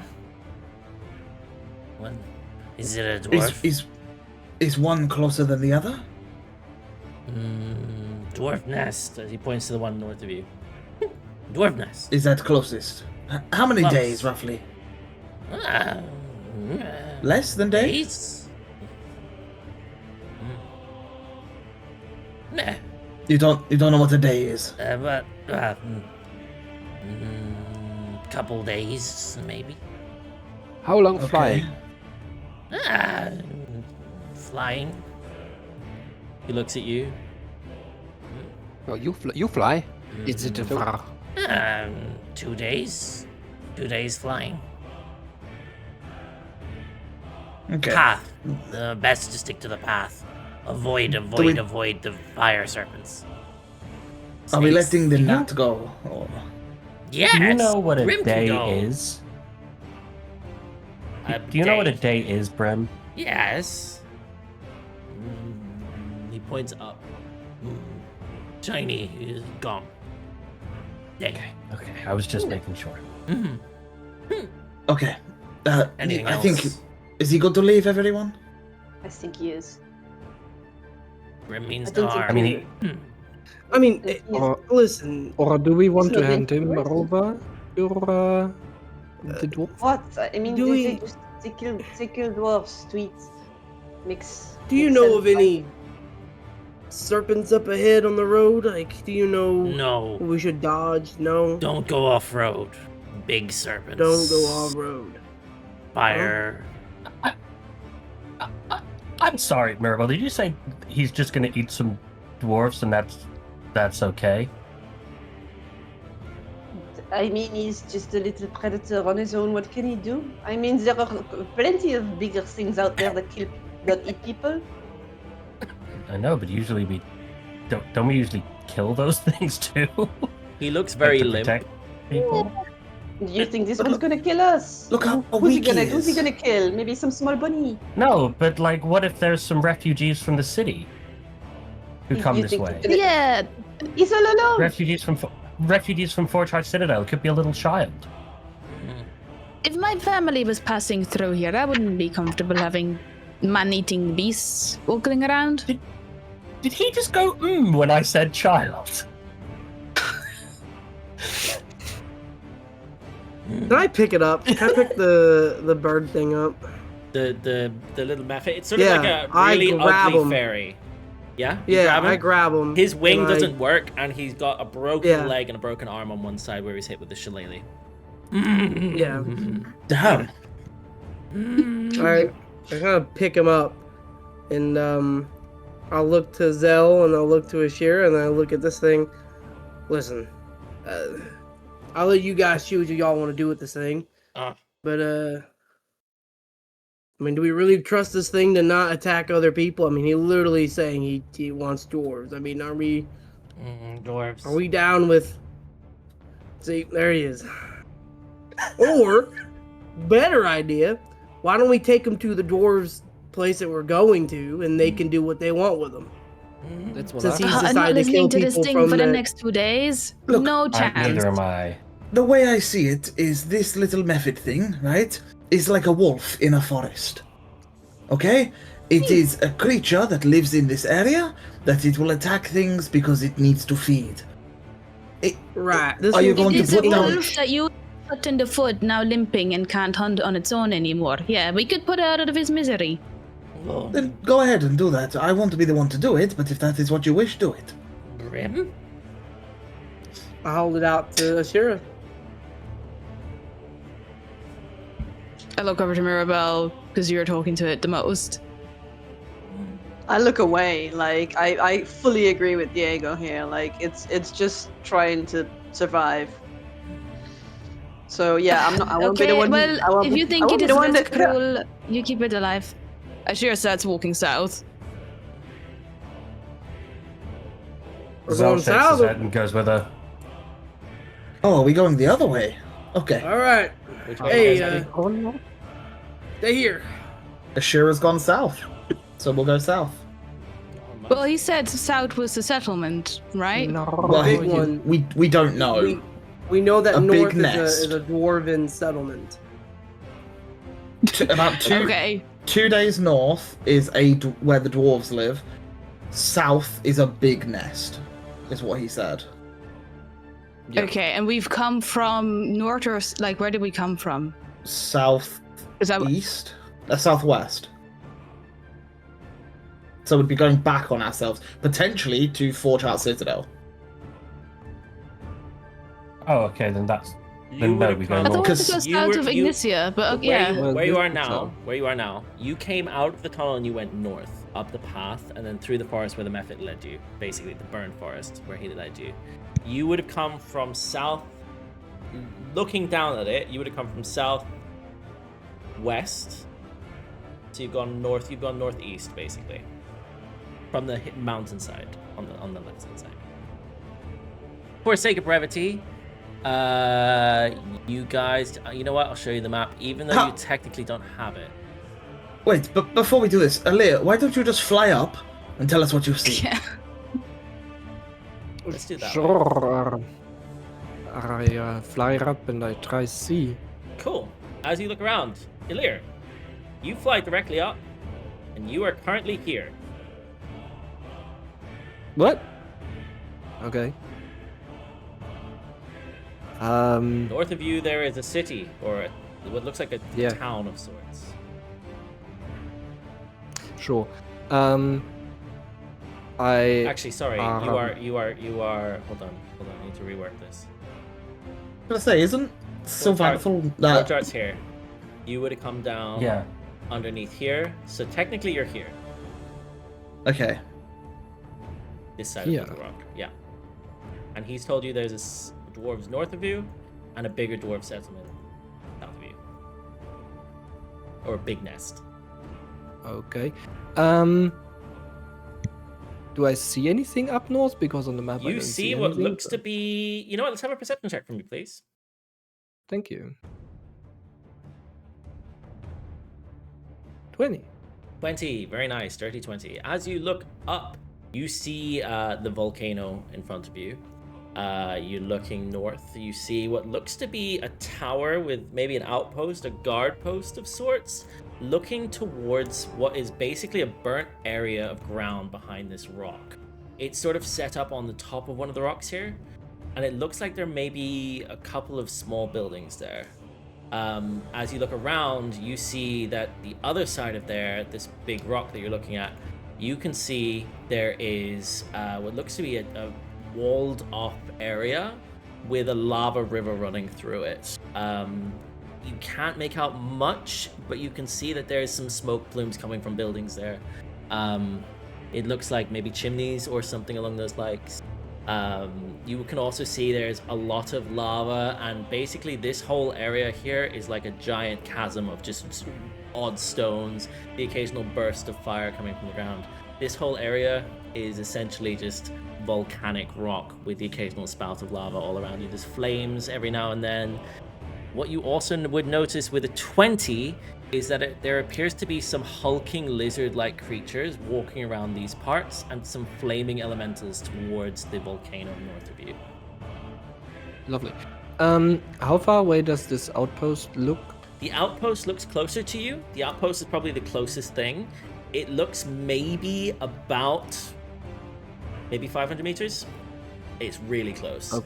What? Is it a dwarf? Is one closer than the other? Dwarf nest, as he points to the one north of you. Dwarf nest. Is that closest? How many Close. days, roughly? Uh, Less than days? days? Nah. You don't know what a day is? But couple days maybe. How long Okay. flying? Flying. He looks at you. Well, you fly. Is it far? 2 days. 2 days flying. Okay. Path. Best to stick to the path. Avoid the fire serpents. Are we Snakes. letting the gnat go? Or... Yes. Do you know what a Grim can day go. is? Do you know what a day is, Brim? Yes. He points up. Shiny is gone. Day. Okay, I was just making sure. Okay. Anything I else? think... Is he good to leave, everyone? I think he is. Grim means I don't think dark. I mean, he, I mean, Or, listen. or do we want It's to not hand him interesting. over to the dwarf? What? I mean, Do we- they kill dwarves. Tweet. Makes. Do you makes know sense, of any serpents up ahead on the road? Like, do you know No. we should dodge? No. Don't go off road. Big serpents. Don't go off road. Fire. I'm sorry, Mirabelle. Did you say he's just gonna eat some dwarfs and that's okay? I mean, he's just a little predator on his own. What can he do? I mean, there are plenty of bigger things out there that eat people. I know, but usually we don't we usually kill those things too? He looks very To limp. protect people. Do you think this one's gonna kill us? Look how Who's he weak he gonna? Who's he is. gonna kill? Maybe some small bunny. No, but like, what if there's some refugees from the city who come You this think way? he's gonna- Yeah, He's all alone. Refugees from Forge Citadel. It could be a little child. if my family was passing through here, I wouldn't be comfortable having man-eating beasts walking around. Did he just go when I said child? Can I pick it up? Can I pick the bird thing up? The little method. It's sort Yeah, of like a I really grab ugly him. fairy. Yeah? You Yeah, grab him? I grab him. His wing and I- doesn't work, and he's got a broken Yeah. leg and a broken arm on one side where he's hit with the shillelagh. Yeah. Damn. I kind of pick him up, and I'll look to Zell, and I'll look to Ashira, and I look at this thing. Listen, I'll let you guys choose what y'all want to do with this thing. But I mean, do we really trust this thing to not attack other people? I mean, he literally saying he wants dwarves. I mean, are we Dwarves. down with? See, there he is. Or, better idea, why don't we take him to the dwarves' place that we're going to, and they can do what they want with them? That's what Since I he's I'm not decided to listening kill to this people thing from for the the- next 2 days. Look, no chance. Neither am I. The way I see it is this little method thing, right, is like a wolf in a forest. Okay? It is a creature that lives in this area, that it will attack things because it needs to feed. Right. This Are you thing- going It to is a put down... wolf that you cut in the foot, now limping and can't hunt on its own anymore. Yeah, we could put it out of his misery. Then go ahead and do that. I want to be the one to do it, but if that is what you wish, do it. Grim? I hold it out to Ashira. I look over to Mirabelle because you're talking to it the most. I look away. Like I fully agree with Diego here. Like it's just trying to survive. So yeah, I won't be the one. Well, I won't if be- you I think won't it be is the one less that- cruel, you keep it alive. Ashira starts walking south. We're Zell going shakes his south. head and goes with her. Oh, are we going the other way? Okay. All right. Which way Hey, you guys stay here. Ashira's gone south, so we'll go south. Well, he said south was the settlement, right? No. Well, big one. we don't know. We know that A big north nest. is a dwarven settlement. About Okay. 2 days north is where the dwarves live. South is a big nest, is what he said. Yeah. Okay, and we've come from north or like where did we come from? South Is that east, southwest. So we'd be going back on ourselves, potentially to Forge Heart Citadel. Oh, okay, then that's. You Then no, would've we go I come- thought north. it was Because south of Ignitia, but where yeah. you, Well, where you this are is now, south. where you are now, you came out of the tunnel and you went north up the path, and then through the forest where the Mephit led you, basically the burned forest where he led you. You would have come from south. Looking down at it, you would have come from south west. So you've gone north. You've gone northeast, basically, from the mountainside on the left hand side. For sake of brevity, you guys, you know what? I'll show you the map, even though you technically don't have it. Wait, but before we do this, Elirr, why don't you just fly up and tell us what you see? Yeah. Let's do that. Sure. I fly up and I try see. Cool. As you look around, Elirr, you fly directly up, and you are currently here. What? Okay. North of you, there is a city, or what looks like a Yeah. town of sorts. Sure. I Actually, sorry, you are. Hold on. I need to rework this. I was gonna say, isn't Sylvanthal Forge Art's here. You would have come down Yeah. underneath here, so technically you're here. Okay. This side Here. of the rock. Yeah. And he's told you there's dwarves north of you, and a bigger dwarf settlement south of you. Or a big nest. okay. Do I see anything up north? Because on the map I You don't see what anything, looks to but- be. You know what? Let's have a perception check from you, please. Thank you. 20. 20. Very nice. Dirty 20. As you look up, you see the volcano in front of you. You're looking north. You see what looks to be a tower with maybe an outpost, a guard post of sorts, looking towards what is basically a burnt area of ground behind this rock. It's sort of set up on the top of one of the rocks here, and it looks like there may be a couple of small buildings there. As you look around, you see that the other side of there, this big rock that you're looking at, you can see there is what looks to be a walled off area with a lava river running through it. You can't make out much, but you can see that there's some smoke plumes coming from buildings there. It looks like maybe chimneys or something along those lines. You can also see there's a lot of lava, and basically this whole area here is like a giant chasm of just odd stones, the occasional burst of fire coming from the ground. This whole area is essentially just volcanic rock with the occasional spout of lava all around you. There's flames every now and then. What you also would notice with a 20 is that there appears to be some hulking lizard-like creatures walking around these parts, and some flaming elementals towards the volcano north of you. Lovely. How far away does this outpost look? The outpost looks closer to you. The outpost is probably the closest thing. It looks maybe about 500 meters. It's really close. Oh,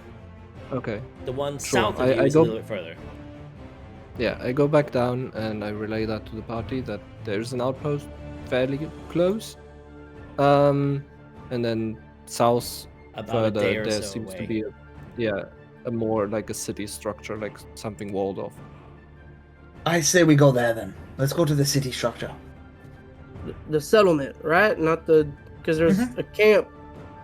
okay. The one Sure. south of you I is go- a little bit further. Yeah, I go back down and I relay that to the party that there's an outpost fairly close. And then south About a further day or there so seems to away. be a more like a city structure, like something walled off. I say we go there then. Let's go to the city structure. The settlement, right? Not the because there's a camp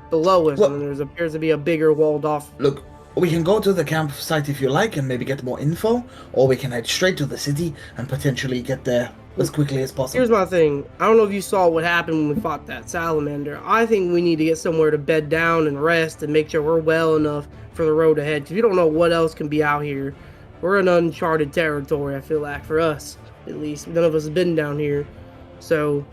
below us, Well- and there appears to be a bigger walled off. Look, we can go to the campsite if you like and maybe get more info, or we can head straight to the city and potentially get there as quickly as possible. Here's my thing. I don't know if you saw what happened when we fought that salamander. I think we need to get somewhere to bed down and rest and make sure we're well enough for the road ahead. Because we don't know what else can be out here. We're in uncharted territory, I feel like, for us, at least. None of us have been down here. So,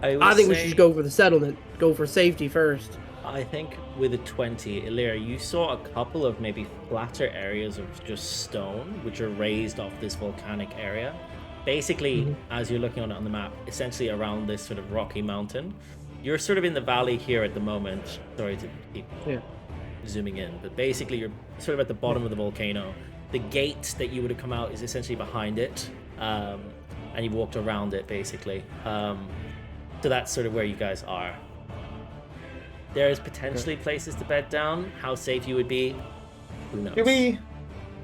I think we should just go for the settlement. Go for safety first. I think with a 20, Elirr, you saw a couple of maybe flatter areas of just stone, which are raised off this volcanic area. Basically, as you're looking on it on the map, essentially around this sort of rocky mountain. You're sort of in the valley here at the moment. Sorry to keep zooming in, but basically you're sort of at the bottom of the volcano. The gate that you would have come out is essentially behind it, and you've walked around it basically. So that's sort of where you guys are. There's potentially places to bed down. How safe you would be, who knows?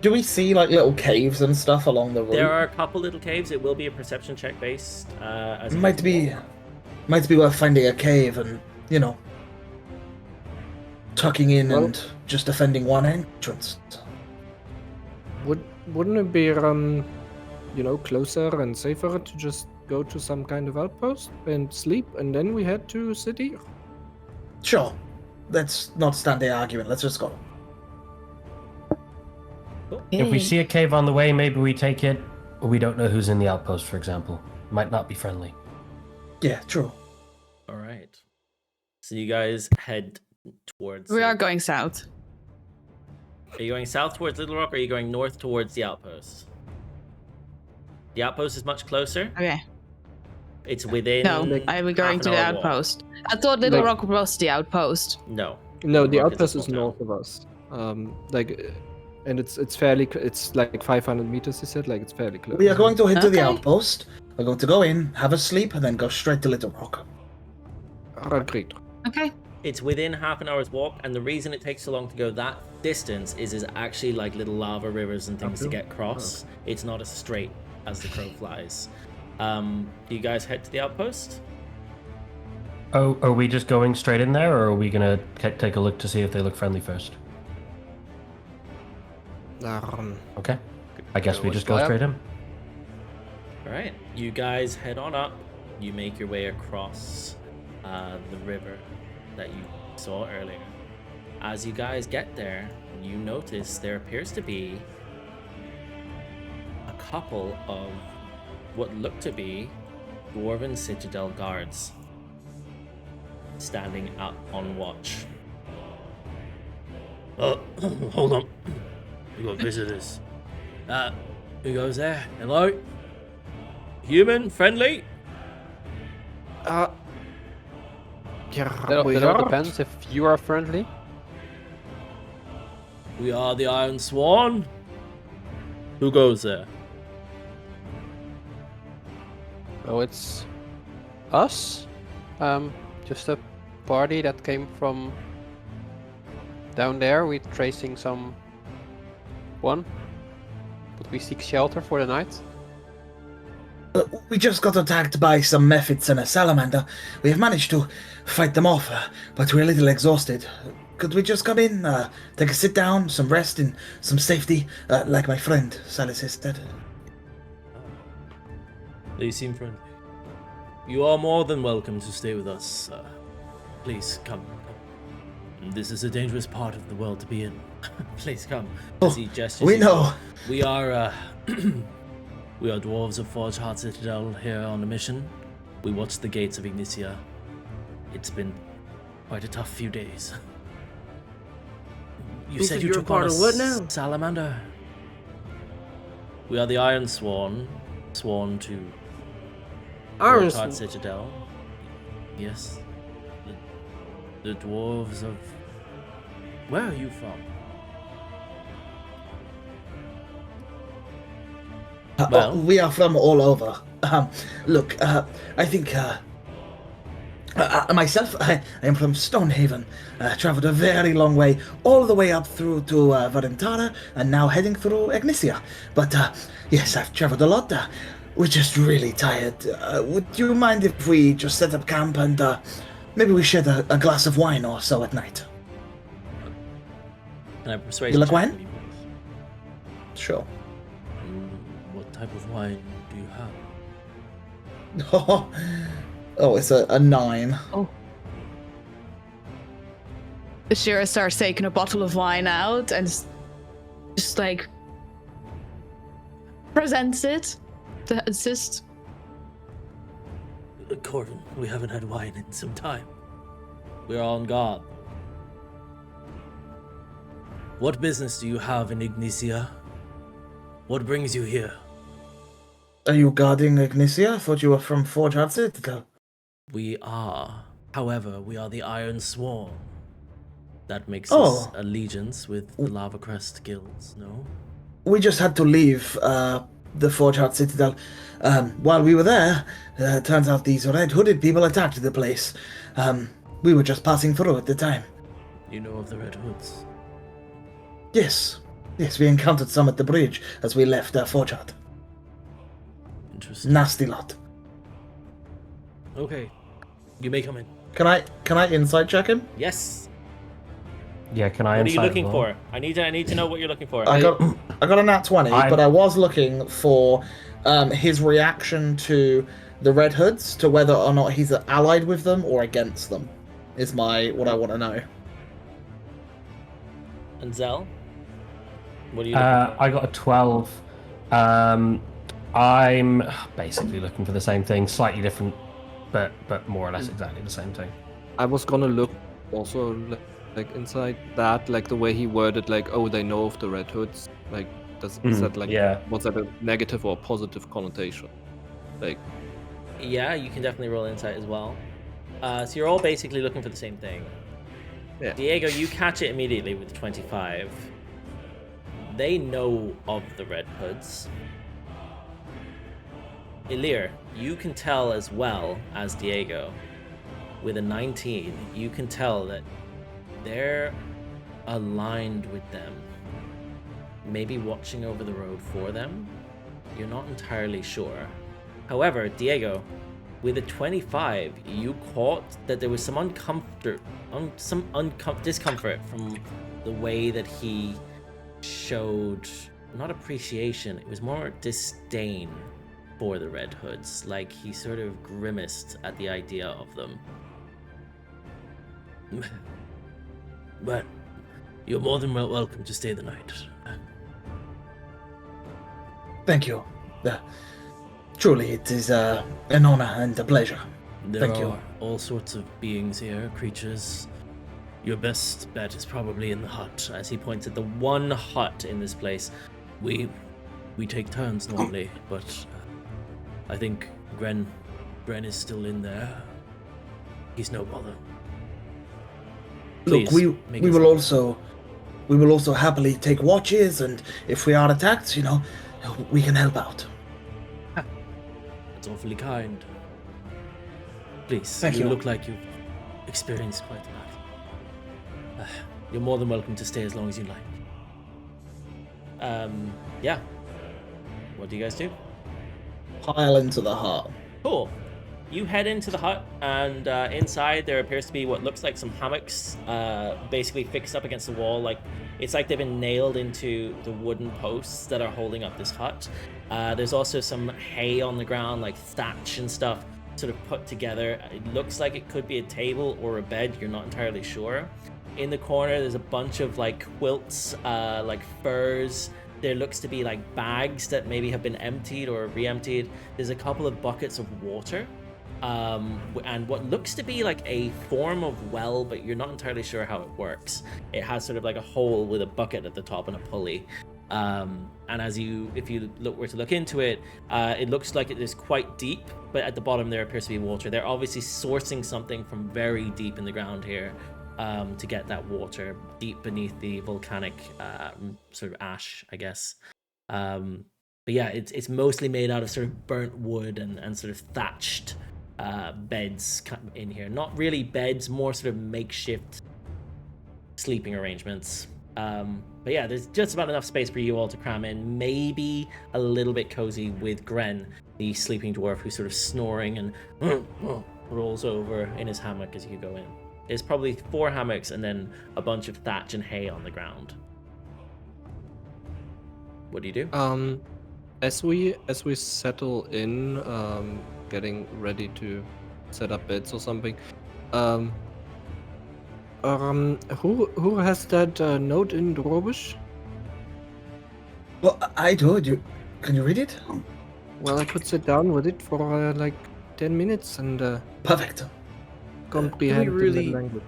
Do we see like little caves and stuff along the route? There are a couple little caves. It will be a perception check based. As Might be worth finding a cave and, you know, tucking in and just defending one entrance. Wouldn't it be closer and safer to just go to some kind of outpost and sleep, and then we head to city? Sure. Let's not stand the argument. Let's just go. If we see a cave on the way, maybe we take it. We don't know who's in the outpost, for example. Might not be friendly. Yeah, true. All right. So you guys head towards... We are going south. Are you going south towards Little Rock, or are you going north towards the outpost? The outpost is much closer. Okay. It's within... No, I was going to the outpost. I thought Little Rock was the outpost. No. No, the Little Rock outpost a is small north of us. And it's fairly. It's like 500 meters. He said, like it's fairly close. We are going to head to the outpost. We're going to go in, have a sleep, and then go straight to Little Rock. Agreed. Okay. It's within half an hour's walk, and the reason it takes so long to go that distance is actually like little lava rivers and things to get across. It's not as straight as the crow flies. Do you guys head to the outpost? Oh, are we just going straight in there, or are we gonna take a look to see if they look friendly first? Okay. I guess we just go straight in. All right. You guys head on up. You make your way across the river that you saw earlier. As you guys get there, you notice there appears to be a couple of what look to be Dwarven Citadel guards standing up on watch. Oh, hold on. We got visitors. Who goes there? Hello? Human? Friendly? Yeah, It all depends if you are friendly. We are the Ironsworn. Who goes there? Oh, it's us. Just a party that came from down there. We're tracing some one, but we seek shelter for the night. We just got attacked by some Mephits and a salamander. We have managed to fight them off, but we're a little exhausted. Could we just come in, take a sit down, some rest and some safety, like my friend Sylas said? They seem friendly. You are more than welcome to stay with us. Please come. This is a dangerous part of the world to be in. Please come. As he gestures, we know. We are we are dwarves of Forgeheart Citadel here on a mission. We watched the gates of Ignitia. It's been quite a tough few days. You said you you're took part on of a what now? salamander. We are the Ironsworn, sworn to Forgeheart Citadel. Yes. The dwarves of... Where are you from? Well, we are from all over. Look, I think myself, I am from Stonehaven. Traveled a very long way, all the way up through to Varentara, and now heading through Ignitia. But yes, I've traveled a lot. We're just really tired. Would you mind if we just set up camp and maybe we shared a glass of wine or so at night? Can I persuade You like check wine? with you, please? Sure. What type of wine do you have? Oh, it's a 9. Ashira starts taking a bottle of wine out and just like presents it to assist. Corbin, we haven't had wine in some time. We're on guard. What business do you have in Ignicia? What brings you here? Are you guarding Ignicia? I thought you were from Forgeheart Citadel. We are. However, we are the Ironsworn. That makes Oh. us allegiance with the Lava Crest guilds, no? We just had to leave the Forgeheart Citadel. While we were there, turns out these red-hooded people attacked the place. We were just passing through at the time. You know of the Red Hoods? Yes. Yes, we encountered some at the bridge as we left Forgeheart. Interesting. Nasty lot. Okay. You may come in. Can I insight check him? Yes. Yeah, can I What are you insight looking as well? for? I need to know what you're looking for. I got a nat 20, I'm- but I was looking for his reaction to the Red Hoods, to whether or not he's allied with them or against them, is what I want to know. And Zell? What are you looking for? I got a 12. I'm basically looking for the same thing, slightly different, but more or less exactly the same thing. I was gonna look also like inside that, like the way he worded, like, oh, they know of the Red Hoods. Like, is that like, yeah. was that a negative or positive connotation? Like, Yeah, you can definitely roll insight as well. So you're all basically looking for the same thing. Yeah. Diego, you catch it immediately with 25. They know of the Red Hoods. Elirr, you can tell as well as Diego. With a 19, you can tell that they're aligned with them. Maybe watching over the road for them? You're not entirely sure. However, Diego, with a 25, you caught that there was some discomfort from the way that he showed, not appreciation, it was more disdain for the Red Hoods. Like, he sort of grimaced at the idea of them. But you're more than welcome to stay the night. Thank you. Truly, it is an honor and a pleasure. There Thank are you. all sorts of beings here, creatures. Your best bet is probably in the hut, as he points at the one hut in this place. We take turns normally, but I think Gren is still in there. He's no bother. Look, Please, we make us- will also happily take watches, and if we are attacked, we can help out. That's awfully kind. Please, Thank you you. look like you've experienced quite a lot. You're more than welcome to stay as long as you like. Yeah. What do you guys do? Pile into the hut. Cool. You head into the hut, and inside there appears to be what looks like some hammocks, basically fixed up against the wall. Like, it's like they've been nailed into the wooden posts that are holding up this hut. There's also some hay on the ground, like thatch and stuff, sort of put together. It looks like it could be a table or a bed. You're not entirely sure. In the corner, there's a bunch of like quilts, like furs. There looks to be like bags that maybe have been emptied or re-emptied. There's a couple of buckets of water. And what looks to be like a form of well, but you're not entirely sure how it works. It has sort of like a hole with a bucket at the top and a pulley. And if you were to look into it, it looks like it is quite deep, but at the bottom there appears to be water. They're obviously sourcing something from very deep in the ground here, to get that water deep beneath the volcanic sort of ash, I guess. But yeah, it's mostly made out of sort of burnt wood and sort of thatched beds in here. Not really beds, more sort of makeshift sleeping arrangements. But yeah, there's just about enough space for you all to cram in. Maybe a little bit cozy with Gren, the sleeping dwarf, who's sort of snoring and rolls over in his hammock as you go in. There's probably 4 hammocks and then a bunch of thatch and hay on the ground. What do you do? As we settle in, getting ready to set up beds or something, who has that note in Dwarvish? Well, I told you. Can you read it? Well, I could sit down with it for like 10 minutes and Perfect. comprehend the really- language.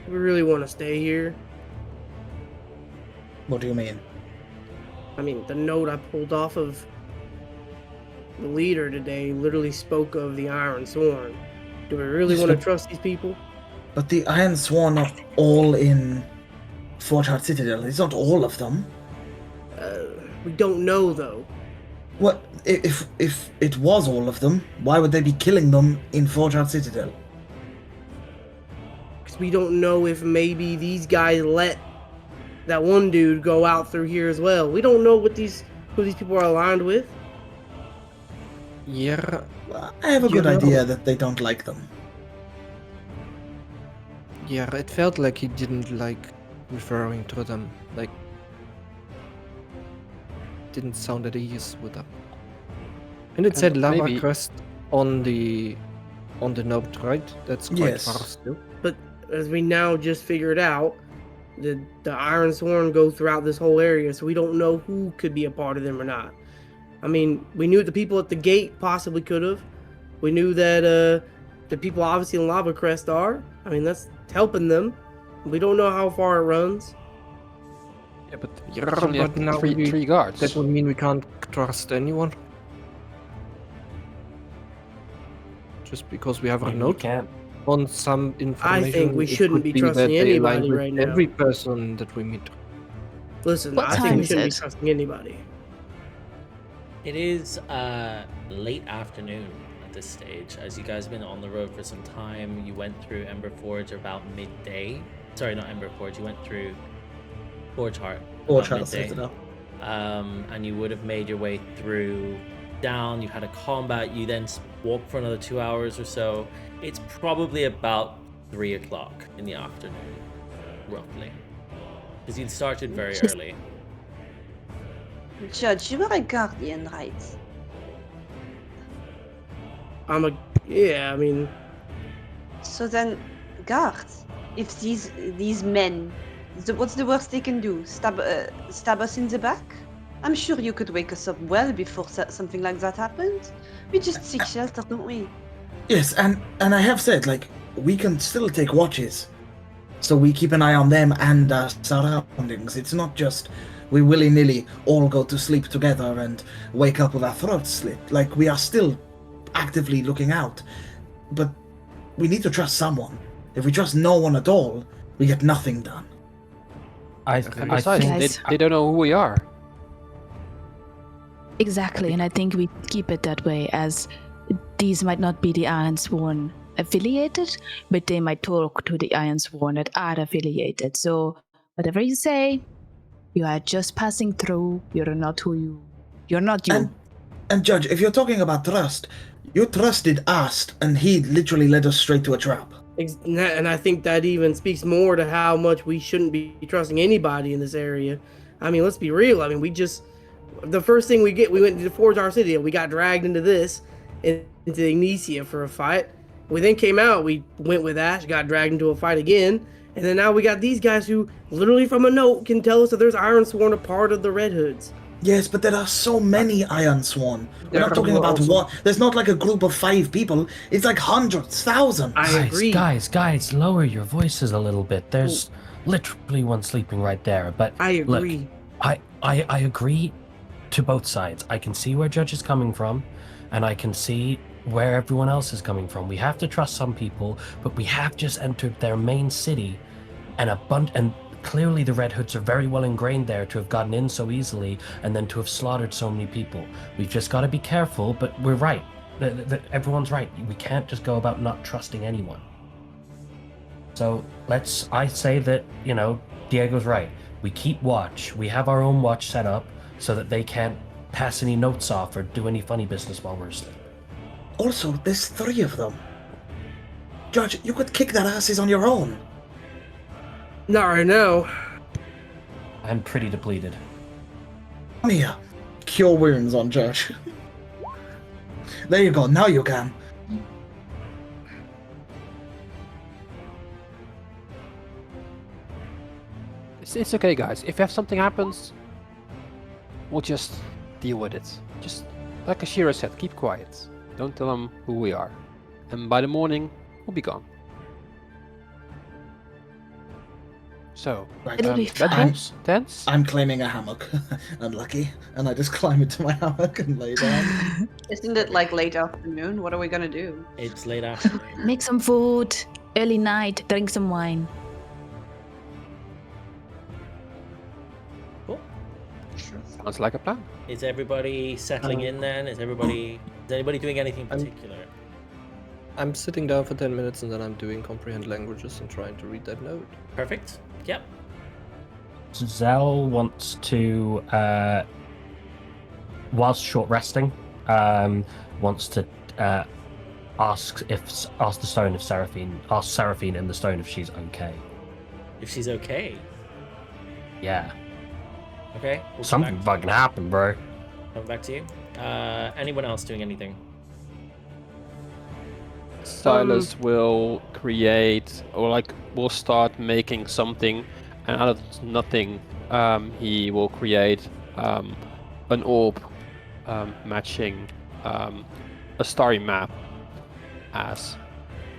We really want to stay here. What do you mean? I mean, the note I pulled off of the leader today literally spoke of the Ironsworn. Do we really Yes, want to but- trust these people? But the Ironsworn are all in Forgeheart Citadel. It's not all of them. We don't know though. What if it was all of them? Why would they be killing them in Forgeheart Citadel? Because we don't know if maybe these guys let that one dude go out through here as well. We don't know who these people are aligned with. Yeah, I have a You good know- idea that they don't like them. yeah, it felt like he didn't like referring to them. Like, didn't sound at ease with them. And it And said Lava maybe- Crest on the note, right? That's quite Yes. far still. But as we now just figured out, the Ironsworn go throughout this whole area, so we don't know who could be a part of them or not. I mean, we knew the people at the gate possibly could have. We knew that the people obviously in Lava Crest are. I mean, that's helping them. We don't know how far it runs. Yeah, but Yeah, we only have but now three, we- three guards. That would mean we can't trust anyone. Just because we have a Maybe we note can't. on some information. think we it shouldn't could be that trusting they align anybody with right now. Every person that we meet. Listen, What I think time we is shouldn't be it? trusting anybody. It is late afternoon at this stage. As you guys have been on the road for some time, you went through Ember Forge about midday. Sorry, not Ember Forge. You went through Forgeheart about Forgeheart midday. Citadel. And you would have made your way through down. You had a combat. You then walked for another 2 hours or so. It's probably about 3 o'clock in the afternoon, roughly, because you started very Just- early. Judge, you are a guardian, right? I mean, So then, guard. If these men, what's the worst they can do? Stab us in the back? I'm sure you could wake us up well before something like that happened. We just seek shelter, don't we? Yes, and I have said, like, we can still take watches. So we keep an eye on them and our surroundings. It's not just we willy-nilly all go to sleep together and wake up with our throats slit. Like, we are still actively looking out. But we need to trust someone. If we trust no one at all, we get nothing done. And I besides, think Guys. they don't know who we are. Exactly, and I think we keep it that way, as these might not be the Ironsworn affiliated, but they might talk to the Ironsworn that are affiliated. So whatever you say, you are just passing through. You're not You're not you. And Judge, if you're talking about trust, you trusted us, and he literally led us straight to a trap. and I think that even speaks more to how much we shouldn't be trusting anybody in this area. I mean, let's be real. I mean, the first thing we went to Forge Our City, we got dragged into Ignicia for a fight. We then came out, we went with Ash, got dragged into a fight again, and then now we got these guys who literally from a note can tell us that there's Ironsworn a part of the Red Hoods. Yes, but there are so many Ironsworn. We're not There talking were about also- one. There's not like a group of 5 people. It's like hundreds, thousands. I agree. Guys, lower your voices a little bit. There's literally one sleeping right there. But I look, agree. I agree to both sides. I can see where Judge is coming from, and I can see where everyone else is coming from. We have to trust some people, but we have just entered their main city, and clearly the Red Hoods are very well ingrained there to have gotten in so easily and then to have slaughtered so many people. We've just got to be careful, but we're right. Everyone's right. We can't just go about not trusting anyone. So I say that, Diego's right. We keep watch. We have our own watch set up so that they can't pass any notes off or do any funny business while we're asleep. Also, there's 3 of them. Judge, you could kick their asses on your own. Not right now. I'm pretty depleted. Come here. Cure wounds on Judge. There you go, now you can. It's okay, guys. If something happens, we'll just deal with it. Just like Ashira said, keep quiet. Don't tell them who we are. And by the morning, we'll be gone. So, It'll be fine. bedrooms, tents. I'm claiming a hammock. Unlucky. And I just climb into my hammock and lay down. Isn't it like late afternoon? What are we gonna do? It's late afternoon. Make some food. Early night. Drink some wine. Cool. Sounds like a plan. Is everybody settling in then? Is anybody doing anything particular? I'm sitting down for 10 minutes and then I'm doing comprehend languages and trying to read that note. Perfect. Yep. Zell wants to, whilst short resting, wants to ask the stone if Seraphine in the stone if she's okay. If she's okay. Yeah. Okay. We'll come Something back, fucking happened, bro. come back to you. Anyone else doing anything? Sylas will create, or like, will start making something, and out of nothing, he will create an orb matching a starry map as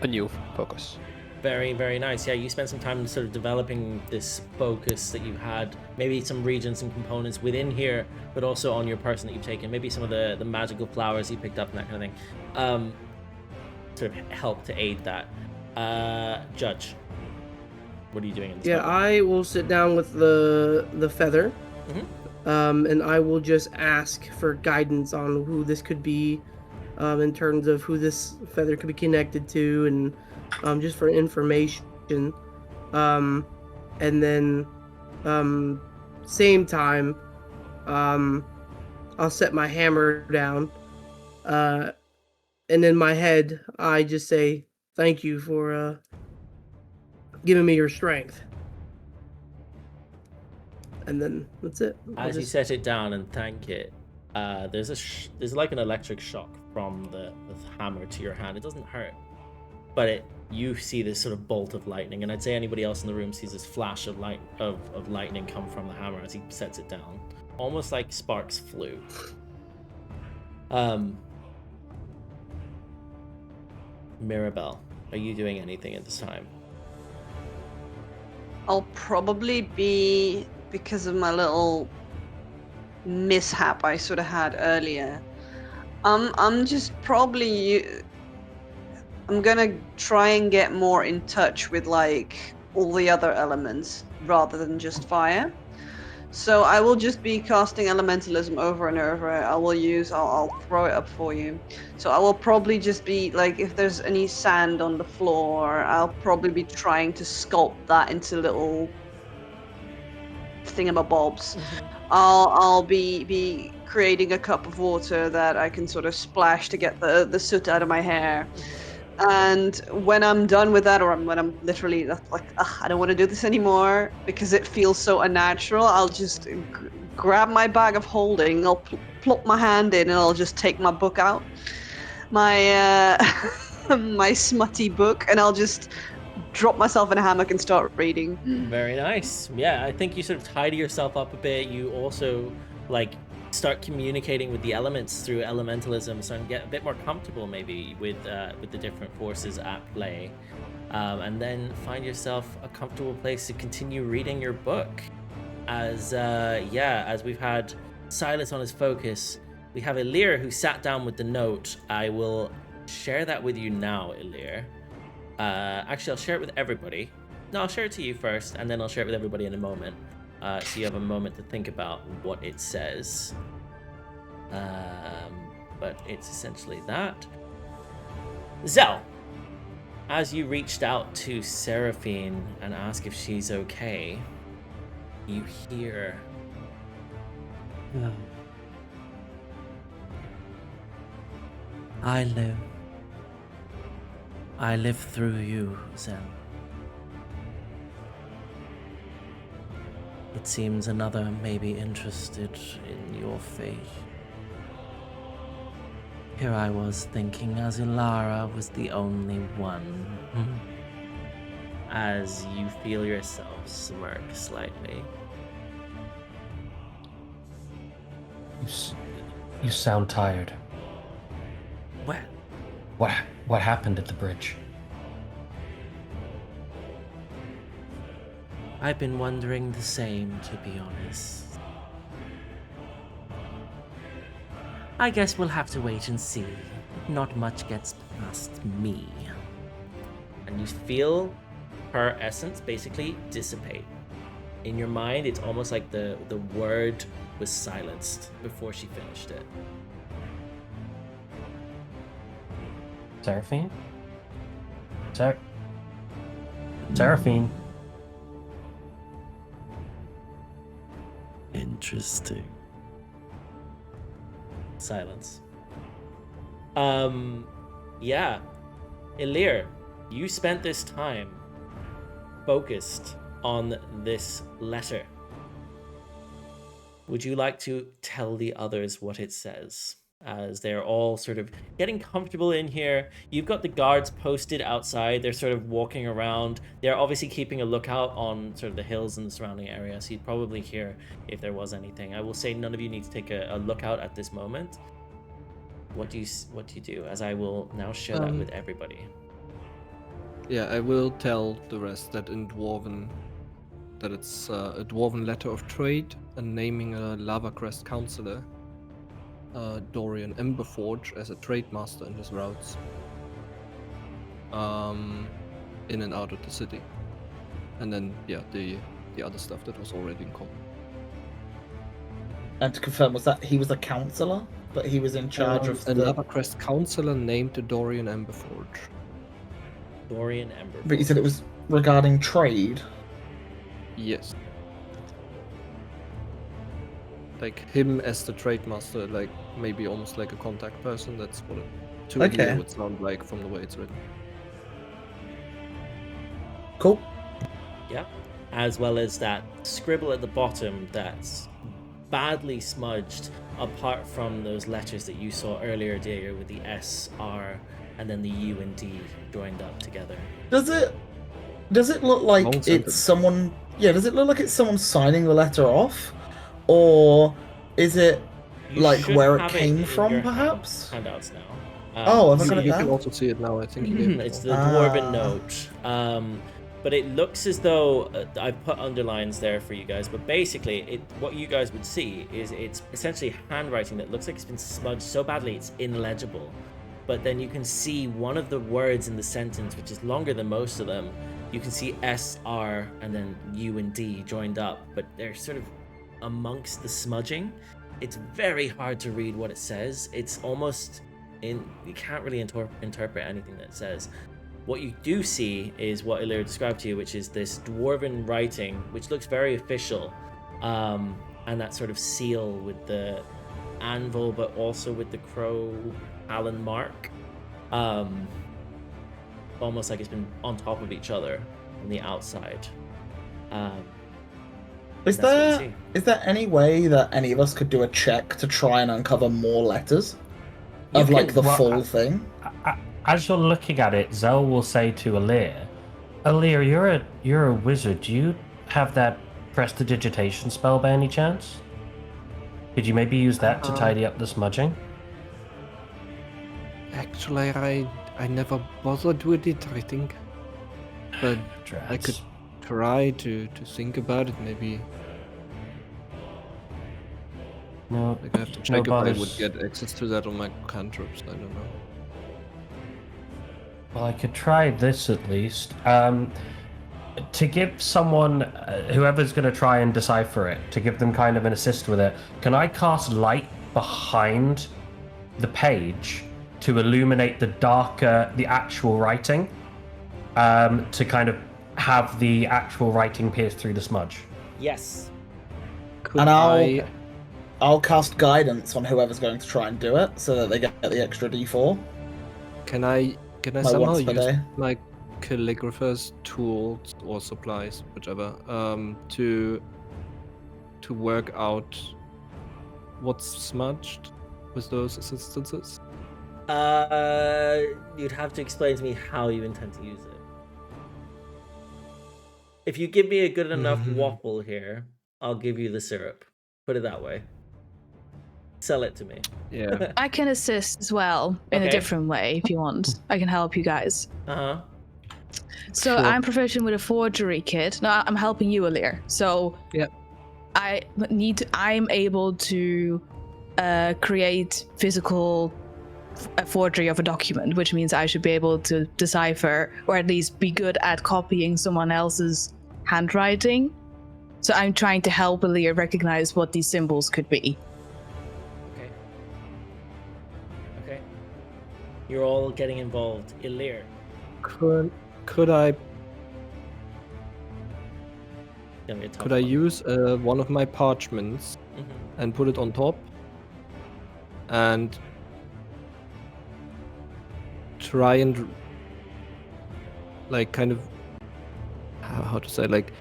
a new focus. Very, very nice. Yeah, you spent some time sort of developing this focus that you had, maybe some regions and components within here, but also on your person that you've taken, maybe some of the magical flowers you picked up and that kind of thing. Sort of help to aid that. Judge, what are you doing in this Yeah, moment? I will sit down with the feather, Mhm. and I will just ask for guidance on who this could be, in terms of who this feather could be connected to, and just for information. And then, same time, I'll set my hammer down, and in my head, I just say, "Thank you for giving me your strength." And then that's it. As you set it down and thank it, there's like an electric shock from the hammer to your hand. It doesn't hurt, but you see this sort of bolt of lightning, and I'd say anybody else in the room sees this flash of lightning come from the hammer as he sets it down, almost like sparks flew. Mirabelle, are you doing anything at this time? I'll probably be, because of my little mishap I sort of had earlier. I'm just probably, I'm gonna try and get more in touch with like all the other elements rather than just fire. So I will just be casting elementalism over and over. I'll throw it up for you. So I will probably just be like, if there's any sand on the floor, I'll probably be trying to sculpt that into little thingamabobs. I'll be creating a cup of water that I can sort of splash to get the soot out of my hair. And when I'm done with that, or when I'm literally like, I don't want to do this anymore because it feels so unnatural, I'll just grab my bag of holding, I'll plop my hand in, and I'll just take my book out, my my smutty book, and I'll just drop myself in a hammock and start reading. Very nice. Yeah, I think you sort of tidy yourself up a bit. You also like start communicating with the elements through elementalism, so and get a bit more comfortable maybe with the different forces at play, and then find yourself a comfortable place to continue reading your book. As we've had Sylas on his focus, we have Elirr who sat down with the note. I will share that with you now, Elirr. Actually, I'll share it with everybody. No, I'll share it to you first, and then I'll share it with everybody in a moment. So you have a moment to think about what it says. But it's essentially that. Zell, as you reached out to Seraphine and ask if she's okay, you hear... I live. I live through you, Zell. It seems another may be interested in your fate. Here I was thinking Azulara was the only one. As you feel yourself smirk slightly. You sound tired. Well, What happened at the bridge? I've been wondering the same, to be honest. I guess we'll have to wait and see. Not much gets past me. And you feel her essence basically dissipate. In your mind, it's almost like the word was silenced before she finished it. Seraphine? Seraphine. Interesting. Silence. Yeah. Elirr, you spent this time focused on this letter. Would you like to tell the others what it says? As they're all sort of getting comfortable in here. You've got the guards posted outside. They're sort of walking around. They're obviously keeping a lookout on sort of the hills and the surrounding area, so you'd probably hear if there was anything. I will say none of you need to take a lookout at this moment. What do you do? As I will now share that with everybody. Yeah, I will tell the rest that in Dwarven, that it's a Dwarven letter of trade and naming a Lava Crest counselor, Dorian Emberforge, as a trade master in his routes in and out of the city. And then, yeah, the other stuff that was already in common. And to confirm, was that he was a counselor, but he was in charge of a the... Lava Crest counselor named Dorian Emberforge. Dorian Emberforge. But you said it was regarding trade? Yes. Like him as the trade master, like maybe almost like a contact person. That's what it to me would sound like from the way it's written. Cool. Yeah. As well as that scribble at the bottom that's badly smudged, apart from those letters that you saw earlier, Diego, with the S, R, and then the U and D joined up together. Does it look like Long it's sentence. someone... Yeah, does it look like it's someone signing the letter off? Or is it You like should where it have came in from, your perhaps? handouts now. Oh, have I got it You can now? also see it now. I think you gave it It's all. the dwarven note. But it looks as though I've put underlines there for you guys. But basically, what you guys would see is it's essentially handwriting that looks like it's been smudged so badly it's illegible. But then you can see one of the words in the sentence, which is longer than most of them. You can see S, R, and then U and D joined up, but they're sort of amongst the smudging. It's very hard to read what it says. It's almost you can't really interpret anything that it says. What you do see is what Elirr described to you, which is this dwarven writing, which looks very official, and that sort of seal with the anvil, but also with the crow Allen mark, almost like it's been on top of each other on the outside. Is there any way that any of us could do a check to try and uncover more letters of like the full thing? As you're looking at it, Zell will say to Elirr, you're a wizard. Do you have that prestidigitation spell by any chance? Could you maybe use that to tidy up the smudging? Actually, I never bothered with it, I think. But I could try to think about it, maybe. No, Like I have to check if I would get access to that on my cantrips, I don't know. Well, I could try this at least. To give someone, whoever's going to try and decipher it, to give them kind of an assist with it, can I cast light behind the page to illuminate the actual writing, to kind of have the actual writing pierce through the smudge? Yes. And I'll cast guidance on whoever's going to try and do it, so that they get the extra D4. Can I My somehow once per use day. my calligrapher's tools or supplies, whichever, to work out what's smudged with those assistances? You'd have to explain to me how you intend to use it. If you give me a good enough waffle here, I'll give you the syrup. Put it that way. Sell it to me. Yeah. I can assist as well in a Okay. different way if you want. I can help you guys. Uh-huh. So Sure. I'm proficient with a forgery kit. No, I'm helping you, Elirr. So Yep. I'm able to create physical forgery of a document, which means I should be able to decipher or at least be good at copying someone else's handwriting. So I'm trying to help Elirr recognize what these symbols could be. Okay. Okay. You're all getting involved. Elirr. Could I Gonna be a tough could I one. use one of my parchments Mhm. and put it on top and try and like kind of how to say, like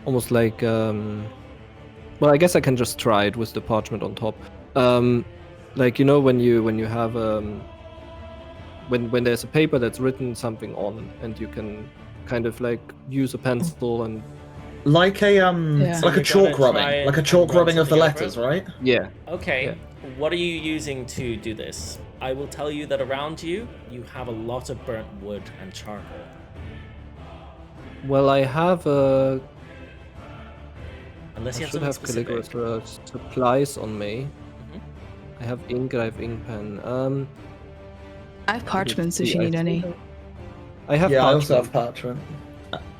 almost like well, I guess I can just try it with the parchment on top. Like, you know, when you have when there's a paper that's written something on, and you can kind of like use a pencil and Like a Yeah. like a You're chalk gonna rubbing, try like a and chalk run rubbing of the something over letters, it? right? yeah. Okay. Yeah. What are you using to do this? I will tell you that around you, you have a lot of burnt wood and charcoal. Well, I have Unless I you have should something have specific. calligrapher supplies on me. Mhm. I have ink, I have ink pen. I have parchments if see, you I need any. think I have Yeah, I parchment. also have parchment.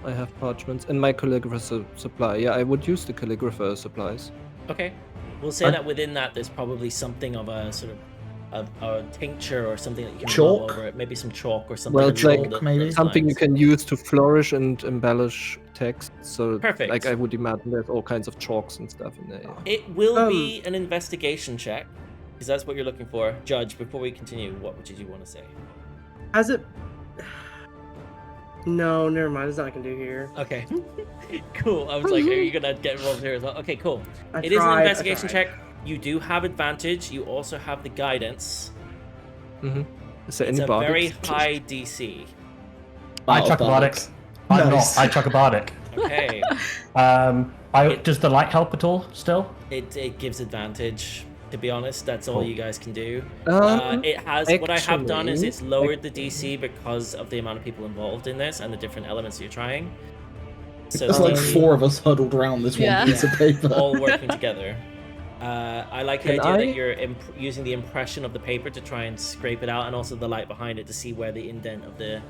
I have parchments and my calligrapher supply. Yeah, I would use the calligrapher supplies. Okay. We'll say that within that, there's probably something of a sort of a tincture or something that you can rub Chalk? over it. Maybe some chalk or something. Well, along it's like maybe. something you lines. can use to flourish and embellish text. So, Perfect. like, I would imagine there's all kinds of chalks and stuff in there. Yeah. It will be an investigation check, because that's what you're looking for. Judge, before we continue, what did you want to say? Has it? No, never mind. There's nothing I can do here. Okay. Cool. I was like, are you gonna get involved here as well? Okay, cool. I It is an tried, I investigation tried. check. You do have advantage. You also have the guidance. Mm-hmm. Is there It's any a bardic? very high DC. I Oh, chuck a bardic. bardics. I'm Nice. not. I chuck a bardic. Okay. Does the light help at all? Still? It gives advantage. To be honest, that's all Cool. you guys can do. Um, It has. What I have done is actually, it's lowered the DC because of the amount of people involved in this and the different elements you're trying. So There's like DC 4 of us huddled around this Yeah. one piece of paper. all working together. I like the Can idea I- that you're using the impression of the paper to try and scrape it out, and also the light behind it to see where the indent of the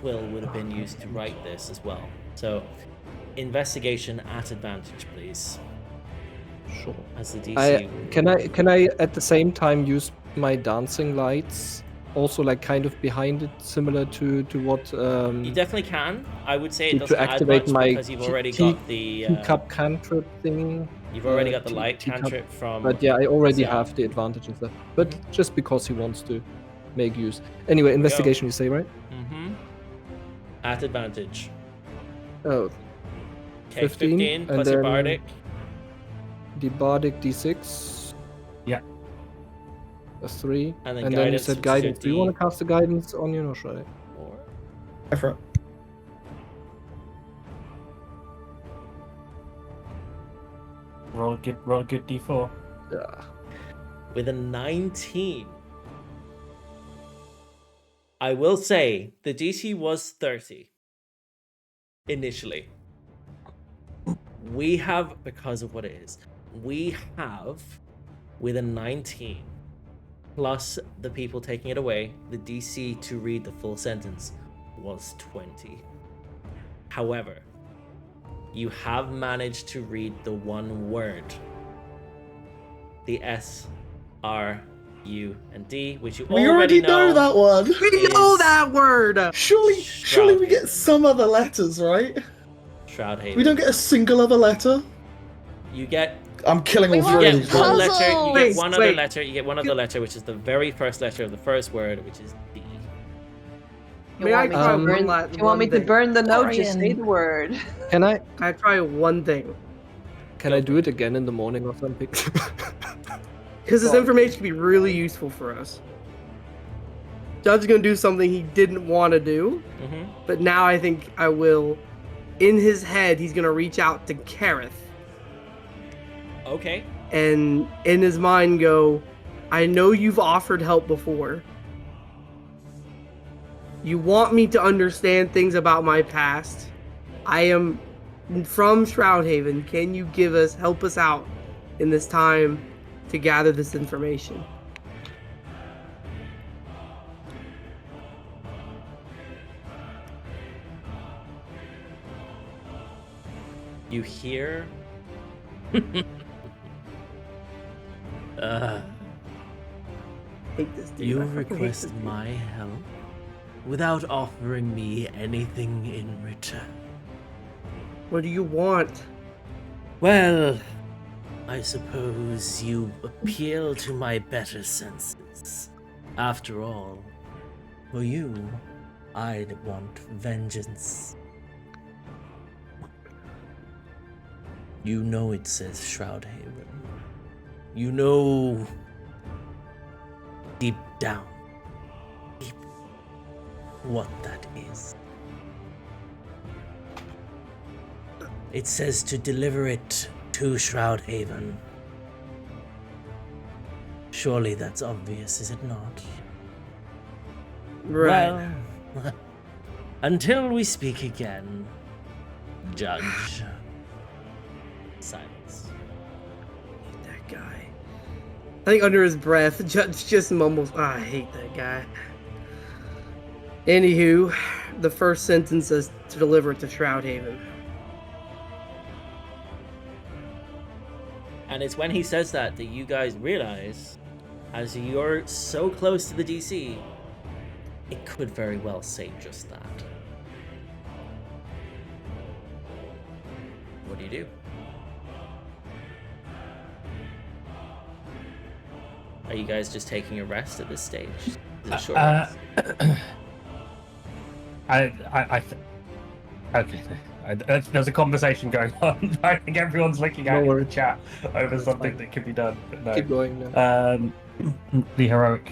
quill would have been used to write this as well. So, investigation at advantage, please. Sure. As the DC. Can I at the same time use my dancing lights also, like, kind of behind it, similar to what You definitely can. I would say it to doesn't add activate much my because you've already key- got the teacup cantrip thing? you've already got the tea- light teacup- cantrip from. But yeah, I already Yeah. have the advantage and stuff. But just because he wants to make use. Anyway, investigation, you say, right? Mm-hmm. At advantage. Oh, Okay, 15, 15 and plus your then- bardic. the bardic d6. Yeah. A 3. And then you guidance, said which is guidance. Do you D- want to cast the guidance on you, or should I? Four. Go for it. Roll a good d4. Yeah. With a 19. I will say the DC was 30 initially. We have, because of what it is, we have with a 19 plus the people taking it away, the DC to read the full sentence was 20. However, you have managed to read the one word, the S, R, U, and D, which you We already know that one. We know is that word. Surely we get some other letters, right? Shroud Haven. We don't get a single other letter. You get I'm killing We all want 3 you of get these. one puzzle. letter. You get Wait, one other wait. letter. You get one other letter, which is the very first letter of the first word, which is D. May I try Um, one You want me to thing? burn the note? Just say Dorian. the word. Can I I try one thing. do it again in the morning or something? Because this information could be really useful for us. Judge is gonna do something he didn't want to do, Mm-hmm. but now I think I will. In his head, he's gonna reach out to Kareth. Okay. and in his mind go, I know you've offered help before. You want me to understand things about my past. I am from Shroudhaven. Can you help us out in this time to gather this information? You hear? Hate this dude. You I fucking hate this request dude. my help without offering me anything in return. What do you want? Well, I suppose you appeal to my better senses. After all, for you, I'd want vengeance. You know it says Shroudhaven. You know deep down, what that is. It says to deliver it to Shroudhaven. Surely that's obvious, is it not? Right. Well, until we speak again, Judge. Silence. That guy. I think under his breath, Judge just mumbles, I hate that guy. Anywho, the first sentence is to deliver it to Shroudhaven. And it's when he says that you guys realize, as you're so close to the DC, it could very well say just that. What do you do? Are you guys just taking a rest at this stage? Is it a short rest? Okay. There's a conversation going on. I think everyone's looking at the chat over something that could be done. But no. Keep going now. The heroic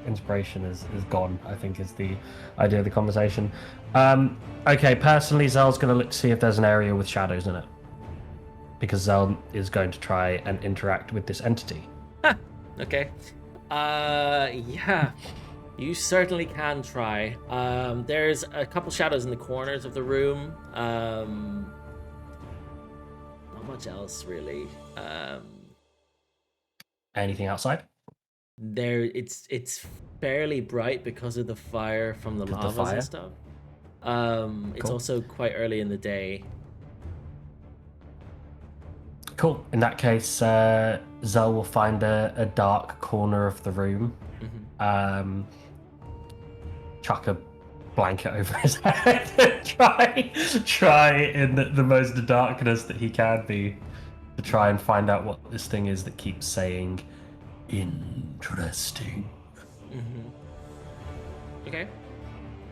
inspiration is gone, I think, is the idea of the conversation. Okay, personally, Zel's going to look to see if there's an area with shadows in it, because Zel is going to try and interact with this entity. Okay. Yeah. You certainly can try. There's a couple shadows in the corners of the room. Not much else, really. Anything outside? It's fairly bright because of the fire from the lavas fire? and stuff. It's Cool. also quite early in the day. Cool. In that case, Zel will find a dark corner of the room. Chuck a blanket over his head and try in the most darkness that he can be to try and find out what this thing is that keeps saying interesting. Okay.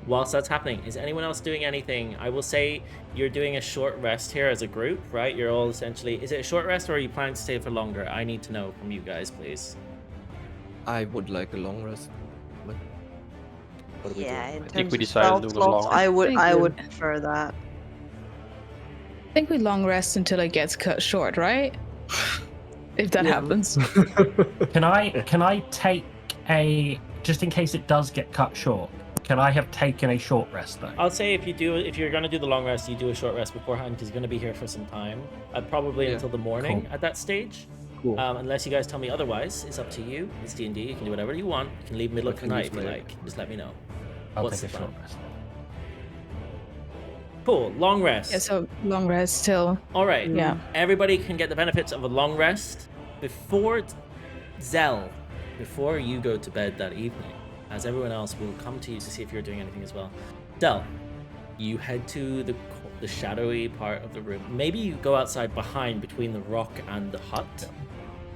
Whilst that's happening, is anyone else doing anything? I will say you're doing a short rest here as a group, right? You're all essentially... Is it a short rest or are you planning to stay for longer? I need to know from you guys, please. I would like a long rest. But what are we Yeah, doing? in I think we terms of decided spell to do a slots, long- I would prefer that. I think we long rest until it gets cut short, right? If that happens. Can I take a, just in case it does get cut short, can I have taken a short rest though? I'll say if you're going to do the long rest, you do a short rest beforehand because you're going to be here for some time. Probably Yeah. until the morning Cool. at that stage. Cool. Unless you guys tell me otherwise, it's up to you. It's D&D. You can do whatever you want. You can leave middle of the can night use if you my- like. Just let me know. I'll What's take a the short plan? rest. Cool. Long rest. Yeah, so long rest till. All right. Yeah. Everybody can get the benefits of a long rest before Zell, before you go to bed that evening, as everyone else will come to you to see if you're doing anything as well. Zell, you head to the shadowy part of the room. Maybe you go outside behind between the rock and the hut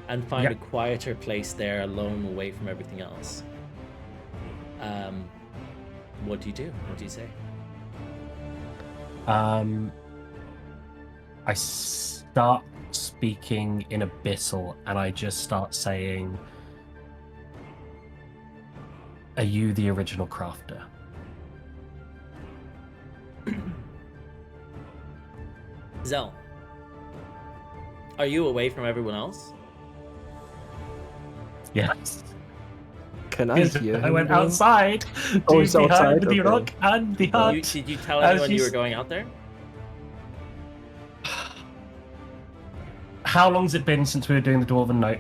and find Yep. a quieter place there alone away from everything else. What do you do? What do you say? I start speaking in Abyssal and I just start saying, are you the original crafter? Zell, Are you away from everyone else? Yes. Can I hear I him went going? outside Oh, to he's behind outside? the Okay. rock and the hut. Did you tell As anyone you he's- were going out there? How long's it been since we were doing the Dwarven Night?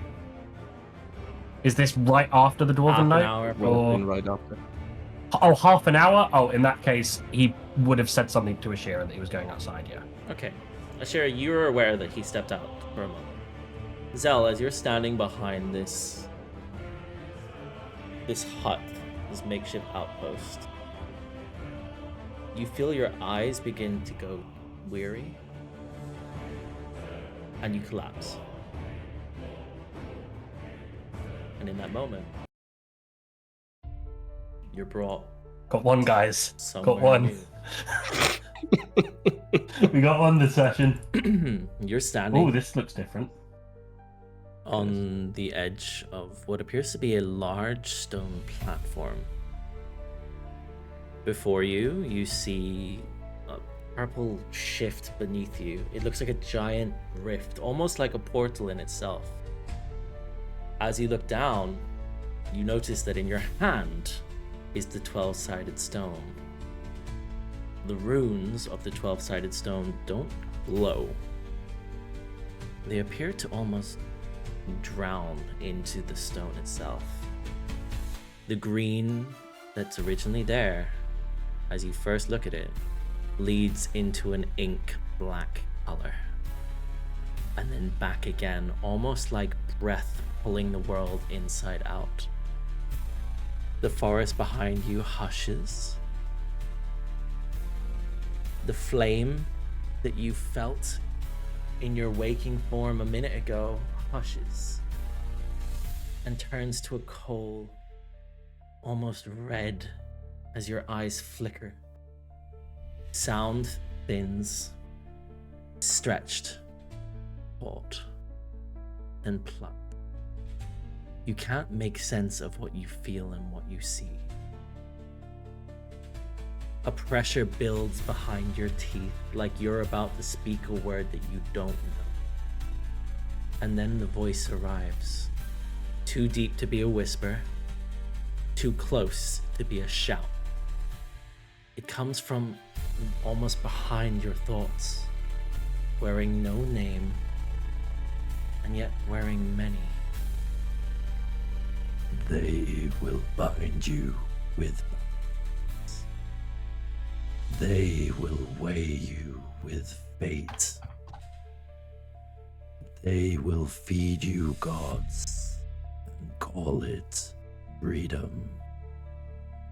Is this right after the Dwarven Half an Night? hour. Would have Or... been right after. Oh, half an hour? Oh, in that case, he would have said something to Ashira that he was going outside, yeah. Okay. Ashira, you were aware that he stepped out for a moment. Zell, as you're standing behind this hut, this makeshift outpost, you feel your eyes begin to go weary, and you collapse. And in that moment, you're brought Got one, guys. somewhere Got one. new. We got one this session. You're standing Oh, this looks different. on the edge of what appears to be a large stone platform. Before you, you see a purple shift beneath you. It looks like a giant rift, almost like a portal in itself. As you look down, you notice that in your hand is the 12-sided stone. The runes of the 12-sided stone don't glow. They appear to almost drown into the stone itself. The green that's originally there, as you first look at it, leads into an ink black color. And then back again, almost like breath pulling the world inside out. The forest behind you hushes. The flame that you felt in your waking form a minute ago hushes and turns to a coal, almost red, as your eyes flicker. Sound thins, stretched, taut, and plucked. You can't make sense of what you feel and what you see. A pressure builds behind your teeth, like you're about to speak a word that you don't know. And then the voice arrives. Too deep to be a whisper, too close to be a shout. It comes from almost behind your thoughts, wearing no name, and yet wearing many. They will bind you with bonds. They will weigh you with fate. They will feed you gods and call it freedom.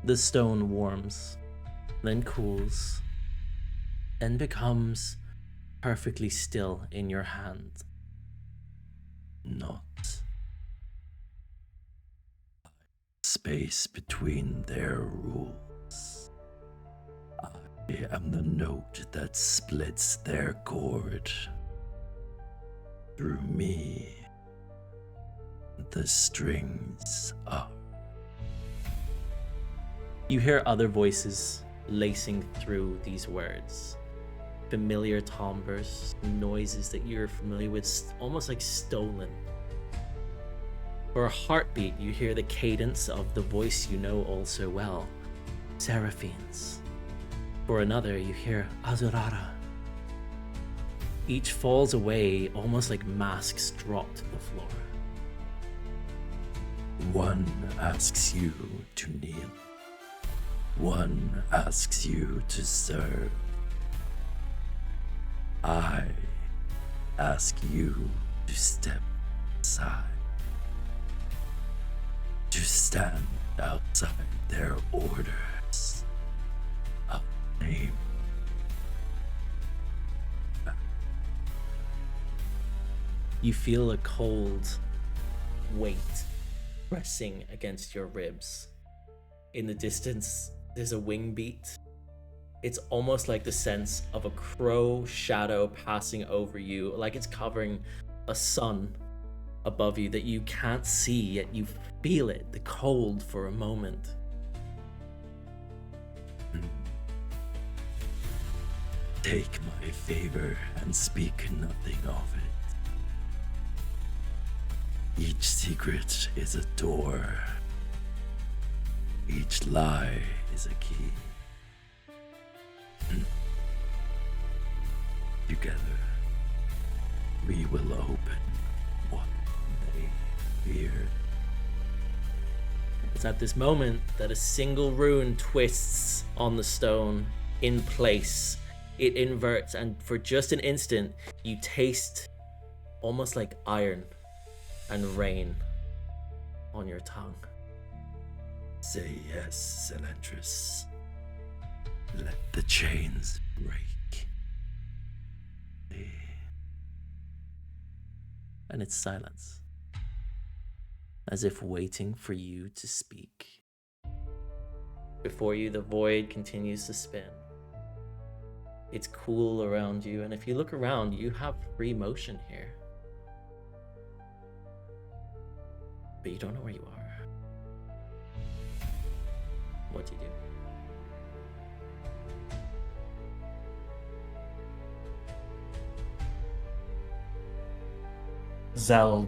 The stone warms, then cools, then becomes perfectly still in your hand. Not space between their rules. I am the note that splits their cord. Through me, the strings are. You hear other voices lacing through these words. Familiar timbres, noises that you're familiar with, almost like stolen. For a heartbeat, you hear the cadence of the voice you know all so well, Seraphine's. For another, you hear Azurara. Each falls away almost like masks drop to the floor. One asks you to kneel. One asks you to serve. I ask you to step aside. To stand outside their orders of name. You feel a cold weight pressing against your ribs. In the distance, there's a wing beat. It's almost like the sense of a crow shadow passing over you, like it's covering a sun above you that you can't see, yet you feel it, the cold for a moment. Take my favor and speak nothing of it. Each secret is a door. Each lie is a key. Together, we will open what they feared. It's at this moment that a single rune twists on the stone in place. It inverts, and for just an instant, you taste almost like iron and rain on your tongue. Say yes, Zelentrus. Let the chains break. And it's silence, as if waiting for you to speak. Before you, the void continues to spin. It's cool around you, and if you look around, you have free motion here. But you don't know where you are. What do you do? Zell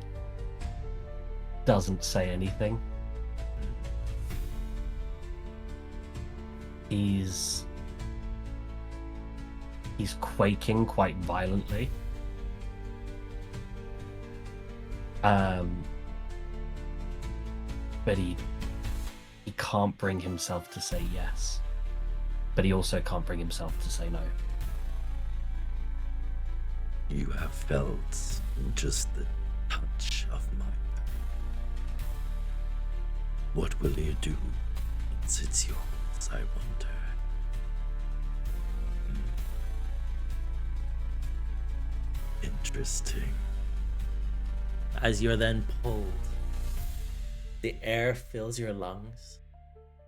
doesn't say anything. He's quaking quite violently. But he can't bring himself to say yes. But he also can't bring himself to say no. You have felt just the touch of my power. What will you do once it's yours, I wonder? Interesting. As you're then pulled, the air fills your lungs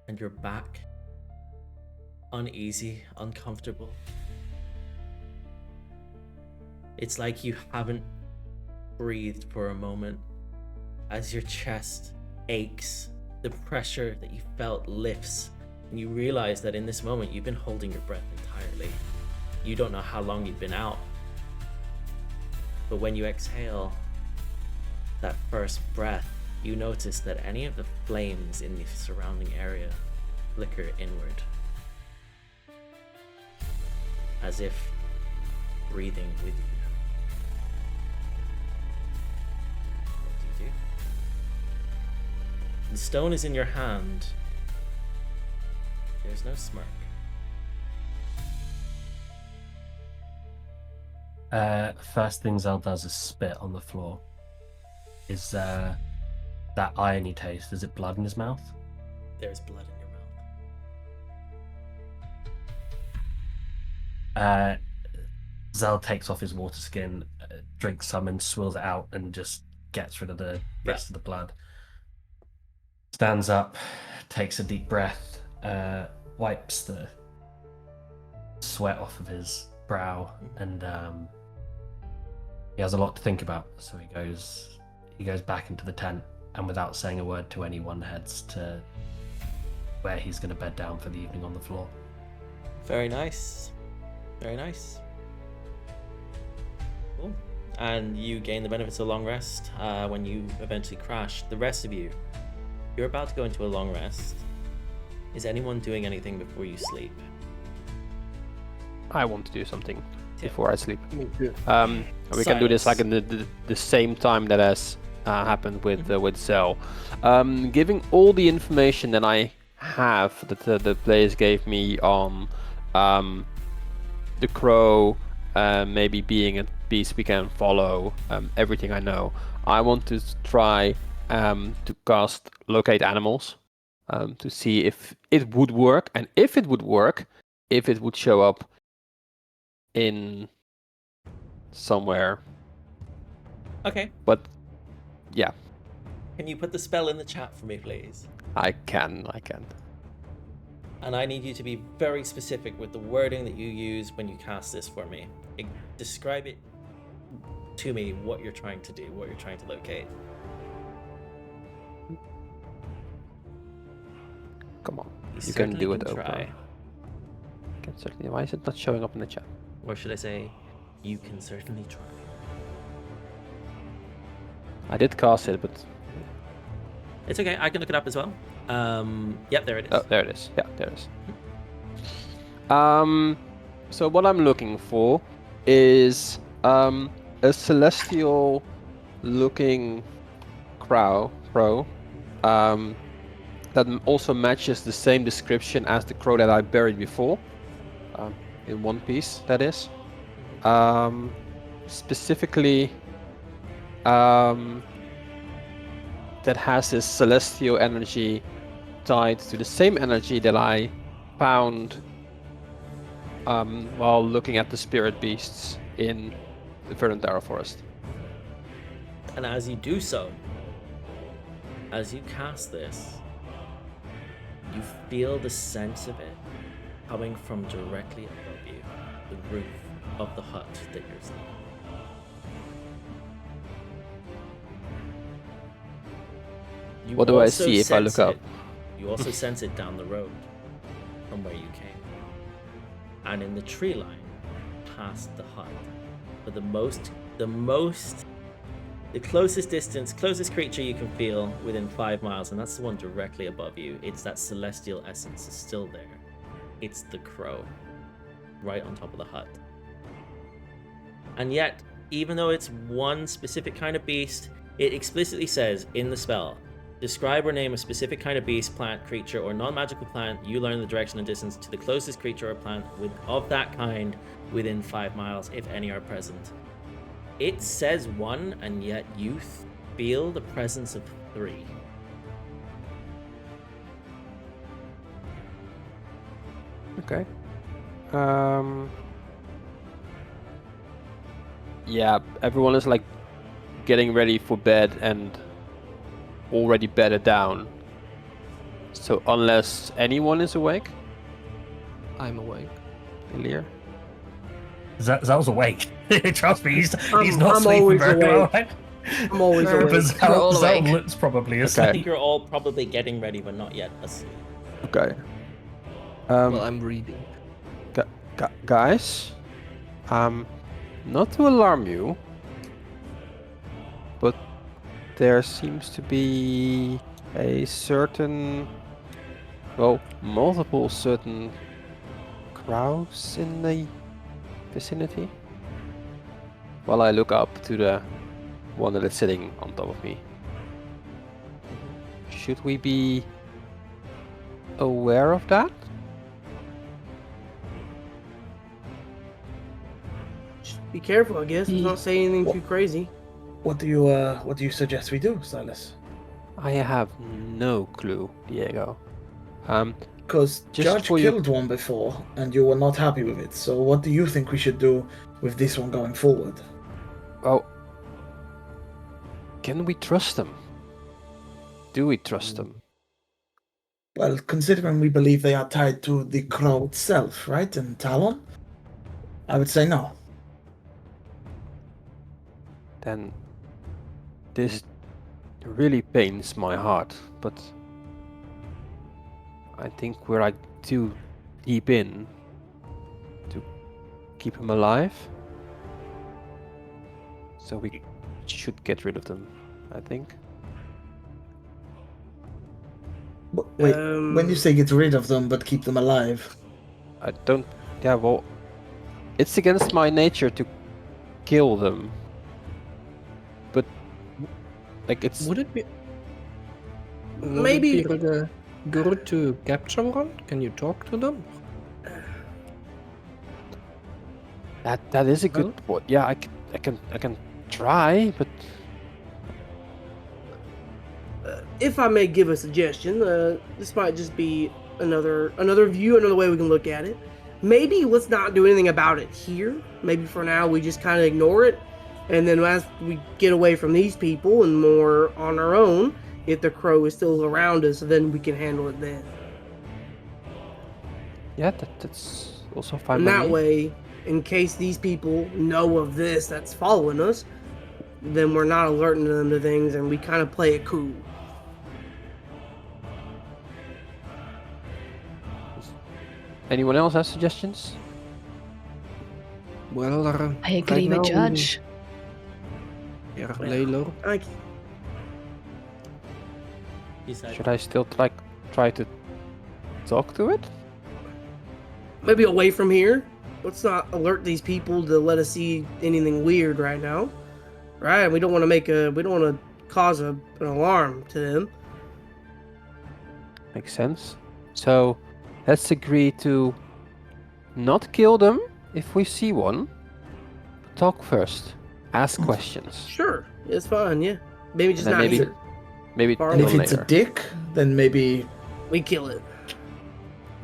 and your back, uneasy, uncomfortable. It's like you haven't breathed for a moment. As your chest aches, the pressure that you felt lifts, and you realize that in this moment you've been holding your breath entirely. You don't know how long you've been out. But when you exhale that first breath, you notice that any of the flames in the surrounding area flicker inward, as if breathing with you. What do you do? The stone is in your hand. There's no smirk. First thing Zell does is spit on the floor. Is that irony taste? Is it blood in his mouth? There's blood in your mouth. Zell takes off his water skin, drinks some and swills it out and just gets rid of the rest of the blood. Stands up, takes a deep breath, wipes the sweat off of his brow, and he has a lot to think about. So he goes back into the tent, and without saying a word to anyone, heads to where he's going to bed down for the evening on the floor. Very nice. Very nice. Cool. And you gain the benefits of a long rest when you eventually crash. The rest of you, you're about to go into a long rest. Is anyone doing anything before you sleep? I want to do something Yeah. before I sleep. Me too. We can do this like in the same time that has happened with Zell. Giving all the information that I have that the players gave me on the crow, maybe being a beast we can follow, everything I know. I want to try to cast locate animals to see if it would work, and if it would work, if it would show up in somewhere. Okay. But yeah, Can you put the spell in the chat for me, please? I can. And I need you to be very specific with the wording that you use when you cast this for me. Describe it to me, what you're trying to do, what you're trying to locate. Come on, you can certainly do it. can Oprah. try. Can certainly. Why is it not showing up in the chat? Or should I say, you can certainly try. I did cast it, but It's okay. I can look it up as well. Yep, there it is. oh, there it is. Yeah, there it is. So what I'm looking for is a celestial-looking crow, that also matches the same description as the crow that I buried before, in one piece. That is, specifically, that has this celestial energy tied to the same energy that I found while looking at the spirit beasts in the Verdantara forest. And as you do so, as you cast this, you feel the sense of it coming from directly above you, the roof of the hut that you're sleeping. You What do I also see if I look sense up? it- You also sense it down the road from where you came. And in the tree line, past the hut. But the closest creature you can feel within 5 miles, and that's the one directly above you. It's that celestial essence is still there. It's the crow, right on top of the hut. And yet, even though it's one specific kind of beast, it explicitly says in the spell, describe or name a specific kind of beast, plant, creature, or non-magical plant. You learn the direction and distance to the closest creature or plant of that kind within 5 miles, if any are present. It says 1, and yet you feel the presence of 3. Okay. Yeah, everyone is like getting ready for bed and already bedded down. So unless anyone is awake, I'm awake. Elirr. Zal's awake. Trust me, he's I'm not sleeping always very well. awake. I'm always awake. But We're all Zal awake. looks probably I asleep. think you're all probably getting ready, but not yet asleep. Okay. Well, I'm reading. Guys, not to alarm you, but there seems to be a certain, well, multiple certain crows in the vicinity. While I look up to the one that is sitting on top of me. Should we be aware of that? Just be careful, I guess. Let's not say anything too crazy. What do you suggest we do, Sylas? I have no clue, Diego. Because Just Judge for you- killed one before, and you were not happy with it. So what do you think we should do with this one going forward? Well, can we trust them? Do we trust them? Well, considering we believe they are tied to the crow itself, right, and Talon, I would say no. Then this really pains my heart, but I think we're like too deep in to keep him alive. So we should get rid of them, I think. Wait, when you say get rid of them but keep them alive, I don't. Yeah, well, it's against my nature to kill them. But like it's. Would it be Maybe- good to capture one? Can you talk to them? That is a good point. Yeah, I can try, but If I may give a suggestion, this might just be another view, another way we can look at it. Maybe let's not do anything about it here. Maybe for now we just kind of ignore it, and then as we get away from these people and more on our own, if the crow is still around us, then we can handle it then. yeah, that's also fine. And by that me. way, in case these people know of this that's following us, then we're not alerting them to things, and we kind of play it cool. Anyone else has suggestions? Well, I agree right with now Judge. Here, lay low. Decide. Should I still like try to talk to it? Maybe away from here. Let's not alert these people to let us see anything weird right now. Right? We don't want to cause an alarm to them. Makes sense. So let's agree to not kill them if we see one. Talk first. Ask questions. Sure, it's fine. Yeah, maybe just And then not maybe- here. Maybe Far And kill if them it's a later. dick, then maybe We kill it.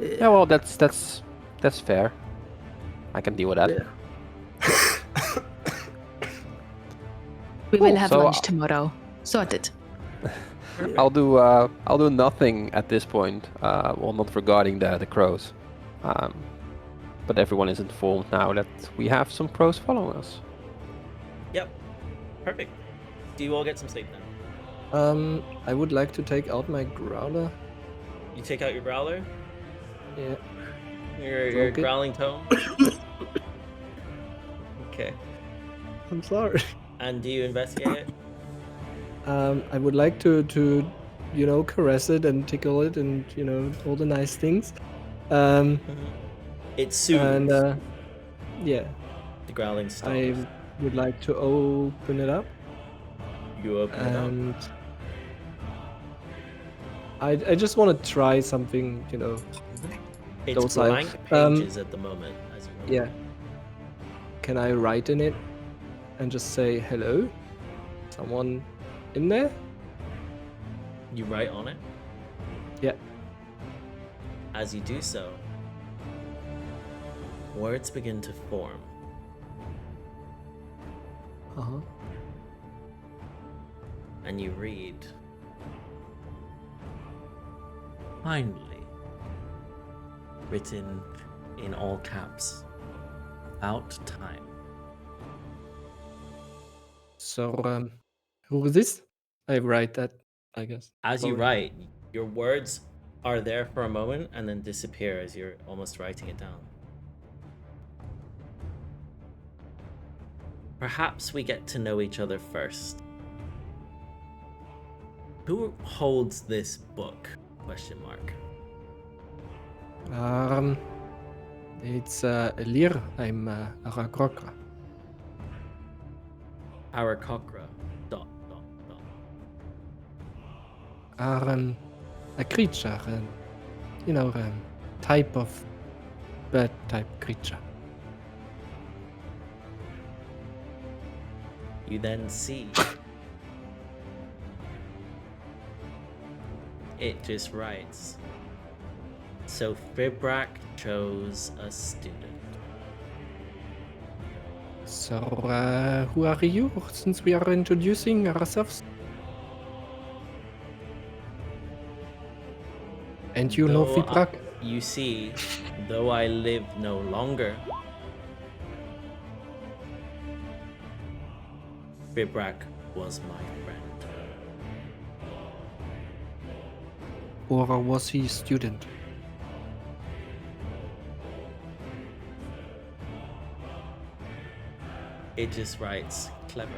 Yeah, well, that's fair. I can deal with that. Yeah. We will Cool, have so, lunch tomorrow. Sorted. I'll do nothing at this point. Well, not regarding the crows. But everyone is informed now that we have some crows following us. Yep. Perfect. Do you all get some sleep then? I would like to take out my growler. You take out your growler, Yeah. your Okay. growling tone. Okay. I'm sorry. And do you investigate it? I would like to caress it and tickle it and all the nice things. It soothes. And yeah, The growling stops. I would like to open it up, You open it up. and I just want to try something, It's docile. blank pages at the moment. As you Yeah. Can I write in it and just say hello? Someone in there? You write on it. Yeah. As you do so, words begin to form. Uh-huh. And you read. Finally, written in all caps, about time. So, who is this? I write that, I guess. As you Slowly. write, your words are there for a moment and then disappear as you're almost writing it down. Perhaps we get to know each other first. Who holds this book? Question mark. It's Elirr. I'm Arakrokra. Arakokra. ... A creature, type of bird type creature. You then see. It just writes. So Fibrak chose a student. So, who are you, since we are introducing ourselves? And you know Though Fibrak? You see, though I live no longer, Fibrak was my friend. Or was he student? It just writes clever.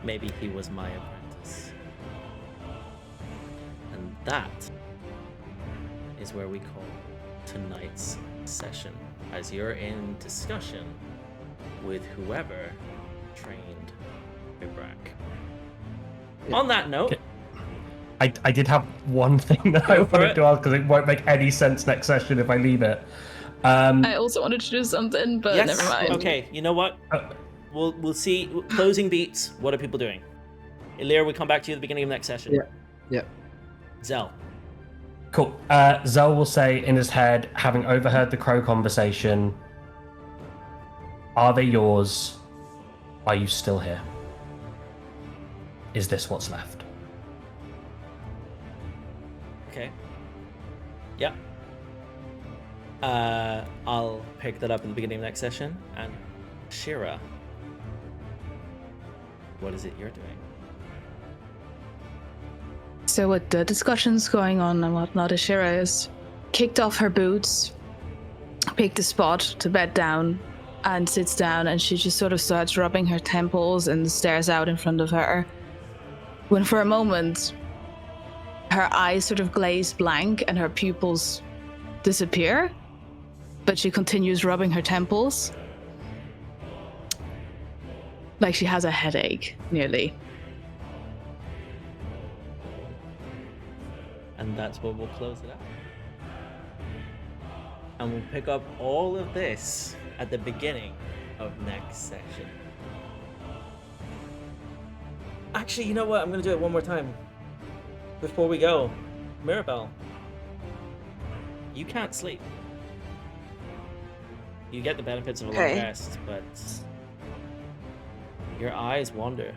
Maybe he was my apprentice. And that is where we call tonight's session, as you're in discussion with whoever trained Fibrak. On that note, I did have one thing that I Go for wanted it. to ask because it won't make any sense next session if I leave it. I also wanted to do something, but yes. never mind. Okay, you know what? Uh, We'll see. Closing beats. What are people doing? Elirr, we come back to you at the beginning of next session. Yeah. Zell. Cool. Zell will say in his head, having overheard the crow conversation, are they yours? Are you still here? Is this what's left? Okay. Yeah. I'll pick that up at the beginning of next session. And Ashira, what is it you're doing? So with the discussions going on and whatnot, Ashira is kicked off her boots, picked a spot to bed down, and sits down, and she just sort of starts rubbing her temples and stares out in front of her. when for a moment her eyes sort of glaze blank and her pupils disappear, but she continues rubbing her temples like she has a headache, nearly. And that's where we'll close it out. And we'll pick up all of this at the beginning of next session. Actually, you know what? I'm going to do it one more time. Before we go, Mirabelle, you can't sleep. You get the benefits of a long rest, but your eyes wander.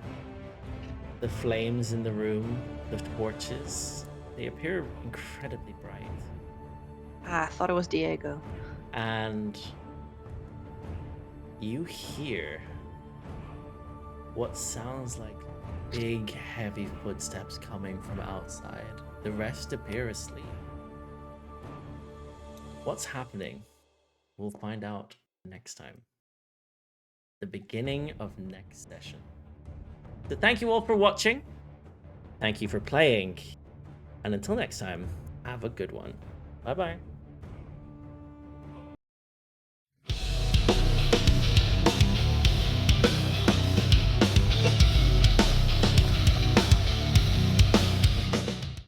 The flames in the room, the torches, they appear incredibly bright. I thought it was Diego. And you hear what sounds like big, heavy footsteps coming from outside. The rest appear asleep. What's happening? We'll find out next time. The beginning of next session. So thank you all for watching. Thank you for playing. And until next time, have a good one. Bye-bye.